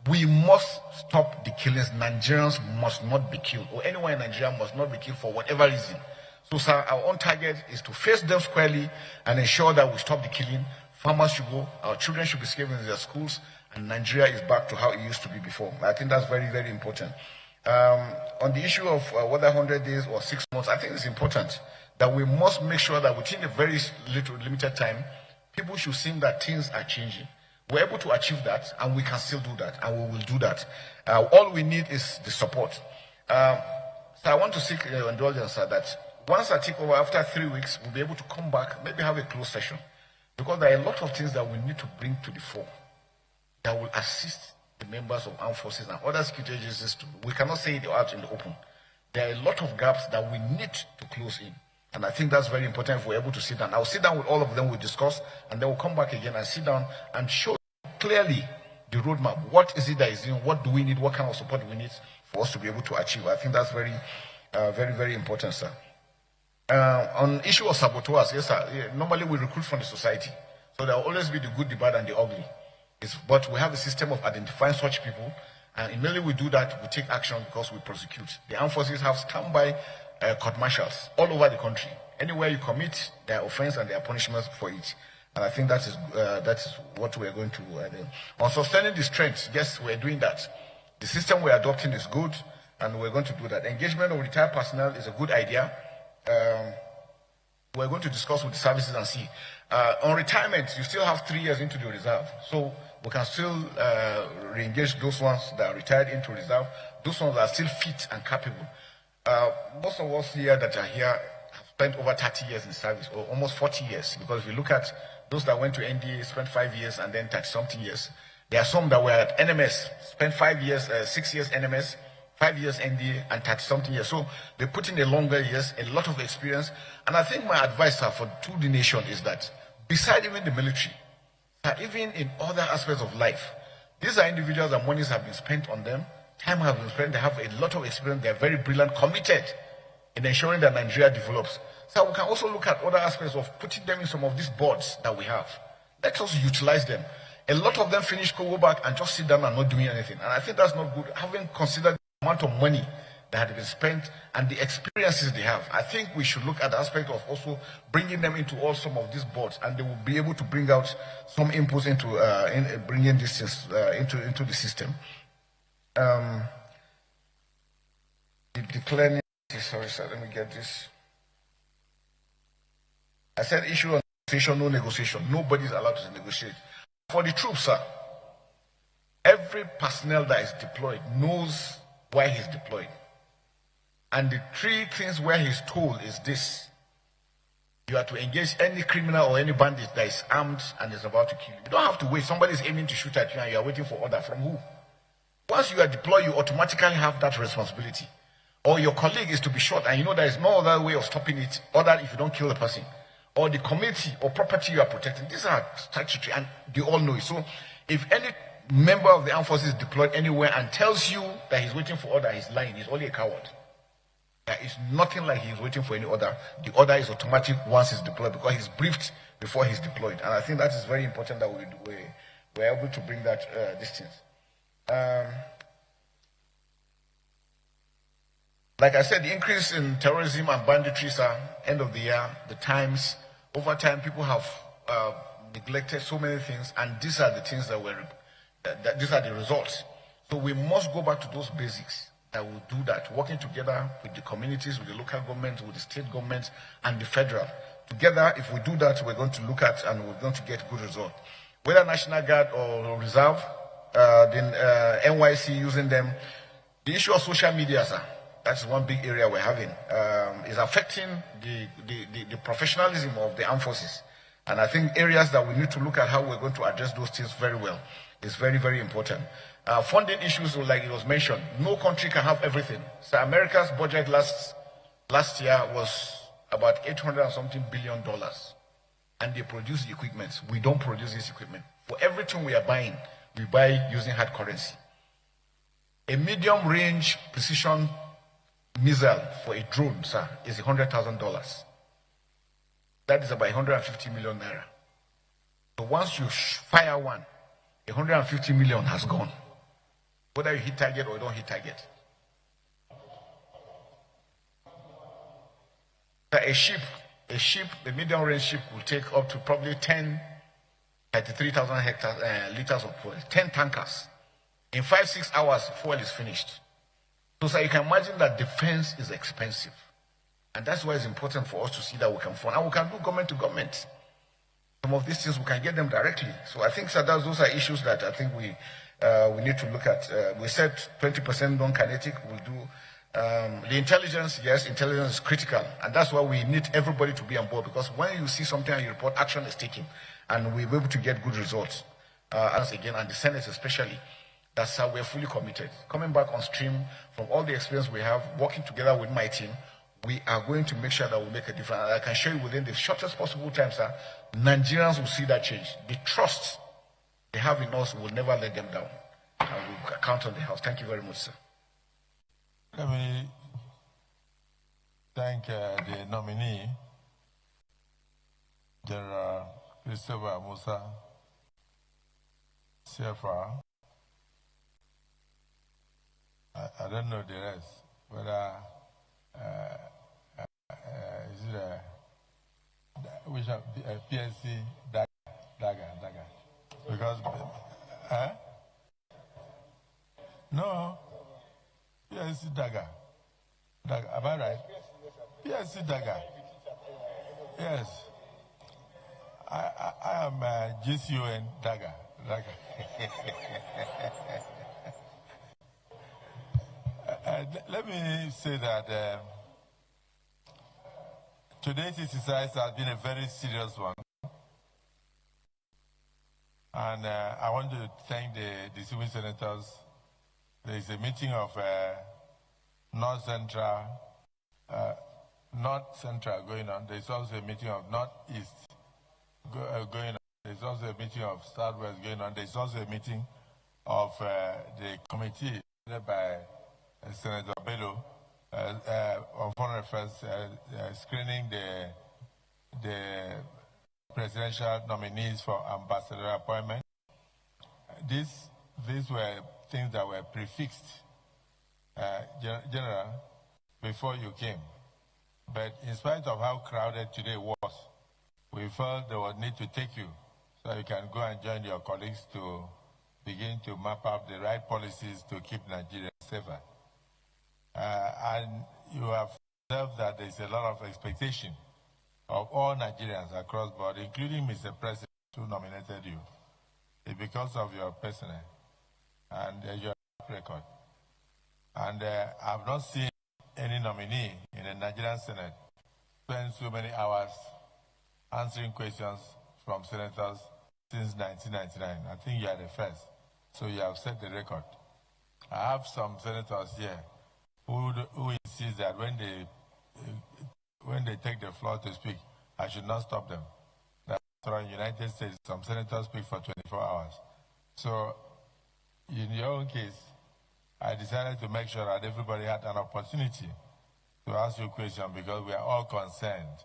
B: we must stop the killings. Nigerians must not be killed, or anyone in Nigeria must not be killed for whatever reason. So, sir, our own target is to face them squarely and ensure that we stop the killing. Farmers should go, our children should be safe in their schools, and Nigeria is back to how it used to be before. I think that's very, very important. On the issue of whether 100 days or 6 months, I think it's important that we must make sure that within a very limited time, people should see that things are changing. We're able to achieve that, and we can still do that, and we will do that. All we need is the support. So I want to seek indulgence that once I take over after 3 weeks, we'll be able to come back, maybe have a closed session, because there are a lot of things that we need to bring to the fore that will assist the members of armed forces and other security agencies. We cannot say it out in the open. There are a lot of gaps that we need to close in. And I think that's very important if we're able to sit down. I'll sit down with all of them, we'll discuss, and then we'll come back again and sit down and show clearly the roadmap. What is it that is in? What do we need? What kind of support do we need for us to be able to achieve? I think that's very, very important, sir. On issue of saboteurs, yes, sir. Normally we recruit from the society. So there will always be the good, the bad, and the ugly. But we have a system of identifying such people, and immediately we do that, we take action because we prosecute. The armed forces have standby court martials all over the country. Anywhere you commit, there are offense and there are punishments for it. And I think that is what we are going to do. On sustaining the strength, yes, we're doing that. The system we're adopting is good, and we're going to do that. Engagement of retired personnel is a good idea. We're going to discuss with the services and see. On retirement, you still have 3 years into the reserve. So we can still re-engage those ones that are retired into reserve, those ones that are still fit and capable. Most of us here that are here have spent over 30 years in service, or almost 40 years, because if you look at those that went to NDA, spent 5 years and then 30-something years. There are some that were at NMS, spent 5 years, 6 years NMS, 5 years NDA, and 30-something years. So they put in a longer years, a lot of experience. And I think my advice to the nation is that, beside even the military, even in other aspects of life, these are individuals that monies have been spent on them, time has been spent, they have a lot of experience, they are very brilliant, committed in ensuring that Nigeria develops. So we can also look at other aspects of putting them in some of these boards that we have. Let us utilize them. A lot of them finish, go back and just sit down and not doing anything. And I think that's not good. Having considered the amount of money that had been spent and the experiences they have, I think we should look at the aspect of also bringing them into all some of these boards, and they will be able to bring out some inputs into bringing these things into the system. Declaring, sorry, sir, let me get this. I said issue on negotiation, no negotiation. Nobody is allowed to negotiate. For the troops, sir, every personnel that is deployed knows why he's deployed. And the 3 things where he's told is this: you are to engage any criminal or any bandit that is armed and is about to kill you. You don't have to wait. Somebody is aiming to shoot at you and you are waiting for order from who? Once you are deployed, you automatically have that responsibility. Or your colleague is to be shot and you know there is no other way of stopping it other if you don't kill the person. Or the community or property you are protecting. These are statutory and they all know it. So if any member of the armed forces is deployed anywhere and tells you that he's waiting for order, he's lying. He's only a coward. There is nothing like he's waiting for any order. The order is automatic once he's deployed because he's briefed before he's deployed. And I think that is very important that we're able to bring that distance. Like I said, the increase in terrorism and banditry, sir, end of the year, the times, over time, people have neglected so many things, and these are the things these are the results. So we must go back to those basics that will do that, working together with the communities, with the local government, with the state government, and the federal. Together, if we do that, we're going to look at and we're going to get good results. Whether National Guard or Reserve, then NYC using them, the issue of social media, sir, that's one big area we're having, is affecting the professionalism of the armed forces. And I think areas that we need to look at how we're going to address those things very well is very, very important. Funding issues, like it was mentioned, no country can have everything. So America's budget last year was about $800-something billion. And they produce the equipment. We don't produce this equipment. For everything we are buying, we buy using hard currency. A medium-range precision missile for a drone, sir, is $100,000. That is about 150 million naira. So once you fire one, 150 million has gone. Whether you hit target or you don't hit target. A ship, the medium range ship will take up to probably 33,000 liters of fuel, 10 tankers. In 5-6 hours, fuel is finished. So you can imagine that defense is expensive. And that's why it's important for us to see that we can fund. And we can do government to government. Some of these things, we can get them directly. So I think those are issues that I think we need to look at. We said 20% non-kinetic. We'll do the intelligence. Yes, intelligence is critical. And that's why we need everybody to be on board. Because when you see something and you report, action is taken. And we're able to get good results. Again, and the Senate especially. That's how we're fully committed. Coming back on stream from all the experience we have, working together with my team, we are going to make sure that we make a difference. And I can show you within the shortest possible time, sir, Nigerians will see that change. The trust they have in us will never let them down. And we'll count on the House. Thank you very much, sir.
D: Let me thank the nominee, General Christopher Musa, CFR. I don't know the rest, whether is it which of PSC Daga. Because no, PSC Daga. Am I right? PSC Daga. Yes. I am GCON Daga. Let me say that today's exercise has been a very serious one. And I want to thank the distinguished senators. There is a meeting of North Central going on. There is also a meeting of Northeast going on. There is also a meeting of Southwest going on. There is also a meeting of the committee led by Senator Bello on foreign affairs screening the presidential nominees for ambassadorial appointment. These were things that were prefixed, General, before you came. But in spite of how crowded today was, we felt there was need to take you so you can go and join your colleagues to begin to map out the right policies to keep Nigeria safer. And you have observed that there is a lot of expectation of all Nigerians across the board, including Mr. President, who nominated you. It's because of your personal and your record. And I've not seen any nominee in the Nigerian Senate spend so many hours answering questions from senators since 1999. I think you are the first. So you have set the record. I have some senators here who insist that when they take the floor to speak, I should not stop them. That's why in the United States, some senators speak for 24 hours. So in your own case, I decided to make sure that everybody had an opportunity to ask you a question because we are all concerned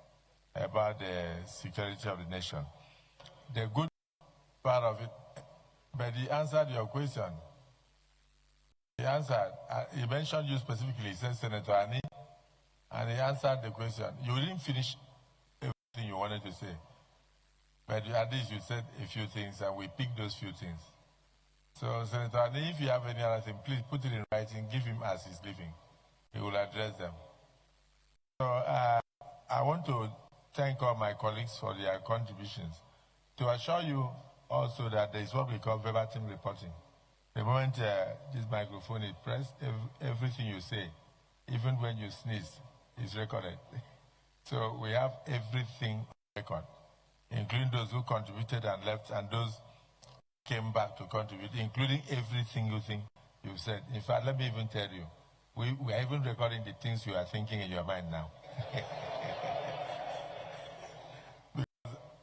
D: about the security of the nation. The good part of it, but he answered your question. He answered, he mentioned you specifically, he said Senator Ani, and he answered the question. You didn't finish everything you wanted to say, but at least you said a few things, and we picked those few things. So, Senator Ani, if you have any other thing, please put it in writing, give him as he's leaving. He will address them. So, I want to thank all my colleagues for their contributions. To assure you also that there is what we call verbatim reporting. The moment this microphone is pressed, everything you say, even when you sneeze, is recorded. So we have everything on record, including those who contributed and left, and those who came back to contribute, including every single thing you've said. In fact, let me even tell you, we are even recording the things you are thinking in your mind now.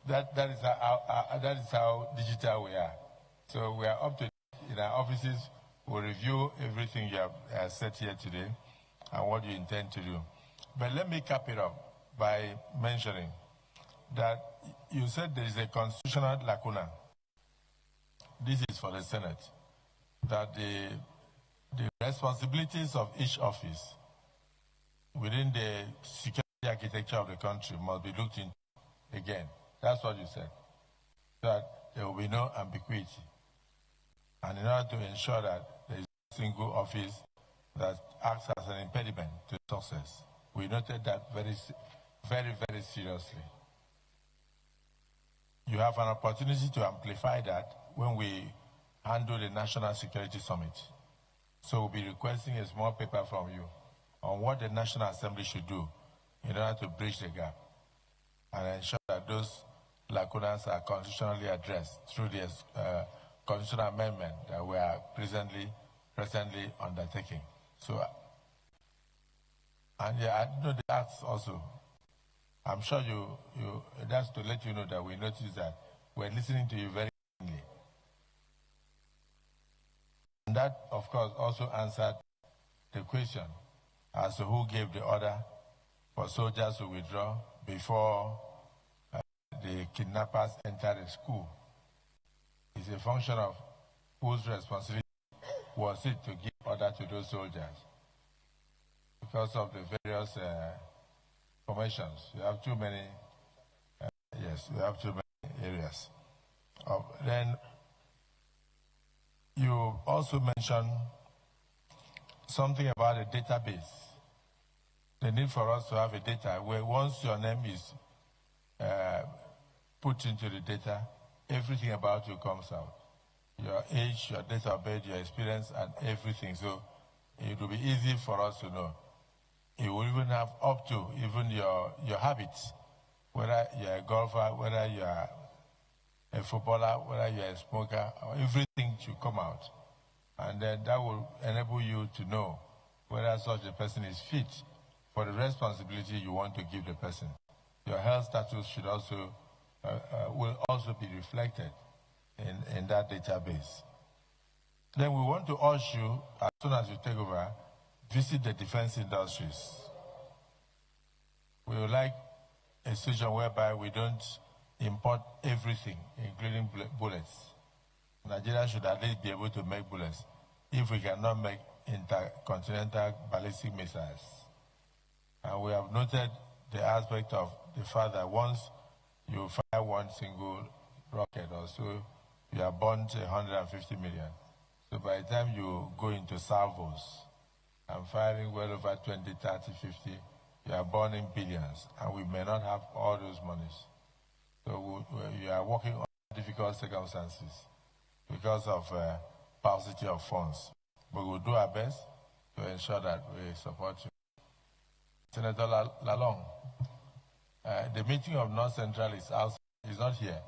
D: That is how digital we are. So we are up to in our offices. We'll review everything you have said here today and what you intend to do. But let me cap it up by mentioning that you said there is a constitutional lacuna this is for the Senate, that the responsibilities of each office within the security architecture of the country must be looked into again. That's what you said. That there will be no ambiguity. And in order to ensure that there is a single office that acts as an impediment to success, we noted that very, very seriously. You have an opportunity to amplify that when we handle the National Security Summit. So we'll be requesting a small paper from you on what the National Assembly should do in order to bridge the gap and ensure that those lacunas are constitutionally addressed through the constitutional amendment that we are presently undertaking. So, and yeah, I know the acts also. I'm sure that's to let you know that we noticed that we're listening to you very keenly. And that, of course, also answered the question as to who gave the order for soldiers to withdraw before the kidnappers entered the school. It's a function of whose responsibility was it to give order to those soldiers. Because of the various formations, you have too many, yes, you have too many areas. Then you also mentioned something about a database. The need for us to have a data where once your name is put into the data, everything about you comes out. Your age, your date of birth, your experience, and everything. So it will be easy for us to know. It will even have up to even your habits, whether you're a golfer, whether you're a footballer, whether you're a smoker, everything should come out. And then that will enable you to know whether such a person is fit for the responsibility you want to give the person. Your health status should also will also be reflected in that database. Then we want to urge you, as soon as you take over, visit the defense industries. We would like a situation whereby we don't import everything, including bullets. Nigeria should at least be able to make bullets if we cannot make intercontinental ballistic missiles. And we have noted the aspect of the fact that once you fire one single rocket or so, you are burnt 150 million. So by the time you go into salvos and firing well over 20, 30, 50, you are burning billions, and we may not have all those monies. So we are working on difficult circumstances because of paucity of funds. But we'll do our best to ensure that we support you. Senator Lalong, the meeting of North Central is not here.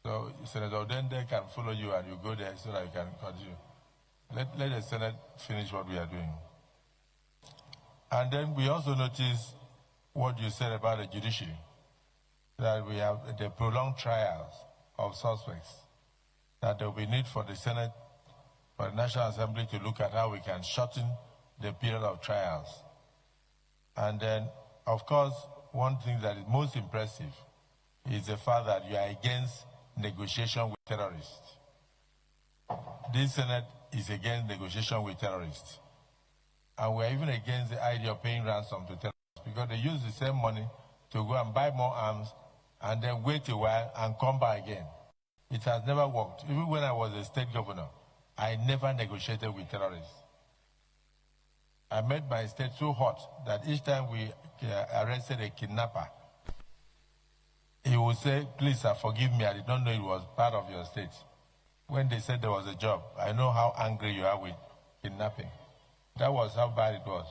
D: So Senator Odende can follow you and you go there so that you can continue. Let the Senate finish what we are doing. And then we also notice what you said about the judiciary, that we have the prolonged trials of suspects, that there will be need for the Senate, for the National Assembly to look at how we can shorten the period of trials. And then, of course, one thing that is most impressive is the fact that you are against negotiation with terrorists. This Senate is against negotiation with terrorists. And we're even against the idea of paying ransom to terrorists because they use the same money to go and buy more arms and then wait a while and come back again. It has never worked. Even when I was a state governor, I never negotiated with terrorists. I made my state so hot that each time we arrested a kidnapper, he would say, please, sir, forgive me, I did not know it was part of your state. When they said there was a job, I know how angry you are with kidnapping. That was how bad it was.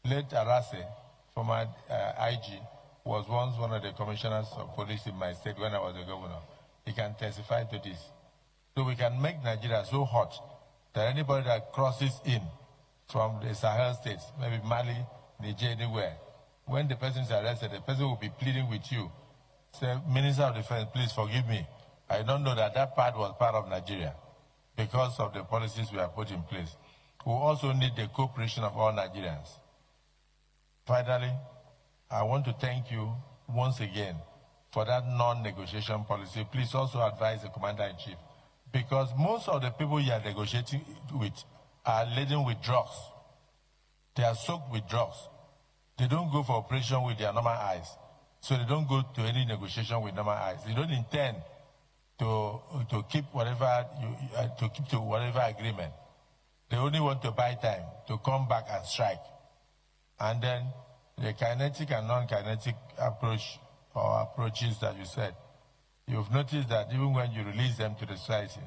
D: Late Arase, former IG, was once one of the commissioners of police in my state when I was a governor. He can testify to this. So we can make Nigeria so hot that anybody that crosses in from the Sahel states, maybe Mali, Niger, anywhere, when the person is arrested, the person will be pleading with you. Say, Minister of Defense, please forgive me. I don't know that that part was part of Nigeria because of the policies we have put in place. We also need the cooperation of all Nigerians. Finally, I want to thank you once again for that non-negotiation policy. Please also advise the Commander-in-Chief Because most of the people you are negotiating with are laden with drugs. They are soaked with drugs. They don't go for operation with their normal eyes. So they don't go to any negotiation with normal eyes. They don't intend to keep whatever to whatever agreement. They only want to buy time to come back and strike. And then the kinetic and non-kinetic approach or approaches that you said, you've noticed that even when you release them to the society,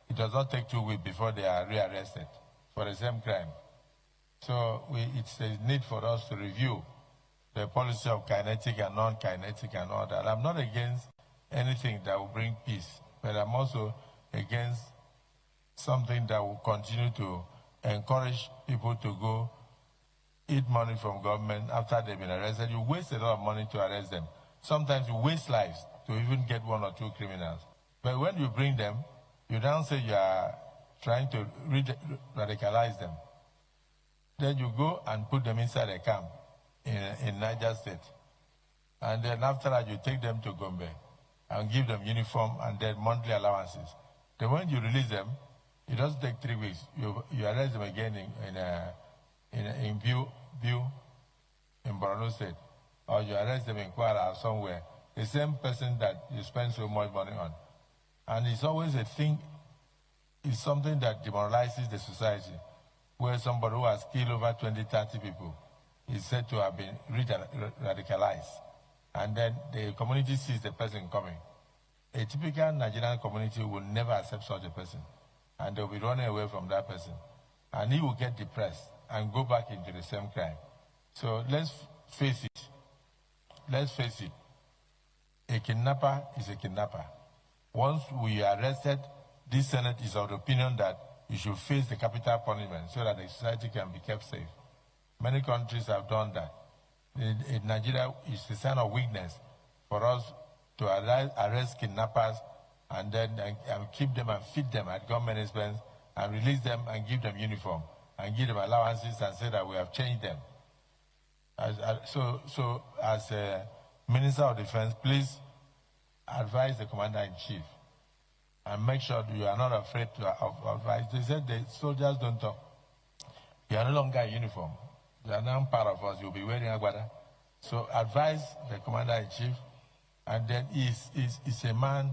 D: it does not take 2 weeks before they are rearrested for the same crime. So it's a need for us to review the policy of kinetic and non-kinetic and all that. I'm not against anything that will bring peace, but I'm also against something that will continue to encourage people to go eat money from government after they've been arrested. You waste a lot of money to arrest them. Sometimes you waste lives to even get 1 or 2 criminals. But when you bring them, you don't say you are trying to radicalize them. Then you go and put them inside a camp in Niger State. And then after that, you take them to Gombe and give them uniform and then monthly allowances. Then when you release them, it doesn't take 3 weeks. You arrest them again in View in Borno State, or you arrest them in Kwara or somewhere. The same person that you spend so much money on. And it's always a thing, it's something that demoralizes the society, where somebody who has killed over 20, 30 people is said to have been radicalized. And then the community sees the person coming. A typical Nigerian community will never accept such a person. And they'll be running away from that person. And he will get depressed and go back into the same crime. So let's face it. Let's face it. A kidnapper is a kidnapper. Once we are arrested, this Senate is of the opinion that you should face the capital punishment so that the society can be kept safe. Many countries have done that. In Nigeria, it's a sign of weakness for us to arrest kidnappers and then and keep them and feed them at government expense and release them and give them uniform and give them allowances and say that we have changed them. So as a Minister of Defense, please advise the Commander-in-Chief and make sure you are not afraid of advice. They said the soldiers don't talk. You are no longer in uniform. You are now part of us. You'll be wearing agbada. So advise the Commander-in-Chief, and then he's a man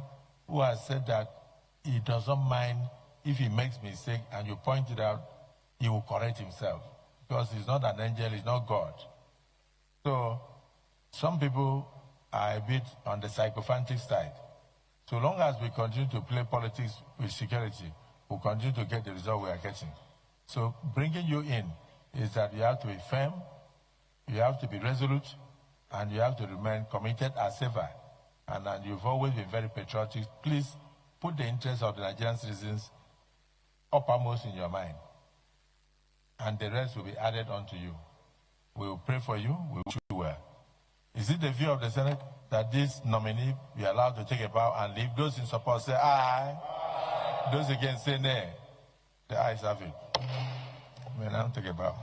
D: who has said that he doesn't mind if he makes mistake and you point it out, he will correct himself. Because he's not an angel, he's not God. So some people are a bit on the sycophantic side. So long as we continue to play politics with security, we'll continue to get the result we are getting. So bringing you in is that you have to be firm, you have to be resolute, and you have to remain committed as ever. And you've always been very patriotic. Please put the interests of the Nigerian citizens uppermost in your mind. And the rest will be added onto you. We will pray for you, we wish you well. Is it the view of the Senate that this nominee be allowed to take a bow and leave? Those in support say aye. Aye. Those against say nay. The ayes have it. May now take a bow.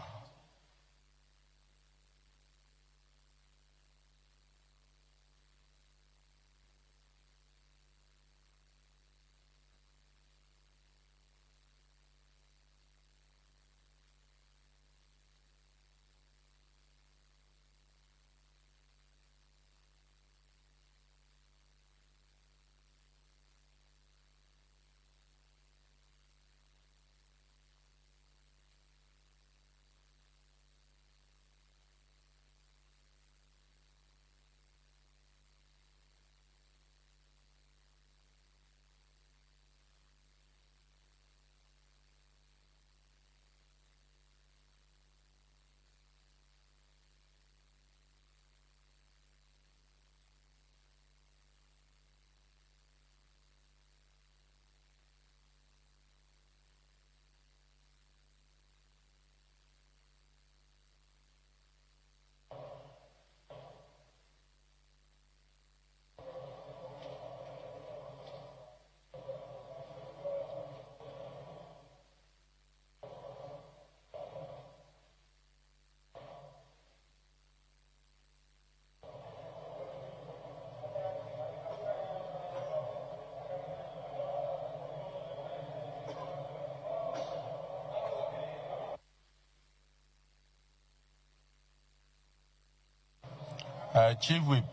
D: Chief Whip,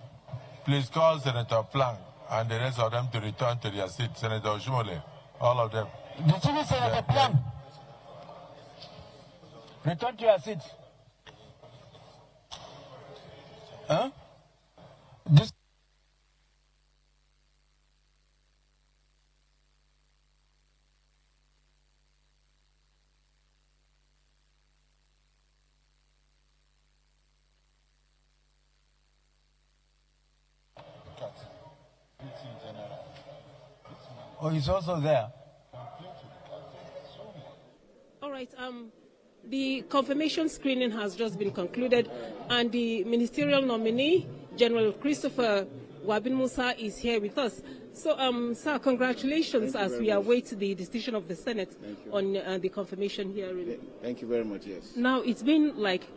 D: please call Senator Plank and the rest of them to return to their seat. Senator Shumole, all of them.
H: The Chief Senator Plank, return to your seat. Huh? This Oh, he's also there.
J: All right. The confirmation screening has just been concluded, and the ministerial nominee, General Christopher Wabin Musa, is here with us. So, sir, congratulations as we await the decision of the Senate on the confirmation hearing.
B: Thank you very much, yes.
J: Now, it's been like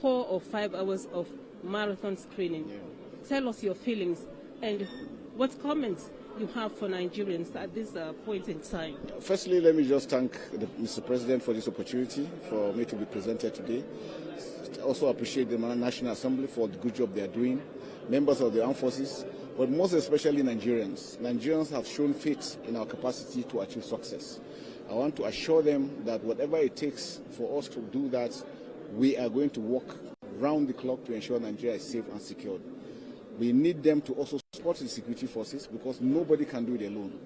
J: 4 or 5 hours of marathon screening.
B: Yeah.
J: Tell us your feelings and what comments you have for Nigerians at this point in time.
B: Firstly, let me just thank Mr. President for this opportunity for me to be presented today. Also appreciate the National Assembly for the good job they are doing, members of the armed forces, but most especially Nigerians. Nigerians have shown faith in our capacity to achieve success. I want to assure them that whatever it takes for us to do that, we are going to work round the clock to ensure Nigeria is safe and secured. We need them to also support the security forces because nobody can do it alone.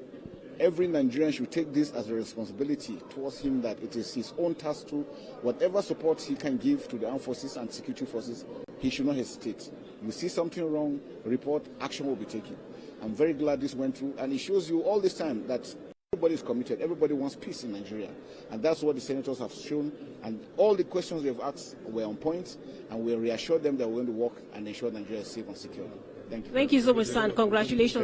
B: Every Nigerian should take this as a responsibility towards him that it is his own task to, whatever support he can give to the armed forces and security forces, he should not hesitate. You see something wrong, report, action will be taken. I'm very glad this went through, and it shows you all this time that everybody is committed, everybody wants peace in Nigeria. And that's what the senators have shown, and all the questions they've asked were on point, and we reassured them that we're going to work and ensure Nigeria is safe and secure. Thank you.
J: Thank you so much, sir, and congratulations.